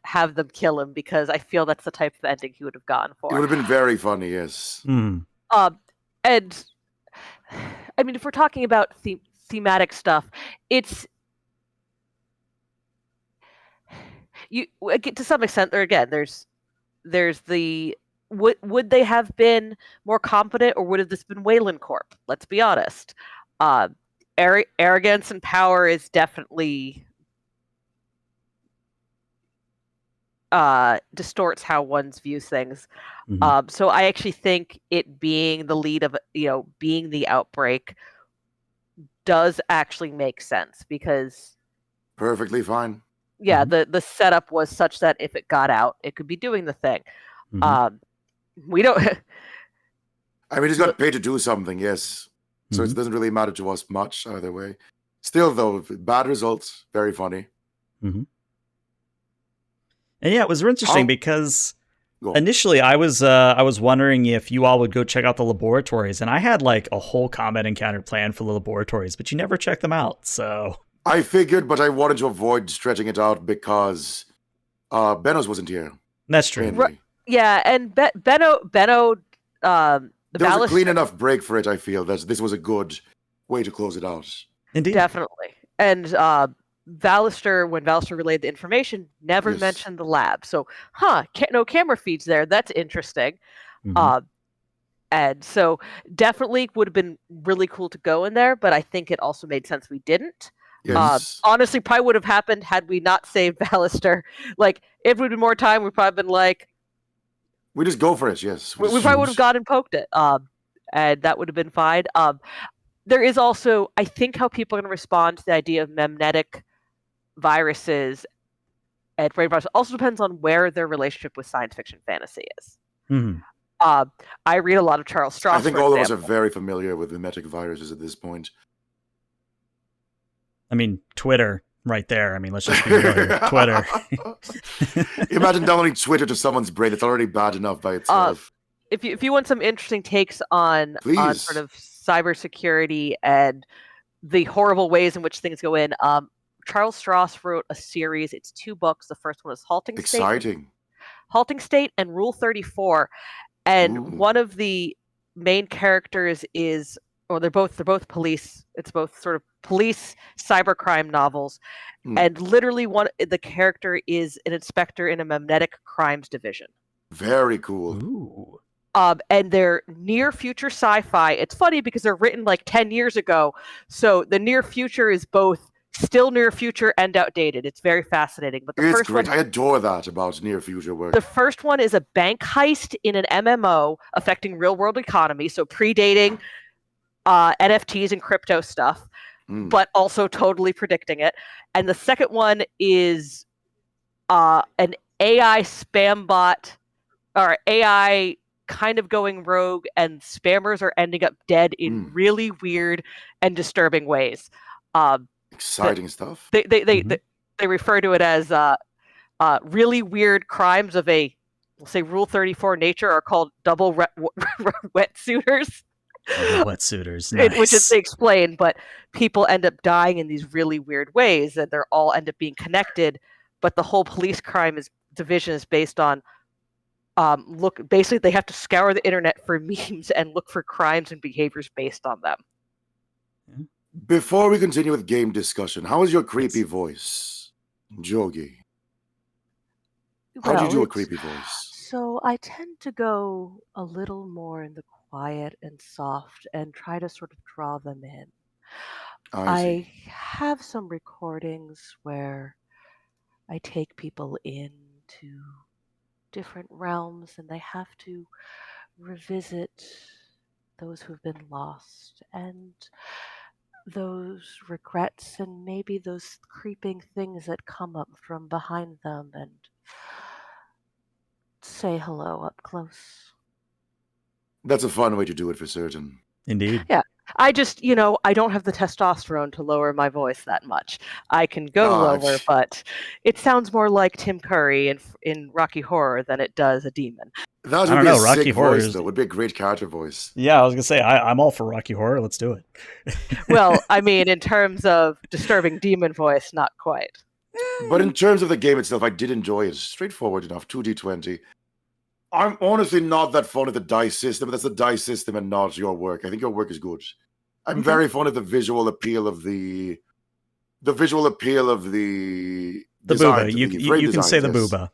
have them kill him, because I feel that's the type of ending he would have gone for.
It would have been very funny, yes.
Mm.
And I mean, if we're talking about thematic stuff, it's to some extent. There's the would they have been more competent, or would have this been Wayland Corp? Let's be honest. Arrogance and power is definitely distorts how one views things.
Mm-hmm.
So I actually think it being the lead of, being the outbreak does actually make sense, because
Perfectly fine.
Yeah, the setup was such that if it got out, it could be doing the thing. We don't.
I mean, he's got paid to do something, yes. So it doesn't really matter to us much either way. Still, though, bad results, very funny.
And yeah, it was interesting because initially I was wondering if you all would go check out the laboratories, and I had like a whole combat encounter planned for the laboratories, but you never checked them out. So
I figured, but I wanted to avoid stretching it out because Benos wasn't here.
That's true.
Mainly.
Yeah, and Benno.
There was a clean enough break for it, I feel, that this was a good way to close it out.
Indeed.
Definitely. And Vallister, when Vallister relayed the information, never mentioned the lab. So, no camera feeds there. That's interesting. And so definitely would have been really cool to go in there, but I think it also made sense we didn't.
Yes.
Honestly, probably would have happened had we not saved Vallister. Like, if we'd been more time, we'd probably been like,
we just go for it, yes.
We probably would have gone and poked it, and that would have been fine. There is also, I think, how people are going to respond to the idea of memnetic viruses and brain viruses also depends on where their relationship with science fiction fantasy is. I read a lot of Charles Strauss.
I think all of us are very familiar with memetic viruses at this point.
I mean, Twitter. Right there. I mean, let's just be real here. Twitter.
Imagine downloading Twitter to someone's brain. It's already bad enough by itself.
If you want some interesting takes on sort of cybersecurity and the horrible ways in which things go in, Charles Strauss wrote a series. It's 2 books. The first one is Halting State and Rule 34. And one of the main characters is, or they're both police. It's both sort of police cybercrime novels, and literally the character is an inspector in a memnetic crimes division.
Very cool.
Ooh.
And they're near future sci-fi. It's funny because they're written like 10 years ago, so the near future is both still near future and outdated. It's very fascinating. But the first one,
I adore that about near future work.
The first one is a bank heist in an MMO affecting real world economy, so predating NFTs and crypto stuff, but also totally predicting it. And the second one is an AI spam bot, or AI kind of going rogue, and spammers are ending up dead in really weird and disturbing ways.
Exciting stuff.
They refer to it as really weird crimes of a, we'll say, Rule 34 nature are called double wetsuiters.
Wetsuiters, nice.
Which is they explain, but people end up dying in these really weird ways, and they're all end up being connected. But the whole police crime division is based on basically they have to scour the internet for memes and look for crimes and behaviors based on them.
Before we continue with game discussion, how is your creepy voice, Jogi? How do you do a creepy voice?
So I tend to go a little more in the quiet and soft and try to sort of draw them in. I have some recordings where I take people into different realms and they have to revisit those who've been lost and those regrets and maybe those creeping things that come up from behind them and say hello up close.
That's a fun way to do it for certain.
Indeed.
Yeah. I just, I don't have the testosterone to lower my voice that much. I can go lower, but it sounds more like Tim Curry in Rocky Horror than it does a demon.
That would be a sick voice, though. It would be a great character voice.
Yeah, I was going to say, I'm all for Rocky Horror. Let's do it.
Well, I mean, in terms of disturbing demon voice, not quite.
But in terms of the game itself, I did enjoy it. Straightforward enough, 2d20. I'm honestly not that fond of the dice system, but that's the dice system and not your work. I think your work is good. I'm very fond of the visual appeal of the
booba. You can say the booba.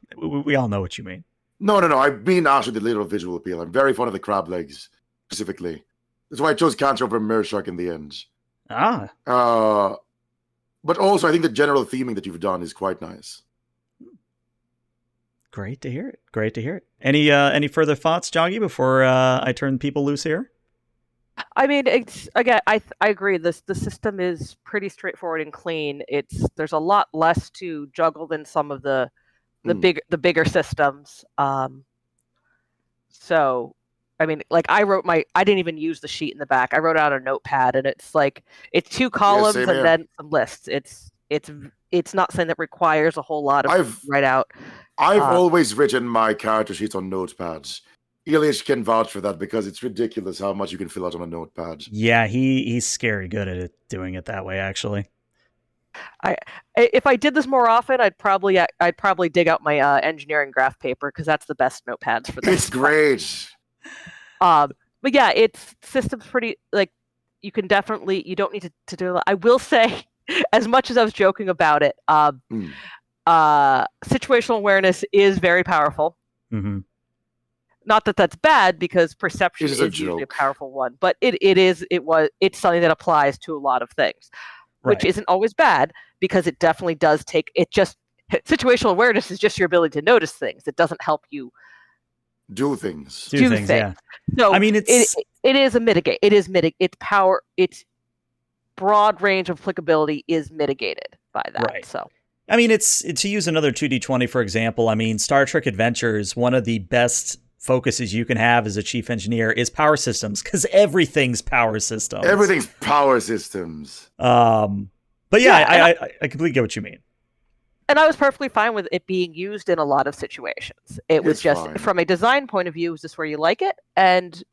We all know what you mean.
No. I mean actually the literal visual appeal. I'm very fond of the crab legs, specifically. That's why I chose Cancer over Mershark in the end. But also, I think the general theming that you've done is quite nice.
Great to hear it. Any further thoughts, Joggy, before I turn people loose here?
I mean, it's again. I agree. The system is pretty straightforward and clean. There's a lot less to juggle than some of the bigger systems. So, I mean, like I didn't even use the sheet in the back. I wrote out a notepad, and it's 2 columns
same
and
here.
then some lists. It's not something that requires a whole lot of write out.
I've always written my character sheets on notepads. Elish can vouch for that because it's ridiculous how much you can fill out on a notepad.
Yeah, he's scary good at doing it that way, actually.
If I did this more often, I'd probably dig out my engineering graph paper because that's the best notepads for this.
It's great.
But yeah, it's system's pretty like you don't need to do it. I will say, as much as I was joking about it, situational awareness is very powerful.
Mm-hmm.
Not that that's bad because perception is usually a powerful one, but it's something that applies to a lot of things, which isn't always bad because it definitely does situational awareness is just your ability to notice things. It doesn't help you
do things.
Do things. Yeah.
So I mean, it is a mitigate. Its power, its broad range of applicability is mitigated by that.
Right.
So.
I mean, it's to use another 2D20 for example. I mean, Star Trek Adventures, one of the best focuses you can have as a chief engineer is power systems because everything's power systems.
Everything's power systems.
But yeah, I completely get what you mean.
And I was perfectly fine with it being used in a lot of situations. It was just fine. From a design point of view, is this where you like it? And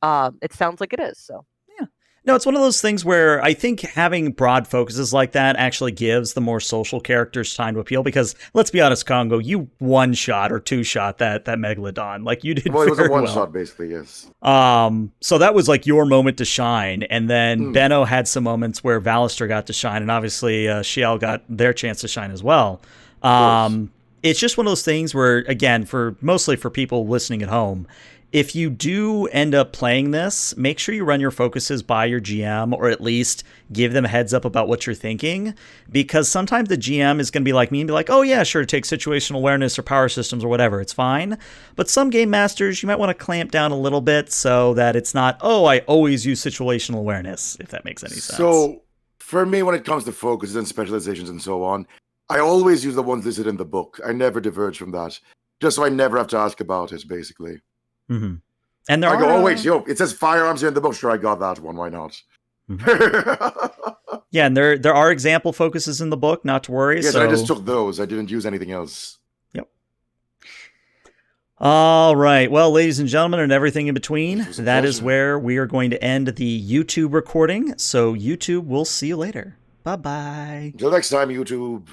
it sounds like it is. So
yeah. No, it's one of those things where I think having broad focuses like that actually gives the more social characters time to appeal because let's be honest, Congo, you 1-shot or 2-shot that Megalodon. Like you did.
Well, it was a 1-shot
well.
basically, yes.
So that was like your moment to shine. And then Benno had some moments where Valister got to shine, and obviously Shiel got their chance to shine as well. It's just one of those things where, again, mostly for people listening at home, if you do end up playing this, make sure you run your focuses by your GM or at least give them a heads up about what you're thinking, because sometimes the GM is going to be like me and be like, oh yeah, sure, take situational awareness or power systems or whatever, it's fine. But some game masters, you might want to clamp down a little bit so that it's not, oh, I always use situational awareness, if that makes any sense.
So for me, when it comes to focuses and specializations and so on, I always use the ones listed in the book. I never diverge from that, just so I never have to ask about it, basically.
Mm-hmm. And
I go, oh wait, it says firearms here in the book. Sure, I got that one. Why not?
Mm-hmm. Yeah, and there are example focuses in the book. Not to worry.
Yes, I just took those. I didn't use anything else.
Yep. All right. Well, ladies and gentlemen, and everything in between, that is where we are going to end the YouTube recording. So YouTube, we'll see you later. Bye-bye.
Until next time, YouTube.